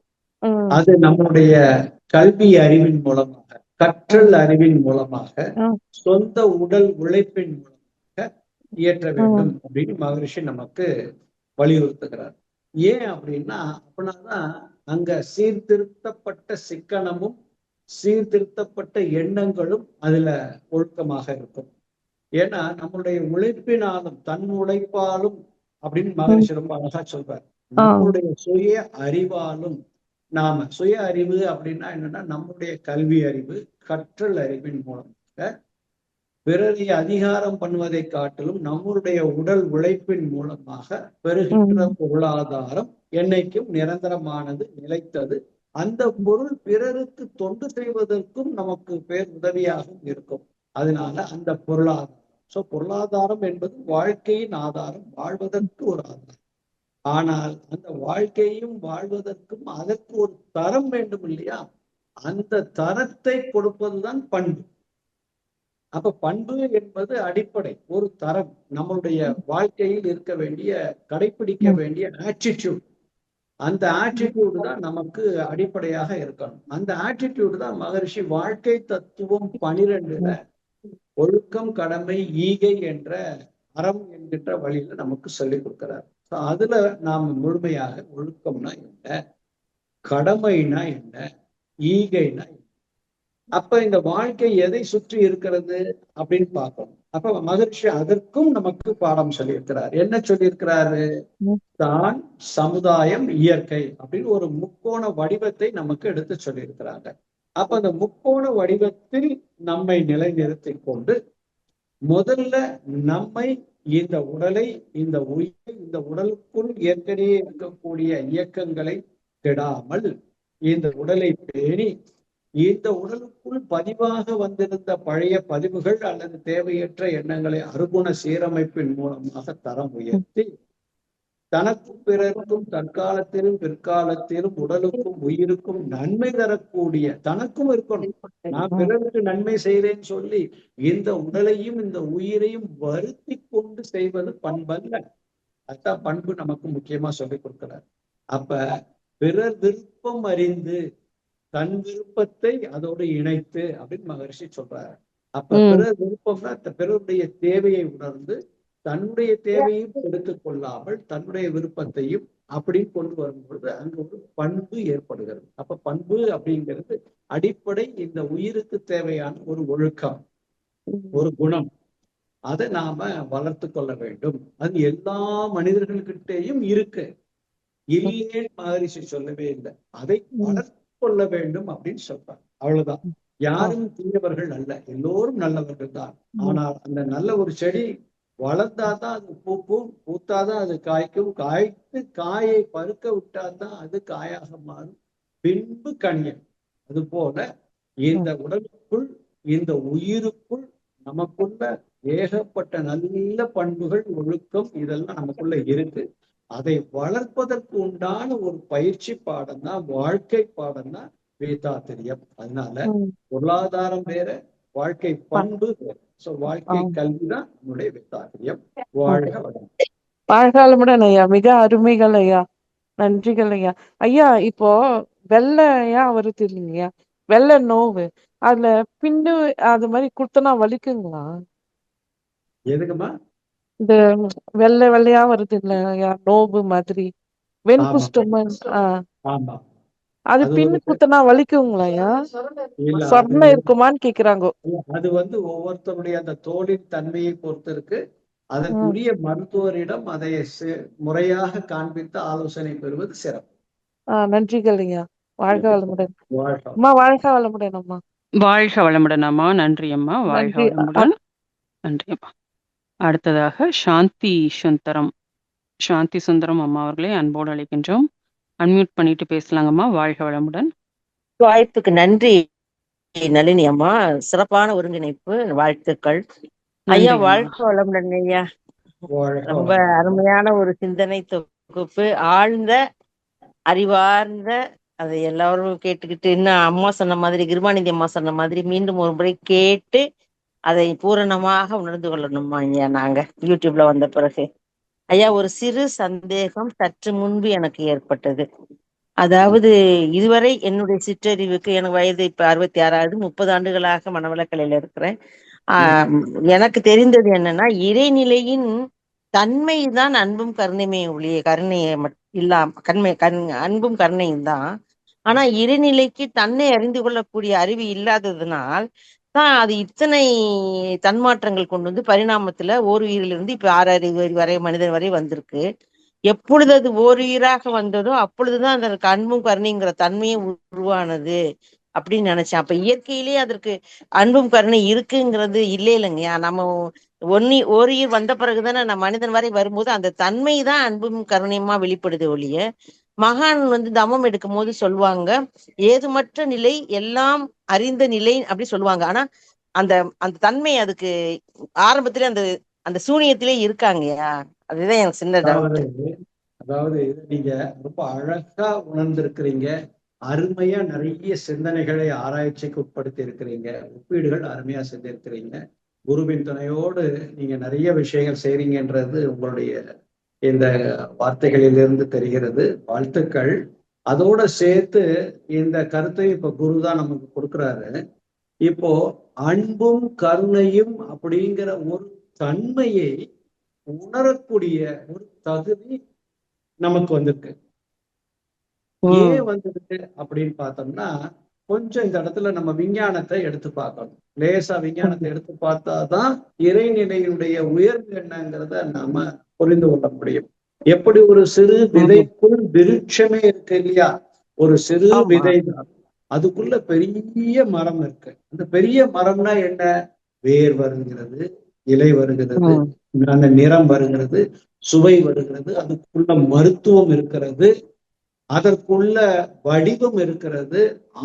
அது நம்முடைய கல்வி அறிவின் மூலமாக, கற்றல் அறிவின் மூலமாக, சொந்த உடல் உழைப்பின் மூலமாக இயற்ற வேண்டும் அப்படின்னு மகரிஷி நமக்கு வலியுறுத்துகிறார். ஏன் அப்படின்னா, அப்படின்னாதான் அங்க சீர்திருத்தப்பட்ட சிக்கனமும் சீர்திருத்தப்பட்ட எண்ணங்களும் அதுல ஒழுக்கமாக இருக்கும். ஏன்னா நம்மளுடைய உழைப்பினாலும் தன் உழைப்பாலும் அப்படின்னு மகரிஷி ரொம்ப அழகா சொல்றார். நம்மளுடைய சுய அறிவாலும், நாம சுய அறிவு அப்படின்னா என்னன்னா, நம்முடைய கல்வி அறிவு, கற்றல் அறிவின் மூலமாக பிறரை அதிகாரம் பண்ணுவதை காட்டிலும் நம்முடைய உடல் உழைப்பின் மூலமாக பெறுகின்ற பொருளாதாரம் என்னைக்கும் நிரந்தரமானது, நிலைத்தது. அந்த பொருள் பிறருக்கு தொண்டு செய்வதற்கும் நமக்கு பேர் உதவியாகவும் இருக்கும். அதனால அந்த பொருளாதாரம், சோ பொருளாதாரம் என்பது வாழ்க்கையின் ஆதாரம், வாழ்வதற்கு ஒரு ஆதாரம். ஆனால் அந்த வாழ்க்கையும் வாழ்வதற்கும் அதற்கு ஒரு தரம் வேண்டும் இல்லையா? அந்த தரத்தை கொடுப்பதுதான் பண்பு. அப்ப பண்பு என்பது அடிப்படை, ஒரு தரம், நம்மளுடைய வாழ்க்கையில் இருக்க வேண்டிய, கடைபிடிக்க வேண்டிய ஆட்டிடியூட். அந்த ஆட்டிடியூடு தான் நமக்கு அடிப்படையாக இருக்கணும். அந்த ஆட்டிடியூடு தான் மகரிஷி வாழ்க்கை தத்துவம் 12ல ஒழுக்கம், கடமை, ஈகை என்ற அறம் என்கின்ற வழியில நமக்கு சொல்லிக் கொடுக்கிறார். அதுல நாம் முழுமையாக ஒழுக்கம்னா என்ன, கடமைனா என்ன, ஈகைனா என்ன, அப்ப இந்த வாழ்க்கை எதை சுற்றி இருக்கிறது அப்படின்னு பார்க்கணும். அப்ப மகரிஷி அதற்கும் நமக்கு பாடம் சொல்லியிருக்கிறார். என்ன சொல்லியிருக்கிறாரு? தான், சமுதாயம், இயற்கை அப்படின்னு ஒரு முக்கோண வடிவத்தை நமக்கு எடுத்து சொல்லியிருக்கிறாங்க. அப்ப அந்த முக்கோண வடிவத்தில் நம்மை நிலைநிறுத்தி கொண்டு முதல்ல நம்மை, இந்த உடலை, இந்த உயிரை, இந்த உடலுக்குள் ஏற்கனவே இருக்கக்கூடிய இயக்கங்களை கெடாமல் இந்த உடலை பேணி இந்த உடலுக்குள் பதிவாக வந்திருந்த பழைய பதிவுகள் அல்லது தேவையற்ற எண்ணங்களை அருகுண சீரமைப்பின் மூலமாக தரம் உயர்த்தி தனக்கும் பிறருக்கும் தற்காலத்திலும் பிற்காலத்திலும் உடலுக்கும் உயிருக்கும் நன்மை தரக்கூடிய, தனக்கும் இருக்கணும், நான் பிறருக்கு நன்மை செய்கிறேன்னு சொல்லி இந்த உடலையும் இந்த உயிரையும் வருத்தி கொண்டு செய்வது பண்பல்ல. அதுதான் பண்பு நமக்கு முக்கியமா சொல்லிக் கொடுக்கிறார். அப்ப பிறர் விருப்பம் அறிந்து தன் விருப்பத்தை அதோடு இணைத்து அப்படின்னு மகரிஷி சொல்றாரு. அப்ப பிறர் விருப்பம்னா பிறருடைய தேவையை உணர்ந்து தன்னுடைய தேவையும் எடுத்துக் கொள்ளாமல் தன்னுடைய விருப்பத்தையும் அப்படி கொண்டு வரும்பொழுது அங்கு ஒரு பண்பு ஏற்படுகிறது. அப்ப பண்பு அப்படிங்கிறது அடிப்படை இந்த உயிருக்கு தேவையான ஒரு ஒழுக்கம், ஒரு குணம். அதை நாம வளர்த்து கொள்ள வேண்டும். அது எல்லா மனிதர்கள்கிட்டையும் இருக்கு, இல்லையே மகரிஷி சொல்லவே இல்லை. அதை வளர்த்து கொள்ள வேண்டும் அப்படின்னு சொல்றாங்க. அவ்வளவுதான். யாரும் தீயவர்கள் அல்ல, எல்லோரும் நல்லவர்கள் தான். ஆனால் அந்த நல்ல ஒரு செடி வளர்ந்தாதான் அது பூக்கும், பூத்தாதான் அது காய்க்கும், காய்த்து காயை பருக்க விட்டாதான் அது காயாக மாறும், பின்பு கனியும். அது போல இந்த உடலுக்குள், இந்த உயிருக்குள் நமக்குள்ள ஏகப்பட்ட நல்ல பண்புகள், ஒழுக்கம் இதெல்லாம் நமக்குள்ள இருக்கு. அதை வளர்ப்பதற்கு உண்டான ஒரு பயிற்சி பாடம் தான், வாழ்க்கை பாடம் தான் வேதாத்திரியம். அதனால பொருளாதாரம் வேற, வாழ்க்கை பண்பு வேற. சோ வாழ்க்கை கல்விதான் நம்முடைய வேதாத்திரியம். வாழ்க வளமுடன். வாழ்க வளமுடன் ஐயா. மிக அருமைகள் ஐயா, நன்றிகள் ஐயா. ஐயா இப்போ வெள்ளையா வருது இல்லைங்கய்யா, வெள்ளை நோவு, அதுல பின்னு அது மாதிரி குடுத்தனா வலிக்குங்களா? எதுக்குமா? இந்த வெள்ளை வெள்ளையா வருது இல்லையா, நோவு மாதிரி, வெண்குஷ்டம். ஆமா, அது பின்னு குத்தனா வலிக்குங்களா ஐயா? சொர்ணம் இருக்குமான்னு கேக்குறாங்க. அது ஒவ்வொருத்தருடைய அந்த தோலின் தன்மையை பொறுத்து இருக்கு. அதற்குரிய மருத்துவரிடம் அதை முறையாக காண்பித்து ஆலோசனை பெறுவது சிறப்பு. நன்றிகள் ஐயா. வாழ்க வளமுடன் அம்மா. வாழ்க வளமுடன் அம்மா. வாழ்க வளமுடன் அம்மா. நன்றி அம்மா. வாழ்க வளமுடன். நன்றி அம்மா. அடுத்ததாக சாந்தி சுந்தரம் அம்மா அவர்களை அன்போடு அழைக்கின்றோம். அன்மியூட் பண்ணிட்டு பேசலாங்கம்மா. வாழ்க வளமுடன். வாய்ப்புக்கு நன்றி நளினி அம்மா. சிறப்பான ஒருங்கிணைப்பு, வாழ்த்துக்கள் ஐயா. வாழ்க வளமுடன் ஐயா. ரொம்ப அருமையான ஒரு சிந்தனை தொகுப்பு, ஆழ்ந்த அறிவார்ந்த, அதை எல்லாரும் கேட்டுக்கிட்டு, இன்னும் அம்மா சொன்ன மாதிரி, கிருபாநிதி அம்மா சொன்ன மாதிரி மீண்டும் ஒரு முறை கேட்டு அதை பூரணமாக உணர்ந்து கொள்ளணுமா ஐயா நாங்க யூடியூப்ல வந்த பிறகு. ஐயா, ஒரு சிறு சந்தேகம் சற்று முன்பு எனக்கு ஏற்பட்டது. அதாவது இதுவரை என்னுடைய சிற்றறிவுக்கு, எனக்கு வயது இப்ப 66, 30 ஆண்டுகளாக மனவளக்கலையில இருக்கிறேன். எனக்கு தெரிந்தது என்னன்னா, இறைநிலையின் தன்மைதான் அன்பும் கருணையும் ஒழிய, கருணையை அன்பும் கருணையும் தான். ஆனா இறைநிலைக்கு தன்னை அறிந்து கொள்ளக்கூடிய அறிவு இல்லாததுனால் தான் அது இத்தனை தன்மாற்றங்கள் கொண்டு வந்து பரிணாமத்துல ஓருயிரிலிருந்து இப்ப 6 அறிவு வரை மனிதன் வரை வந்திருக்கு. எப்பொழுது அது ஓருயிராக வந்ததோ அப்பொழுதுதான் அதற்கு அன்பும் கருணைங்கிற தன்மையும் உருவானது அப்படின்னு நினைச்சேன். அப்ப இயற்கையிலேயே அதற்கு அன்பும் கருணை இருக்குங்கிறது இல்லை இல்லைங்கய்யா. நம்ம ஓருயிர் வந்த பிறகுதானே நம்ம மனிதன் வரை வரும்போது அந்த தன்மை தான் அன்பும் கருணையுமா வெளிப்படுது ஒழிய, மகான் தமம் எடுக்கும் போது சொல்லுவாங்க, ஏதுமற்ற நிலை, எல்லாம் அறிந்த நிலை அப்படி சொல்லுவாங்க. ஆனா அந்த அந்த தன்மை அதுக்கு ஆரம்பத்திலே அந்த அந்த சூனியத்திலே இருக்காங்கயா. அதுதான் எனக்கு சின்ன டவுட். அதாவது நீங்க ரொம்ப அழகா உணர்ந்திருக்கிறீங்க, அருமையா நிறைய சிந்தனைகளை ஆராய்ச்சிக்கு உட்படுத்தி இருக்கிறீங்க, ஒப்பீடுகள் அருமையா செஞ்சிருக்கிறீங்க. குருவின் துணையோடு நீங்க நிறைய விஷயங்கள் செய்றீங்கன்றது உங்களுடைய இந்த வார்த்தைகளிலிருந்து தெரிகிறது. வாழ்த்துக்கள். அதோட சேர்த்து இந்த கருத்தை இப்ப குருதான் நமக்கு கொடுக்குறாரு. இப்போ அன்பும் கருணையும் அப்படிங்கிற ஒரு தன்மையை உணரக்கூடிய ஒரு தகுதி நமக்கு வந்திருக்கு. ஏன் வந்திருக்கு அப்படின்னு பார்த்தோம்னா, கொஞ்சம் இந்த இடத்துல நம்ம விஞ்ஞானத்தை எடுத்து பார்க்கணும். லேசா விஞ்ஞானத்தை எடுத்து பார்த்தாதான் இறைநிலையுடைய உயர்வு என்னங்கிறத நாம புரிந்து கொள்ள முடியும். எப்படி ஒரு சிறு விதைக்குள் விருட்சமே இருக்கு இல்லையா? ஒரு சிறு விதைதான், அதுக்குள்ள பெரிய மரம் இருக்கு. அந்த பெரிய மரம்னா என்ன? வேர் வருகிறது, இலை வருகிறது, அந்த நிறம் வருகிறது, சுவை வருகிறது, அதுக்குள்ள மருத்துவம் இருக்கிறது, அதற்குள்ள வடிவம் இருக்கிறது,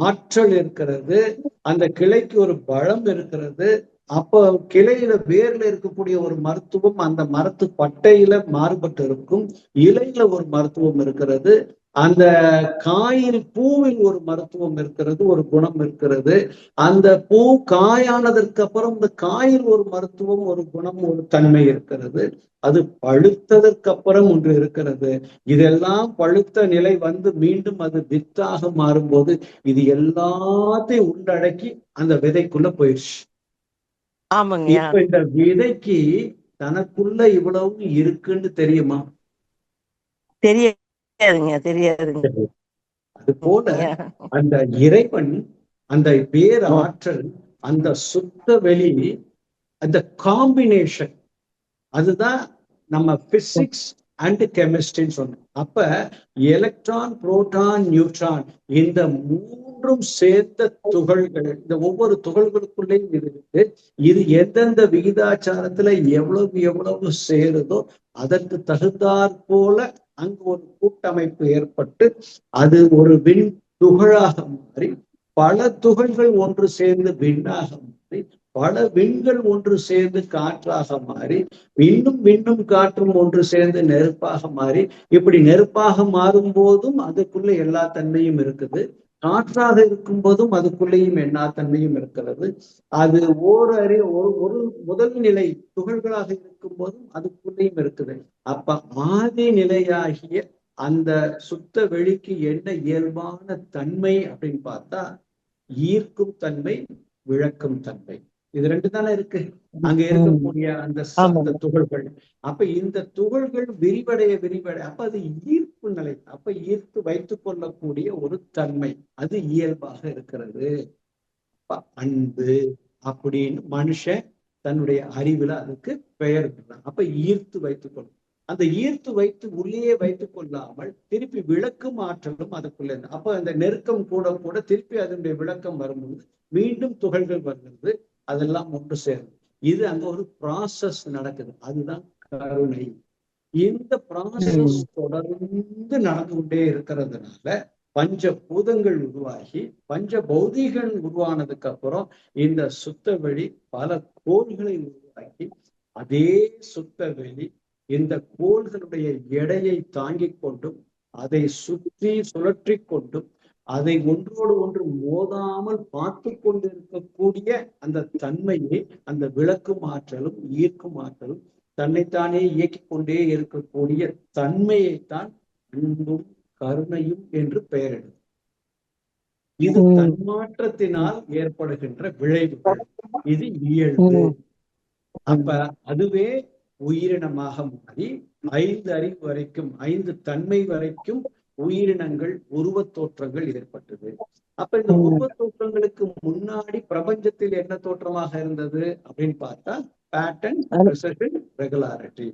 ஆற்றல் இருக்கிறது, அந்த கிளைக்கு ஒரு பலம் இருக்கிறது. அப்ப கிளையில வேர்ல இருக்கக்கூடிய ஒரு மருத்துவம் அந்த மரத்து பட்டையில மாறுபட்டு இருக்கும், இலையில ஒரு மருத்துவம் இருக்கிறது, அந்த காயில் பூவில் ஒரு மருத்துவம் இருக்கிறது, ஒரு குணம் இருக்கிறது. அந்த பூ காயானதற்கு அப்புறம் இந்த காயில் ஒரு மருத்துவம், ஒரு குணம், ஒரு தன்மை இருக்கிறது. அது பழுத்ததற்கு அப்புறம் ஒன்று இருக்கிறது. இதெல்லாம் பழுத்த நிலை வந்து மீண்டும் அது வித்தாக மாறும்போது இது எல்லாத்தையும் உள்ளடக்கி அந்த விதைக்குள்ள போயிடுச்சு. இப்ப இந்த விதைக்கு தனக்குள்ள இவ்வளவு இருக்குன்னு தெரியுமா? தெரியாதுங்க. அது போல அந்த இறைவன், அந்த வேறு ஆற்றல், அந்த சுத்த வெளி, அந்த காம்பினேஷன், அதுதான் நம்ம பிசிக்ஸ் அண்ட் கெமிஸ்ட்ரின்னு சொன்னோம். அப்ப எலக்ட்ரான், புரோட்டான், நியூட்ரான் இந்த மூன்றும் சேர்ந்த துகள்கள், இந்த ஒவ்வொரு துகள்களுக்குள்ளேயும் இது இருக்கு. இது எந்தெந்த விகிதாச்சாரத்துல எவ்வளவு எவ்வளவு சேருதோ அதற்கு தகுந்தாற் போல அங்கு ஒரு கூட்டமைப்பு ஏற்பட்டு அது ஒரு விண் துகளாக மாறி, பல துகள்கள் ஒன்று சேர்ந்து விண்ணாக மாறி, பல விண்கள் ஒன்று சேர்ந்து காற்றாக மாறி, விண்ணும் காற்றும் ஒன்று சேர்ந்து நெருப்பாக மாறி, இப்படி நெருப்பாக மாறும் போதும் அதுக்குள்ள எல்லா தன்மையும் இருக்குது, காற்றாக இருக்கும் போதும் அதுக்குள்ளேயும் எல்லா தன்மையும் இருக்கிறது. அது ஒரு முதல் நிலை துகள்களாக இருக்கும் போதும் அதுக்குள்ளேயும் இருக்குது. அப்ப ஆதி நிலையாகிய அந்த சுத்த வெளிக்கு என்ன இயல்பான தன்மை அப்படின்னு பார்த்தா ஈர்க்கும் தன்மை, விளக்கும் தன்மை. இது ரெண்டு தானே இருக்கு அங்க இருக்கக்கூடிய அந்த துகள்கள். அப்ப இந்த துகள்கள் விரிவடைய அப்ப அது ஈர்ப்பு நிலை. அப்ப ஈர்த்து வைத்துக் கொள்ளக்கூடிய ஒரு தன்மை, அது இயல்பாக இருக்கிறது. அன்பு அப்படின்னு மனுஷன் தன்னுடைய அறிவுல அதுக்கு பெயர் இருக்கிறான். அப்ப ஈர்த்து வைத்துக் கொள்ளும். அந்த ஈர்த்து வைத்து உள்ளே வைத்துக் கொள்ளாமல் திருப்பி விளக்கும் ஆற்றலும் அதுக்குள்ள. அப்ப அந்த நெருக்கம் கூட கூட திருப்பி அதனுடைய விளக்கம் வரும்போது மீண்டும் துகள்கள் வருகிறது, அதெல்லாம் ஒன்று சேரும். இது அங்க ஒரு ப்ராசஸ் நடக்குது, அதுதான் கருணை. இந்த ப்ராசஸ் தொடர்ந்து நடந்து கொண்டே இருக்கிறதுனால பஞ்ச பூதங்கள் உருவாகி பஞ்ச பௌதிகள் உருவானதுக்கு அப்புறம் இந்த சுத்த வெளி பல கோள்களை உருவாக்கி, அதே சுத்த வெளி இந்த கோள்களுடைய எடையை தாங்கிக் கொண்டும் அதை சுழற்றி கொண்டும் அதை ஒன்றோடு ஒன்று மோதாமல் பார்த்து கொண்டு இருக்கக்கூடிய அந்த தன்மையை, அந்த விளக்கும் ஆற்றலும் ஈர்க்கும் ஆற்றலும் தன்னைத்தானே இயக்கிக் கொண்டே இருக்கக்கூடிய தன்மையைத்தான் அன்பும் கருணையும் என்று பெயரிடும். இது தன்மாற்றத்தினால் ஏற்படுகின்ற விளைவுகள், இது இயல்பு. அப்ப அதுவே உயிரினமாக மாறி 5 அறிவு வரைக்கும், 5 தன்மை வரைக்கும் உயிரினங்கள் உருவத் தோற்றங்கள் ஏற்பட்டது. அப்ப இந்த உருவத் தோற்றங்களுக்கு முன்னாடி பிரபஞ்சத்தில் என்ன தோற்றமாக இருந்தது அப்படின்னு பார்த்தா பேட்டர்ன், ப்ரிசிஷன், ரெகுலாரிட்டி,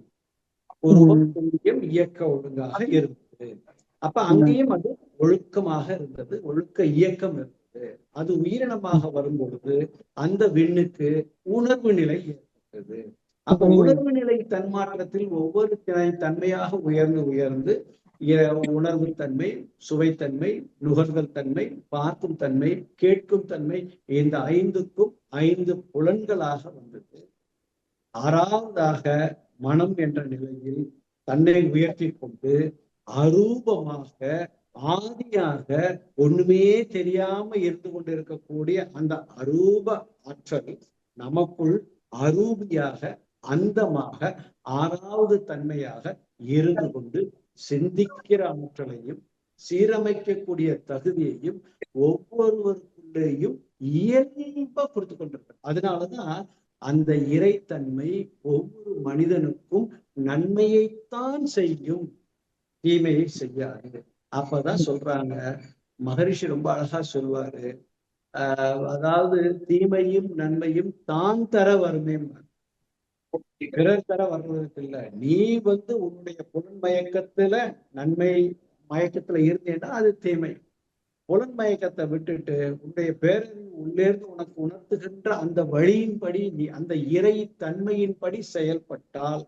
உருவம், துல்லியம், இயக்க ஒழுங்காக இருந்தது. அப்ப அங்கேயும் அது ஒழுக்கமாக இருந்தது, ஒழுக்க இயக்கம் இருந்தது. அது உயிரினமாக வரும் பொழுது அந்த விண்ணுக்கு உணர்வு நிலை ஏற்பட்டது. அப்ப உணர்வு நிலை தன்மாற்றத்தில் ஒவ்வொரு தன்மையாக உயர்ந்து உணர்வு தன்மை, சுவைத்தன்மை, நுகர்தல் தன்மை, பார்க்கும் தன்மை, கேட்கும் தன்மை, இந்த 5க்கும் 5 புலன்களாக வந்தது. 6வதாக மனம் என்ற நிலையில் தன்னை உயர்த்தி கொண்டு அரூபமாக ஆதியாக ஒண்ணுமே தெரியாம இருந்து கொண்டிருக்கக்கூடிய அந்த அரூப ஆற்றல் நமக்குள் அரூபியாக, அந்தமாக 6வது தன்மையாக இருந்து கொண்டு சிந்திக்கிற ஆற்றலையும் சீரமைக்கக்கூடிய தகுதியையும் ஒவ்வொருவருக்குள்ளேயும் இயல்பா கொடுத்து கொண்டிருக்க. அதனாலதான் அந்த இறைத்தன்மை ஒவ்வொரு மனிதனுக்கும் நன்மையைத்தான் செய்யும், தீமையை செய்யாது. அப்பதான் சொல்றாங்க, மகரிஷி ரொம்ப அழகா சொல்வாரு, அதாவது தீமையும் நன்மையும் தான் தர வருமே, பிறர் தர வர்றதுக்கு இல்ல. நீ உன்னுடைய புலன் மயக்கத்துல நன்மை மயக்கத்துல இருந்தேன்னா அது தீமை. புலன் மயக்கத்தை விட்டுட்டு உன்னுடைய பேரறிவு உள்ளேருந்து உனக்கு உணர்த்துகின்ற அந்த வழியின்படி நீ அந்த இறை தன்மையின்படி செயல்பட்டால்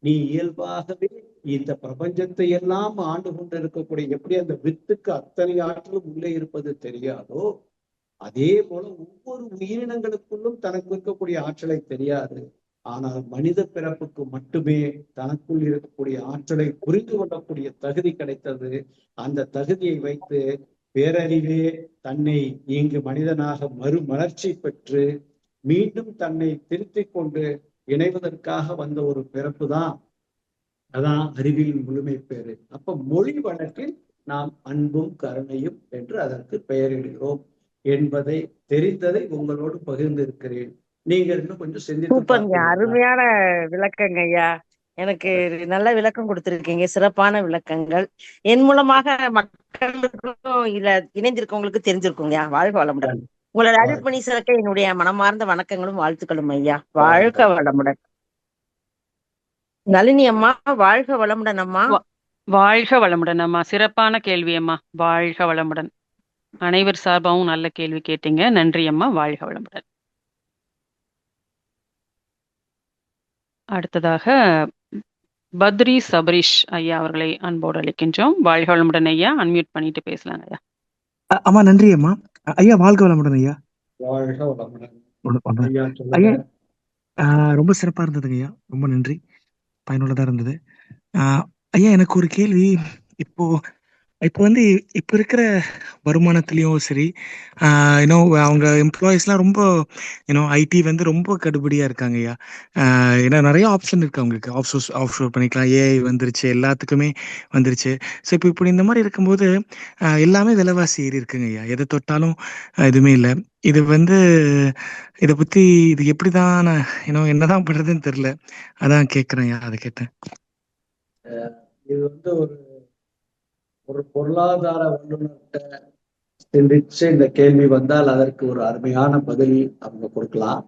நீ இயல்பாகவே இந்த பிரபஞ்சத்தை எல்லாம் ஆண்டு கொண்டு இருக்கக்கூடிய, எப்படி அந்த வித்துக்கு அத்தனை ஆற்றலும் உள்ளே இருப்பது தெரியாதோ அதே போல ஒவ்வொரு உயிரினங்களுக்குள்ளும் தனக்கு இருக்கக்கூடிய ஆற்றலை தெரியாது. ஆனால் மனித பிறப்புக்கு மட்டுமே தனக்குள் இருக்கக்கூடிய ஆற்றலை புரிந்து கொள்ளக்கூடிய தகுதி கிடைத்தது. அந்த தகுதியை வைத்து பேரறிவே தன்னை இங்கு மனிதனாக மறுமலர்ச்சி பெற்று மீண்டும் தன்னை திருத்திக் கொண்டு இணைவதற்காக வந்த ஒரு பிறப்பு தான். அதான் அறிவியல் முழுமை பேரு. அப்ப மொழி வழக்கில் நாம் அன்பும் கருணையும் என்று அதற்கு பெயரிடுகிறோம் என்பதை தெரிந்ததை உங்களோடு பகிர்ந்து இருக்கிறேன். நீங்க இன்னும் கொஞ்சம் சூப்பருங்க, அருமையான விளக்கங்க ஐயா. எனக்கு நல்ல விளக்கம் கொடுத்திருக்கீங்க, சிறப்பான விளக்கங்கள். என் மூலமாக மக்களுக்கும் இல்ல இணைந்திருக்கவங்களுக்கு தெரிஞ்சிருக்குங்க. வாழ்க வளமுடன். உங்களோட அருள்பணி சிறக்க என்னுடைய மனமார்ந்த வணக்கங்களும் வாழ்த்துக்களும் ஐயா. வாழ்க வளமுடன். நளினி அம்மா, வாழ்க வளமுடன் அம்மா. வாழ்க வளமுடன் அம்மா. சிறப்பான கேள்வி அம்மா. வாழ்க வளமுடன். அனைவர் சார்பாகவும் நல்ல கேள்வி கேட்டீங்க. நன்றி அம்மா. வாழ்க வளமுடன். அடுத்ததாக பத்ரி சபரிஷ் ஐயா அவர்களை அன்போடு அழைக்கின்றோம். வாழ்க வளமுடன் ஐயா. அன்மியூட் பண்ணிட்டு பேசலாங்க ஐயா. அம்மா நன்றி அம்மா. ஐயா வாழ்க வளமுடன் ஐயா. வாழ்க வளமுடன் ஐயா. ரொம்ப சிறப்பா இருந்ததுங்க ஐயா, ரொம்ப நன்றி, பயனுள்ளதா இருந்தது. ஐயா எனக்கு ஒரு கேள்வி. இப்போ இப்ப இருக்கிற வருமானத்திலயும் சரி, அவங்க எம்ப்ளாயிஸ்லாம் ரொம்ப ஐடி ரொம்ப கடுபடியா இருக்காங்க ஐயா. ஏன்னா நிறைய ஆப்ஷன் இருக்கு அவங்களுக்கு. ஆஃப் ஷோர் பண்ணிக்கலாம், ஏஐ வந்துருச்சு, எல்லாத்துக்குமே வந்துருச்சு. ஸோ இப்போ இப்படி இந்த மாதிரி இருக்கும்போது எல்லாமே விலைவாசி ஏறி இருக்குங்க ஐயா. எதை தொட்டாலும் எதுவுமே இல்லை. இது இதை பத்தி இது எப்படிதான் என்னதான் பண்றதுன்னு தெரியல. அதான் கேட்கிறேன் ஐயா, அதை கேட்டேன். இது ஒரு பொருளாதார வல்லுநர்கிட்ட சிந்திச்சு இந்த கேள்வி வந்தால் அதற்கு ஒரு அருமையான பதில் அவங்க கொடுக்கலாம்.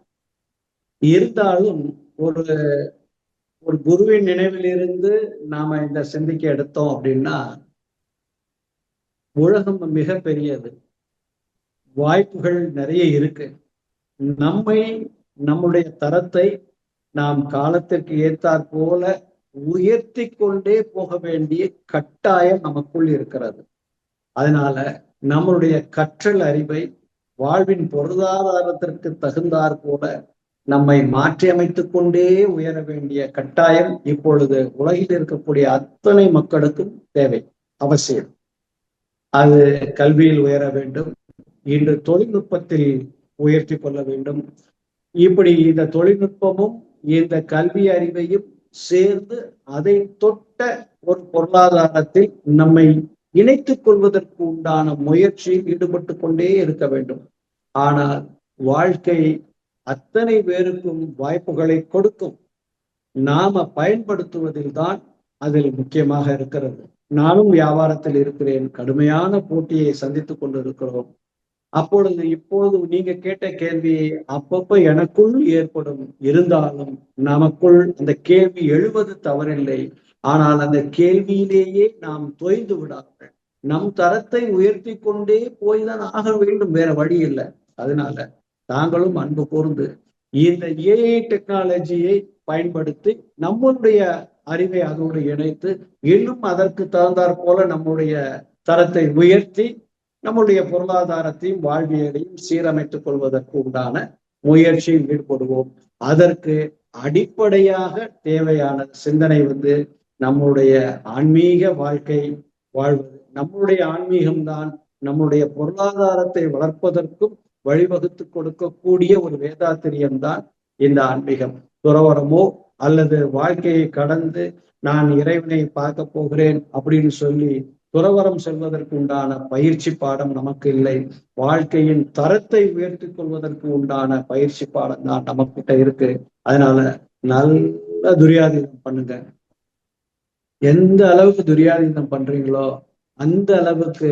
இருந்தாலும் ஒரு குருவின் நினைவிலிருந்து நாம இந்த சிந்திக்க எடுத்தோம் அப்படின்னா, உலகம் மிக பெரியது, வாய்ப்புகள் நிறைய இருக்கு. நம்முடைய தரத்தை நாம் காலத்திற்கு ஏற்றாற் போல உயர்த்தி கொண்டே போக வேண்டிய கட்டாயம் நமக்குள் இருக்கிறது. அதனால நம்மளுடைய கற்றல் அறிவை வாழ்வின் பொருளாதாரத்திற்கு தகுந்தாற் போல நம்மை மாற்றி அமைத்துக் கொண்டே உயர வேண்டிய கட்டாயம் இப்பொழுது உலகில் இருக்கக்கூடிய அத்தனை மக்களுக்கும் தேவை, அவசியம். அது கல்வியில் உயர வேண்டும், இன்று தொழில்நுட்பத்தில் உயர்த்தி கொள்ள வேண்டும். இப்படி இந்த தொழில்நுட்பமும் இந்த கல்வி அறிவையும் சேர்ந்து அதை தொட்ட ஒரு பொருளாதாரத்தில் நம்மை இணைத்துக் கொள்வதற்கு உண்டான முயற்சியில் ஈடுபட்டு கொண்டே இருக்க வேண்டும். ஆனால் வாழ்க்கை அத்தனை பேருக்கும் வாய்ப்புகளை கொடுக்கும். நாம பயன்படுத்துவதில் தான் அதில் முக்கியமாக இருக்கிறது. நானும் வியாபாரத்தில் இருக்கிறேன், கடுமையான போட்டியை சந்தித்துக் கொண்டிருக்கிறோம். இப்போது நீங்க கேட்ட கேள்வி அப்பப்ப எனக்குள் ஏற்படும். இருந்தாலும் நமக்குள் அந்த கேள்வி எழுவது தவறில்லை. ஆனால் அந்த கேள்வியிலேயே நாம் தொய்ந்து விடாமல் நம் தரத்தை உயர்த்தி கொண்டே போய்தான் ஆக வேண்டும், வேற வழி இல்லை. அதனால தாங்களும் அன்பு கூர்ந்து இந்த ஏஐ டெக்னாலஜியை பயன்படுத்தி நம்மளுடைய அறிவை அதோடு இணைத்து இன்னும் அதற்கு தகுந்தாற் போல நம்முடைய தரத்தை உயர்த்தி நம்முடைய பொருளாதாரத்தையும் வாழ்வியலையும் சீரமைத்துக் கொள்வதற்கு உண்டான முயற்சியில் ஈடுபடுவோம். அதற்கு அடிப்படையாக தேவையான சிந்தனை நம்முடைய ஆன்மீக வாழ்க்கை வாழ்வது. நம்முடைய ஆன்மீகம்தான் நம்முடைய பொருளாதாரத்தை வளர்ப்பதற்கும் வழிவகுத்து கொடுக்கக்கூடிய ஒரு வேதாத்திரியம்தான் இந்த ஆன்மீகம். துறவரமோ அல்லது வாழ்க்கையை கடந்து நான் இறைவனை பார்க்க போகிறேன் அப்படின்னு சொல்லி துறவரம் செல்வதற்கு உண்டான பயிற்சி பாடம் நமக்கு இல்லை. வாழ்க்கையின் தரத்தை உயர்த்தி கொள்வதற்கு உண்டான பயிற்சி பாடம் தான் நமக்கிட்ட இருக்கு. அதனால நல்ல துரியாதீனம் பண்ணுங்க. எந்த அளவுக்கு துரியாதீனம் பண்றீங்களோ அந்த அளவுக்கு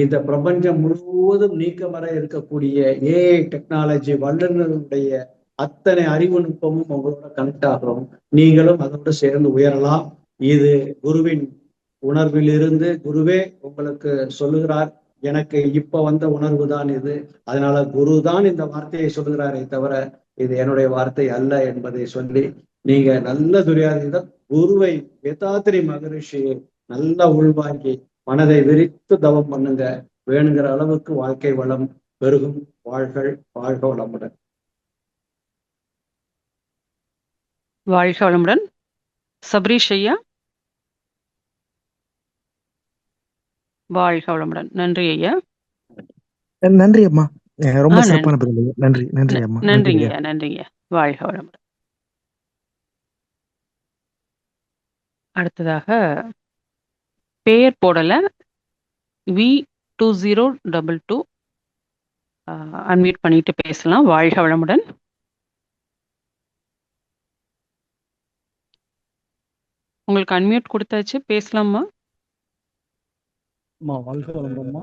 இந்த பிரபஞ்சம் முழுவதும் நீக்கமர இருக்கக்கூடிய ஏஐ டெக்னாலஜி வல்லுநர்களுடைய அத்தனை அறிவு நுட்பமும் உங்களோட கனெக்ட் ஆகும். நீங்களும் அதோடு சேர்ந்து உயரலாம். இது குருவின் உணர்விலிருந்து குருவே உங்களுக்கு சொல்லுகிறார். எனக்கு இப்ப வந்த உணர்வு தான் இது. அதனால குரு தான் இந்த வார்த்தையை சொல்லுகிறாரே தவிர இது என்னுடைய வார்த்தை அல்ல என்பதை சொல்லி நீங்க நல்ல துரியாதீனம் குருவை வேதாத்திரி மகரிஷியை நல்லா உள்வாங்கி மனதை விரித்து தவம் பண்ணுங்க. வேணுங்கிற அளவுக்கு வாழ்க்கை வளம் பெருகும். வாழ்க வளமுடன். வாழ்க வளமுடன். சபரீஷ் ஐயா, வாழ்க வளமுடன். நன்றி ஐயா. நன்றி அம்மா. ரொம்ப சிறப்பான பதில். நன்றி நன்றி அம்மா. நன்றிங்க ஐயா. நன்றிங்க. வாழ்க வளமுடன். அடுத்ததாக பெயர் போடல V2022 அன்மியூட் பண்ணிட்டு பேசலாம். வாழ்க வளமுடன். உங்களுக்கு அன்மியூட் கொடுத்தாச்சு, பேசலாமா? வாழ்க வளமுடன்மா.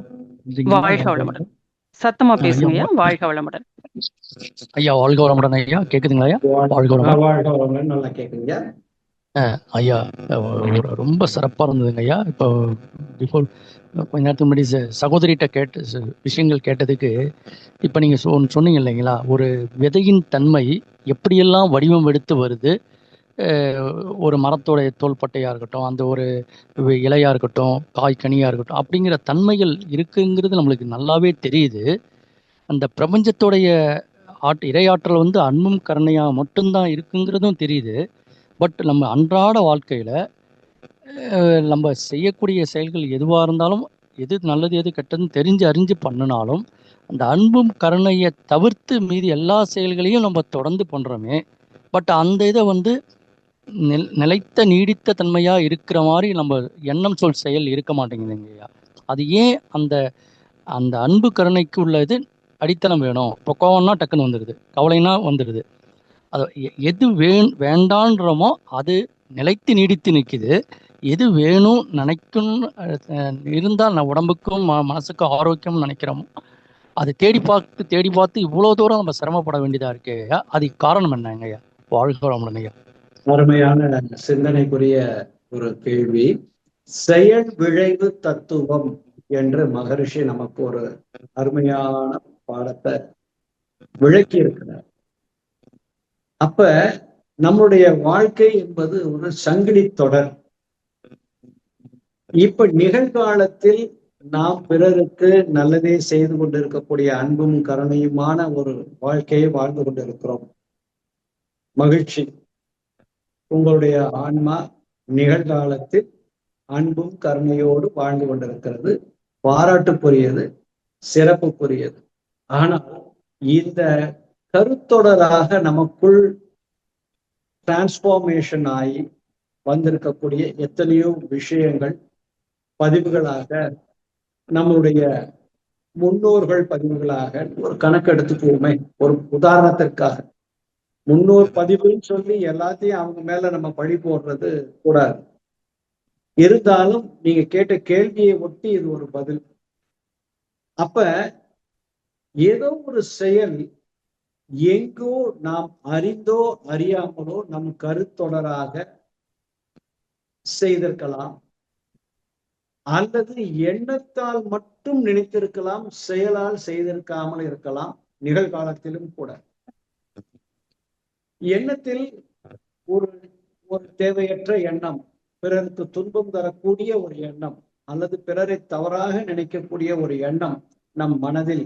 வாழ்க வளமுடன். சத்தமா பேசுங்கய்யா. வாழ்க வளமுடன். ஐயா வாழ்க வளமுடன் ஐயா. கேக்குதுங்களா ஐயா? வாழ்க வளமுடன். வாழ்க வளமுடன். நல்லா கேக்குதுங்க ஐயா. ரொம்ப சிறப்பா இருந்ததுங்க ஐயா. இப்போ பிஃபோர் கொஞ்ச நேரத்துக்கு முன்னாடி சகோதரிகிட்ட கேட்ட விஷயங்கள் கேட்டதுக்கு இப்போ நீங்க சொன்னீங்க இல்லைங்களா, ஒரு விதையின் தன்மை எப்படியெல்லாம் வடிவம் எடுத்து வருது. ஒரு மரத்தோடைய தோள்பட்டையாக இருக்கட்டும், அந்த ஒரு இலையாக இருக்கட்டும், காய் கனியாக இருக்கட்டும், அப்படிங்கிற தன்மைகள் இருக்குங்கிறது நம்மளுக்கு நல்லாவே தெரியுது. அந்த பிரபஞ்சத்தோடைய இறையாற்றல் வந்து அன்பும் கருணையாக மட்டும்தான் இருக்குங்கிறதும் தெரியுது. பட் நம்ம அன்றாட வாழ்க்கையில் நம்ம செய்யக்கூடிய செயல்கள் எதுவாக இருந்தாலும், எது நல்லது எது கெட்டதுன்னு தெரிஞ்சு அறிஞ்சு பண்ணினாலும், அந்த அன்பும் கருணையை தவிர்த்து மீதி எல்லா செயல்களையும் நம்ம தொடர்ந்து பண்ணுறோமே. பட் அந்த இதை வந்து நிலைத்த நீடித்த தன்மையா இருக்கிற மாதிரி நம்ம எண்ணம் சொல் செயல் இருக்க மாட்டேங்குதுங்கய்யா. அது ஏன் அந்த அந்த அன்பு கருணைக்கு உள்ளது அடித்தளம் வேணும். இப்போ கோவம்னா டக்குன்னு வந்துடுது, கவலைனா வந்துடுது. அது எது வேண்டான்றமோ அது நிலைத்து நீடித்து நிற்குது. எது வேணும் நினைக்கும் இருந்தால் நான் உடம்புக்கும் மனசுக்கும் ஆரோக்கியம் நினைக்கிறோமோ அதை தேடி பார்த்து இவ்வளோ தூரம் நம்ம சிரமப்பட வேண்டியதா இருக்கு. அது காரணம் என்னங்கய்யா? வாழ்க வளமுடன் ஐயா. அருமையான சிந்தனைக்குரிய ஒரு கேள்வி. செயல் விளைவு தத்துவம் என்று மகரிஷி நமக்கு ஒரு அருமையான பாடத்தை விளக்கி இருக்கிறார். அப்ப நம்முடைய வாழ்க்கை என்பது ஒரு சங்கிலி தொடர். இப்ப நிகழ்காலத்தில் நாம் பிறருக்கு நல்லதே செய்து கொண்டிருக்கக்கூடிய அன்பும் கருணையுமான ஒரு வாழ்க்கையை வாழ்ந்து கொண்டிருக்கிறோம். மகிழ்ச்சி. உங்களுடைய ஆன்மா நிகழ்காலத்தில் அன்பும் கருணையோடு வாழ்ந்து கொண்டிருக்கிறது. பாராட்டுக்குரியது, சிறப்புக்குரியது. ஆனால் இந்த கருத்தொடராக நமக்குள் டிரான்ஸ்பார்மேஷன் ஆகி வந்திருக்கக்கூடிய எத்தனையோ விஷயங்கள் பதிவுகளாக, நம்முடைய முன்னோர்கள் பதிவுகளாக ஒரு கணக்கு எடுத்துக்குவோமே. ஒரு உதாரணத்திற்காக முன்னோர் பதிவுன்னு சொல்லி எல்லாத்தையும் அவங்க மேல நம்ம பழி போடுறது கூடாது. இருந்தாலும் நீங்க கேட்ட கேள்வியை ஒட்டி இது ஒரு பதில். அப்ப ஏதோ ஒரு செயல் எங்கோ நாம் அறிந்தோ அறியாமலோ நம் கருத்தொடராக செய்திருக்கலாம், அல்லது எண்ணத்தால் மட்டும் நினைத்திருக்கலாம், செயலால் செய்திருக்காமல் இருக்கலாம். நிகழ்காலத்திலும் கூட எண்ணத்தில் ஒரு தேவையற்ற எண்ணம், பிறருக்கு துன்பம் தரக்கூடிய ஒரு எண்ணம், அல்லது பிறரை தவறாக நினைக்கக்கூடிய ஒரு எண்ணம் நம் மனதில்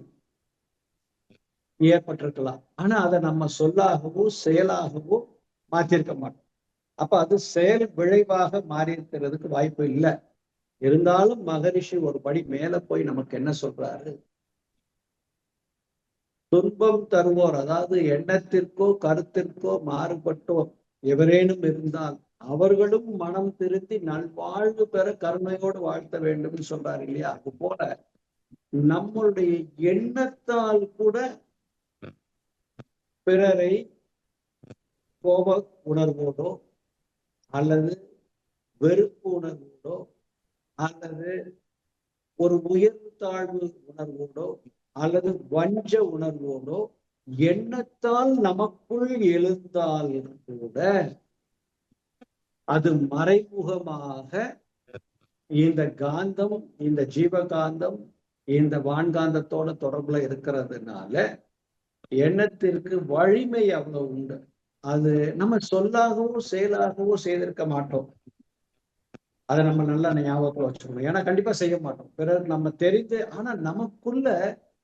ஏற்பட்டிருக்கலாம். ஆனா அதை நம்ம சொல்லாகவோ செயலாகவோ மாற்றிருக்க மாட்டோம். அப்ப அது செயல் விளைவாக மாறி இருக்கிறதுக்கு வாய்ப்பு இல்லை. இருந்தாலும் மகரிஷி ஒரு படி மேல போய் நமக்கு என்ன சொல்றாரு? துன்பம் தருவோர், அதாவது எண்ணத்திற்கோ கருத்திற்கோ மாறுபட்டோ எவரேனும் இருந்தால் அவர்களும் மனம் திருந்தி நல்வாழ்வு பெற கருணையோடு வாழ்த்த வேண்டும் சொல்றாரு இல்லையா? அது போல நம்மளுடைய எண்ணத்தால் கூட பிறரை கோப உணர்வோடோ அல்லது வெறுப்பு உணர்வோடோ அல்லது ஒரு உயர்வு தாழ்வு உணர்வோடோ அல்லது வஞ்ச உணர்வோடோ எண்ணத்தால் நமக்குள் எழுந்தால் கூட அது மறைமுகமாக இந்த காந்தம், இந்த ஜீவகாந்தம், இந்த வான்காந்தத்தோட தொடர்புல இருக்கிறதுனால எண்ணத்திற்கு வலிமை அவ்வளவு உண்டு. அது நம்ம சொல்லாகவோ செயலாகவோ செய்திருக்க மாட்டோம். அதை நம்ம நல்லா ஞாபகத்துல வச்சுக்கணும். ஏன்னா கண்டிப்பா செய்ய மாட்டோம். பிறர் நம்ம தெரிந்து, ஆனா நமக்குள்ள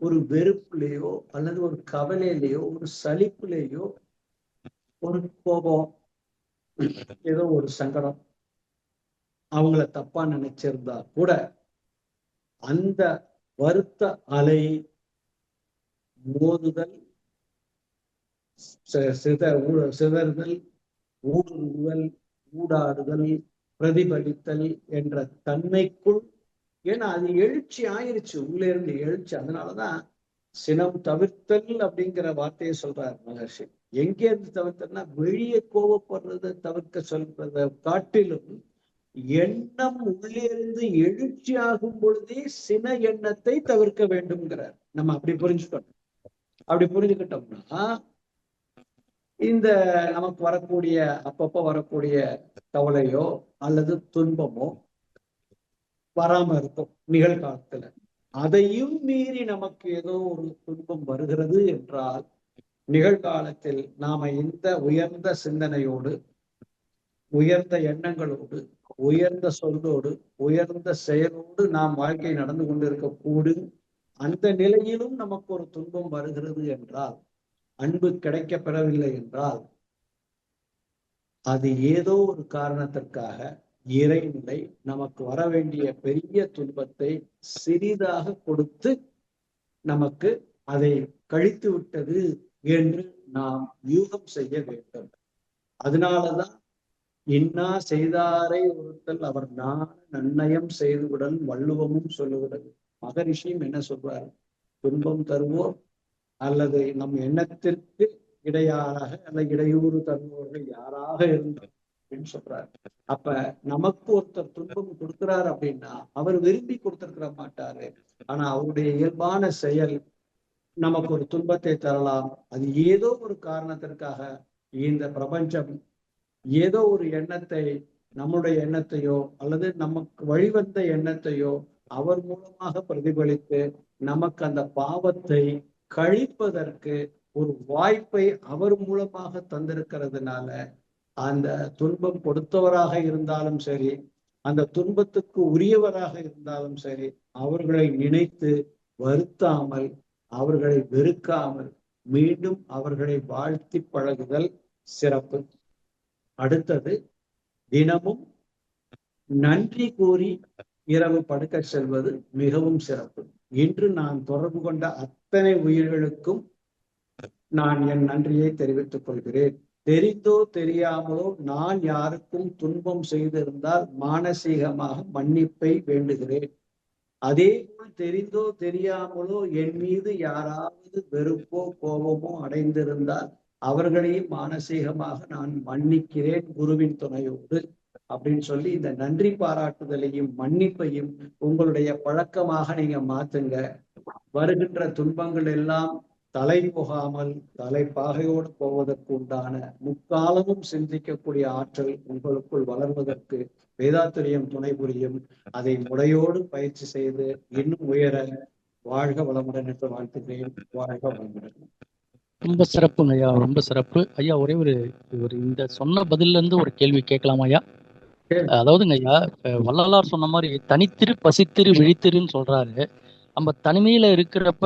ஒரு வெறுப்புலேயோ அல்லது ஒரு கவலையிலேயோ ஒரு சலிப்புலேயோ ஒரு கோபம், ஏதோ ஒரு சங்கடம், அவங்கள தப்பா நினைச்சிருந்தா கூட அந்த வருத்த அலை மோதுதல், சிதறுதல், ஊடுருவல், ஊடாடுதல், பிரதிபலித்தல் என்ற தன்மைக்குள், ஏன்னா அது எழுச்சி ஆயிருச்சு, உள்ளே இருந்து எழுச்சி. அதனாலதான் சினம் தவிர்த்தல் அப்படிங்கிற வார்த்தையை சொல்றாரு மகர்ஷி. எங்கே இருந்து தவிர்த்தல்னா வெளியே கோபப்படுறதை தவிர்க்க சொல்றதை காட்டிலும் எண்ணம் உள்ளே இருந்து எழுச்சி ஆகும் பொழுதே சின எண்ணத்தை தவிர்க்க வேண்டும்ங்கிறார். நம்ம அப்படி புரிஞ்சுக்கணும். அப்படி புரிஞ்சுக்கிட்டோம்னா இந்த நமக்கு வரக்கூடிய அப்பப்போ வரக்கூடிய கவலையோ அல்லது துன்பமோ வராம இருக்கும் நிகழ்காலத்துல. அதையும் மீறி நமக்கு ஏதோ ஒரு துன்பம் வருகிறது என்றால் நிகழ்காலத்தில் நாம இந்த உயர்ந்த சிந்தனையோடு, உயர்ந்த எண்ணங்களோடு, உயர்ந்த சொல்லோடு, உயர்ந்த செயலோடு நாம் வாழ்க்கை நடந்து கொண்டிருக்கக்கூடும். அந்த நிலையிலும் நமக்கு ஒரு துன்பம் வருகிறது என்றால், அன்பு கிடைக்க பெறவில்லை என்றால், அது ஏதோ ஒரு காரணத்திற்காக இறைநிலை நமக்கு வர வேண்டிய பெரிய துன்பத்தை சிறிதாக கொடுத்து நமக்கு அதை கழித்து விட்டது என்று நாம் யூகம் செய்ய வேண்டும். அதனாலதான் இன்னா செய்தாரை ஒருத்தல் அவர் நான் நன்னயம் செய்துவிடல் வள்ளுவமும் சொல்லுவிடல். மகரிஷியும் என்ன சொல்றாரு? துன்பம் தருவோர் அல்லது நம் எண்ணத்திற்கு இடையாளாக அல்லது இடையூறு தருவோர்கள் யாராக இருந்தார் அப்படின்னு சொல்றாரு. அப்ப நமக்கு ஒருத்தர் துன்பம் கொடுக்கிறார் அப்படின்னா அவர் விரும்பி கொடுத்திருக்கிற மாட்டாரு. ஆனா அவருடைய இயல்பான செயல் நமக்கு ஒரு துன்பத்தை தரலாம். அது ஏதோ ஒரு காரணத்திற்காக இந்த பிரபஞ்சம் ஏதோ ஒரு எண்ணத்தை, நம்முடைய எண்ணத்தையோ அல்லது நமக்கு வழிவந்த எண்ணத்தையோ அவர் மூலமாக பிரதிபலித்து நமக்கு அந்த பாவத்தை கழிப்பதற்கு ஒரு வாய்ப்பை அவர் மூலமாக தந்திருக்கிறதுனால அந்த துன்பம் கொடுத்தவராக இருந்தாலும் சரி, அந்த துன்பத்துக்கு உரியவராக இருந்தாலும் சரி, அவர்களை நினைத்து வருத்தாமல், அவர்களை வெறுக்காமல் மீண்டும் அவர்களை வாழ்த்தி பழகுதல் சிறப்பு. அடுத்தது, தினமும் நன்றி கூறி இரவு படுக்க செல்வது மிகவும் சிறப்பு. இன்று நான் தொடர்பு கொண்ட அத்தனை உயிர்களுக்கும் நான் என் நன்றியை தெரிவித்துக் கொள்கிறேன். தெரிந்தோ தெரியாமலோ நான் யாருக்கும் துன்பம் செய்திருந்தால் மானசீகமாக மன்னிப்பை வேண்டுகிறேன். அதே போல் தெரிந்தோ தெரியாமலோ என் மீது யாராவது வெறுப்போ கோபமோ அடைந்திருந்தால் அவர்களையும் மானசீகமாக நான் மன்னிக்கிறேன் குருவின் துணையோடு அப்படின்னு சொல்லி இந்த நன்றி பாராட்டுதலையும் மன்னிப்பையும் உங்களுடைய பழக்கமாக நீங்க மாத்துங்க. வருகின்ற துன்பங்கள் எல்லாம் தலை போகாமல் தலைப்பாகையோடு போவதற்கு உண்டான முக்காலமும் சிந்திக்கக்கூடிய ஆற்றல் உங்களுக்குள் வளர்வதற்கு வேதாத்திரியம் துணை புரியும். அதை முறையோடு பயிற்சி செய்து இன்னும் உயர வாழ்க வளமுடன் என்று வாழ்த்துகிறேன். வாழ்க வளமுடன். ரொம்ப சிறப்புங்க ஐயா, ரொம்ப சிறப்பு ஐயா. ஒரே ஒரு இந்த சொன்ன பதில்ல இருந்து ஒரு கேள்வி கேட்கலாமா ஐயா? அதாவதுங்க ஐயா, வள்ளலார் சொன்ன மாதிரி தனித்திரு பசித்திரு விழித்திருன்னு சொல்றாரு. நம்ம தனிமையில இருக்கிறப்ப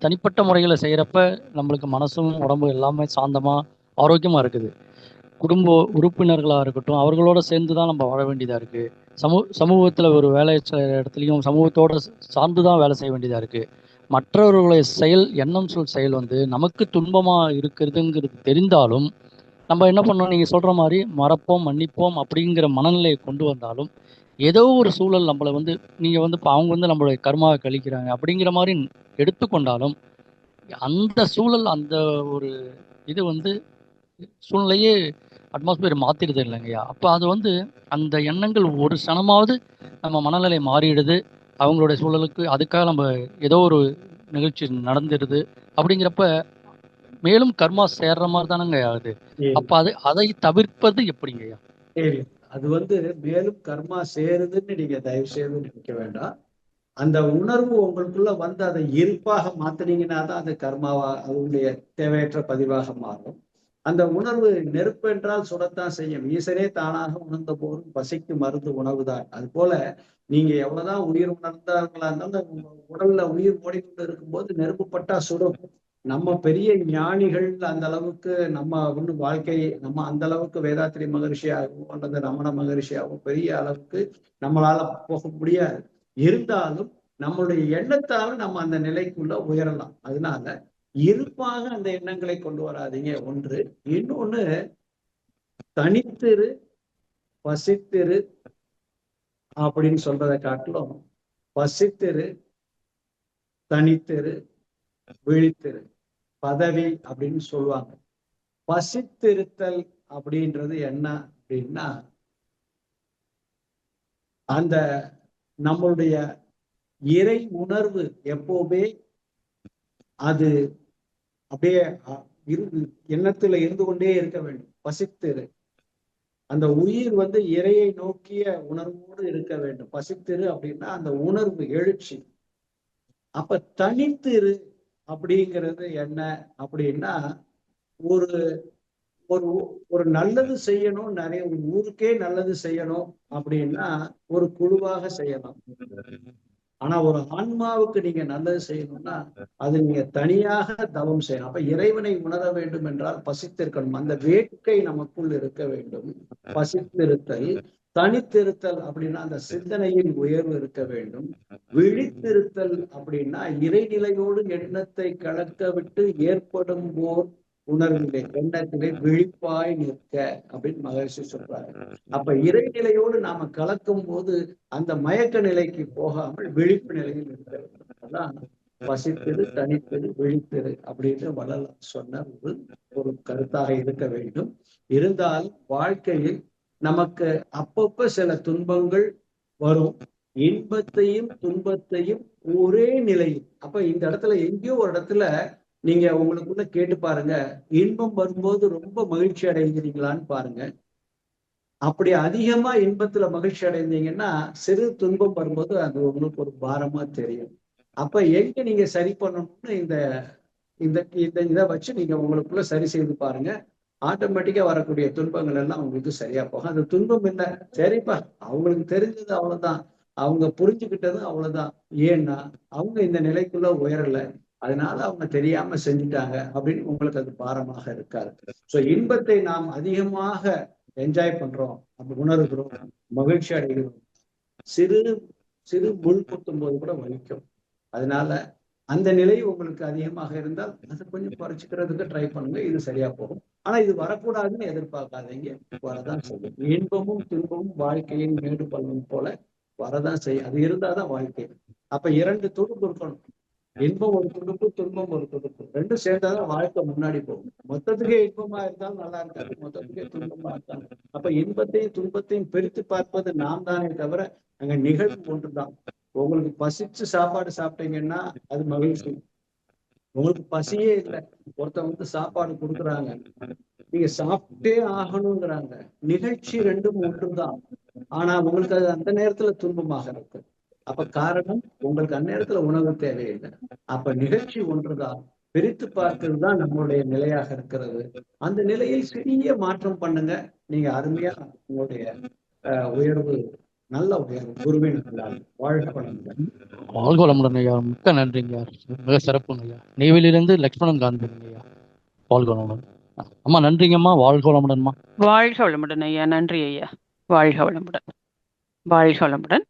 தனிப்பட்ட முறைகளை செய்யறப்ப நம்மளுக்கு மனசும் உடம்பு எல்லாமே சாந்தமா ஆரோக்கியமா இருக்குது. குடும்ப உறுப்பினர்களா இருக்கட்டும், அவர்களோட சேர்ந்துதான் நம்ம வாழ வேண்டியதா இருக்கு. சமூகத்துல ஒரு வேலை செய்யற இடத்துலையும் சமூகத்தோட சார்ந்துதான் வேலை செய்ய வேண்டியதா இருக்கு. மற்றவர்களுடைய செயல், எண்ணம் சொல் செயல் நமக்கு துன்பமா இருக்கிறதுங்கிறது தெரிந்தாலும் நம்ம என்ன பண்ணோம், நீங்கள் சொல்கிற மாதிரி மறப்போம் மன்னிப்போம் அப்படிங்கிற மனநிலையை கொண்டு வந்தாலும் ஏதோ ஒரு சூழல் நம்மளை வந்து நீங்கள் வந்து இப்போ அவங்க வந்து நம்மளுடைய கர்மாவை கழிக்கிறாங்க அப்படிங்கிற மாதிரி எடுத்துக்கொண்டாலும் அந்த சூழல் அந்த ஒரு இது வந்து சூழ்நிலையே அட்மாஸ்பியர் மாற்றிடுது இல்லைங்கய்யா. அப்போ அது வந்து அந்த எண்ணங்கள் ஒரு சனமாவது நம்ம மனநிலை மாறிடுது அவங்களுடைய சூழலுக்கு. அதுக்காக நம்ம ஏதோ ஒரு நிகழ்ச்சி நடந்துடுது அப்படிங்கிறப்ப மேலும் கர்மா சேர்ற மாதிரி தானங்க ஆகுது. அப்ப அதை தவிர்ப்பது எப்படிங்கய்யா? சரி, அது வந்து மேலும் கர்மா சேருதுன்னு நீங்க தயவு செய்து நினைக்க வேண்டாம். அந்த உணர்வு உங்களுக்குள்ள வந்து அதை இருப்பாக மாத்தினீங்கன்னா தான் அது கர்மாவா அதனுடைய தேவையற்ற பதிவாக மாறும். அந்த உணர்வு நெருப்பு என்றால் சுடத்தான் செய்யும். ஈசனே தானாக உணர்ந்த போதும் பசிக்கு மருந்து உணவுதான். அது போல நீங்க எவ்வளவுதான் உயிர் உணர்ந்தவங்களா இருந்தாலும் உங்க உடல்ல உயிர் ஓடிக்கொண்டு இருக்கும்போது நெருப்பு பட்டா சுடும். நம்ம பெரிய ஞானிகள் அந்த அளவுக்கு நம்ம ஒண்ணு வாழ்க்கை நம்ம அந்த அளவுக்கு வேதாத்திரி மகரிஷியாகவும் அல்லது ரமண மகரிஷியாகவும் பெரிய அளவுக்கு நம்மளால போக முடியாது. இருந்தாலும் நம்மளுடைய எண்ணத்தால நம்ம அந்த நிலைக்குள்ள உயரலாம். அதனால இருப்பாக அந்த எண்ணங்களை கொண்டு வராதீங்க. ஒன்று. இன்னொன்னு, தனித்திரு பசித்திரு அப்படின்னு சொல்றதை காட்டிலும் பசித்திரு தனித்திரு விழித்திரு பதவி அப்படின்னு சொல்லுவாங்க. பசித்திருத்தல் அப்படின்றது என்ன அப்படின்னா, அந்த நம்மளுடைய இறை உணர்வு எப்பவுமே அது அப்படியே எண்ணத்துல இருந்து கொண்டே இருக்க வேண்டும். பசித்திரு, அந்த உயிர் வந்து இறையை நோக்கிய உணர்வோடு இருக்க வேண்டும். பசித்திரு அப்படின்னா அந்த உணர்வு எழுச்சி. அப்ப தனித்திரு அப்படிங்கிறது என்ன அப்படின்னா, ஒரு ஒரு ஒரு நல்லது செய்யணும், நிறைய ஒரு ஊருக்கே நல்லது செய்யணும் அப்படின்னா ஒரு குழுவாக செய்யலாம். ஆனா ஒரு ஆன்மாவுக்கு நீங்க நல்லது செய்யணும்னா அது நீங்க தனியாக தவம் செய்யணும். அப்ப இறைவனை உணர வேண்டும் என்றால் பசித்திருக்கணும். அந்த வேட்கை நமக்குள் இருக்க வேண்டும். பசித்திருத்தல். தனித்திருத்தல் அப்படின்னா அந்த சிந்தனையில் உயர்வு இருக்க வேண்டும். விழித்திருத்தல் அப்படின்னா இறைநிலையோடு எண்ணத்தை கலக்க விட்டு ஏற்படும் போர் உணர்விலே எண்ணத்திலே விழிப்பாய் நிற்க அப்படின்னு மகரிஷி சொல்றாரு. அப்ப இறைநிலையோடு நாம கலக்கும் போது அந்த மயக்க நிலைக்கு போகாமல் விழிப்பு நிலையில் இருக்க வேண்டும். அதான் பசித்திரு தனித்திரு விழித்திரு அப்படின்னு வள்ளலார் சொன்ன ஒரு கருத்தாக இருக்க வேண்டும். இருந்தால் வாழ்க்கையில் நமக்கு அப்பப்ப சில துன்பங்கள் வரும். இன்பத்தையும் துன்பத்தையும் ஒரே நிலையில். அப்ப இந்த இடத்துல எங்கேயோ ஒரு இடத்துல நீங்க உங்களுக்குள்ள கேட்டு பாருங்க, இன்பம் வரும்போது ரொம்ப மகிழ்ச்சி அடைகிறீங்களான்னு பாருங்க. அப்படி அதிகமா இன்பத்துல மகிழ்ச்சி அடைந்தீங்கன்னா சிறு துன்பம் வரும்போது அது உங்களுக்கு ஒரு பாரமா தெரியும். அப்ப எங்க நீங்க சரி பண்ணணும்னு இந்த இந்த இதை வச்சு நீங்க உங்களுக்குள்ள சரி செய்து பாருங்க. ஆட்டோமேட்டிக்கா வரக்கூடிய துன்பங்கள் எல்லாம் உங்களுக்கு சரியா போகும். அது துன்பம் இல்லை, சரிப்பா அவங்களுக்கு தெரிஞ்சது அவ்வளவுதான், அவங்க புரிஞ்சுக்கிட்டது அவ்வளவுதான். ஏன்னா அவங்க இந்த நிலைக்குள்ள உயரல, அதனால அவங்க தெரியாம செஞ்சுட்டாங்க அப்படின்னு உங்களுக்கு அது பாரமாக இருக்காது. சோ இன்பத்தை நாம் அதிகமாக என்ஜாய் பண்றோம், அப்படி உணர்கிறோம், மகிழ்ச்சி அடைகிறோம். சிறு சிறு முள் குத்தும் போது கூட வலிக்கும். அதனால அந்த நிலை உங்களுக்கு அதிகமாக இருந்தால் அதை கொஞ்சம் குறைச்சிக்கிறதுக்கு ட்ரை பண்ணுங்க, இது சரியா போகும். ஆனா இது வரக்கூடாதுன்னு எதிர்பார்க்காதீங்க, வரதான் செய்யும். இன்பமும் துன்பமும் வாழ்க்கையின் மேடு பள்ளம் போல வரதான் செய்யும். அது இருந்தாதான் வாழ்க்கை. அப்ப இரண்டு துடுப்பு இருக்கணும். இன்பம் ஒரு துடுப்பு, துன்பம் ஒரு துடுப்பு, ரெண்டும் சேர்ந்தாதான் வாழ்க்கை முன்னாடி போகும். மொத்தத்துக்கே இன்பமா இருந்தாலும் நல்லா இருக்காது, மொத்தத்துக்கே துன்பமா இருக்காங்க. அப்ப இன்பத்தையும் துன்பத்தையும் பிரித்து பார்ப்பது நாம் தானே தவிர அங்க நிகழ்வு ஒன்றுதான். உங்களுக்கு பசிச்சு சாப்பாடு சாப்பிட்டீங்கன்னா அது மகிழ்ச்சி. உங்களுக்கு பசியே இல்லை, ஒருத்தன் வந்து சாப்பாடு கொடுக்குறாங்க, நீங்க சாப்பிட்டே ஆகணுங்கிறாங்க, நிகழ்ச்சி ரெண்டும் ஒன்றுதான். ஆனா உங்களுக்கு அது அந்த நேரத்துல துன்பமாக இருக்கு. அப்ப காரணம் உங்களுக்கு அந்நேரத்துல உணவு தேவையில்லை. அப்ப நிகழ்ச்சி ஒன்றுதான். பிரித்து பார்க்கிறது தான் நம்மளுடைய நிலையாக இருக்கிறது. அந்த நிலையில் சிறிய மாற்றம் பண்ணுங்க, நீங்க அருமையா உங்களுடைய உயர்வு, நல்ல உயர்வு, குருவின் வாழ்க வளமுடன். வாழ்க வளமுடன் ஐயா, மிக்க நன்றிங்க, மிக சிறப்புங்க ஐயா. நெய்வேலியிலிருந்து லக்ஷ்மணன் காந்திங்க ஐயா. வாழ்க வளமுடன் அம்மா. நன்றிங்கம்மா. வாழ்க வளமுடன்மா. வாழ்க வளமுடன் ஐயா. நன்றி ஐயா. வாழ்க வளமுடன். வாழ்க வளமுடன்.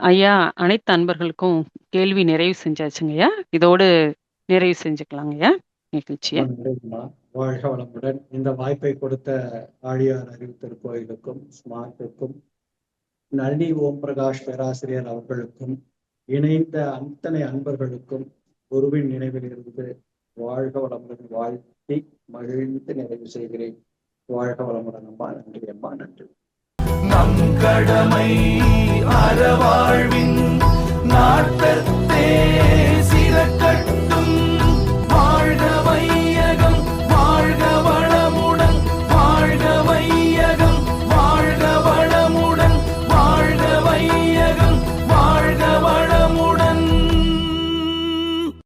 ஐயா, அனைத்து அன்பர்களுக்கும் கேள்வி நிறைவு செஞ்சாச்சுங்க ஐயா. இதோடு நிறைவு செஞ்சுக்கலாங்க ஐயா நிகழ்ச்சியை. வாழ்க வளமுடன். இந்த வாய்ப்பை கொடுத்த ஆழியார் அறிவு திருக்கோயிலுக்கும் ஸ்மார்ட்டுக்கும் நளினி ஓம் பிரகாஷ் பேராசிரியர் அவர்களுக்கும் இணைந்த அத்தனை அன்பர்களுக்கும் குருவின் நினைவில் இருந்து வாழ்க வளமுடன் வாழ்த்தி மகிழ்ந்து நிறைவு செய்கிறேன். வாழ்க வளமுடன் அம்மா. நன்றி அம்மா. நன்றி. நம் கடமை அறவாழ்வின் நாட்டத்தே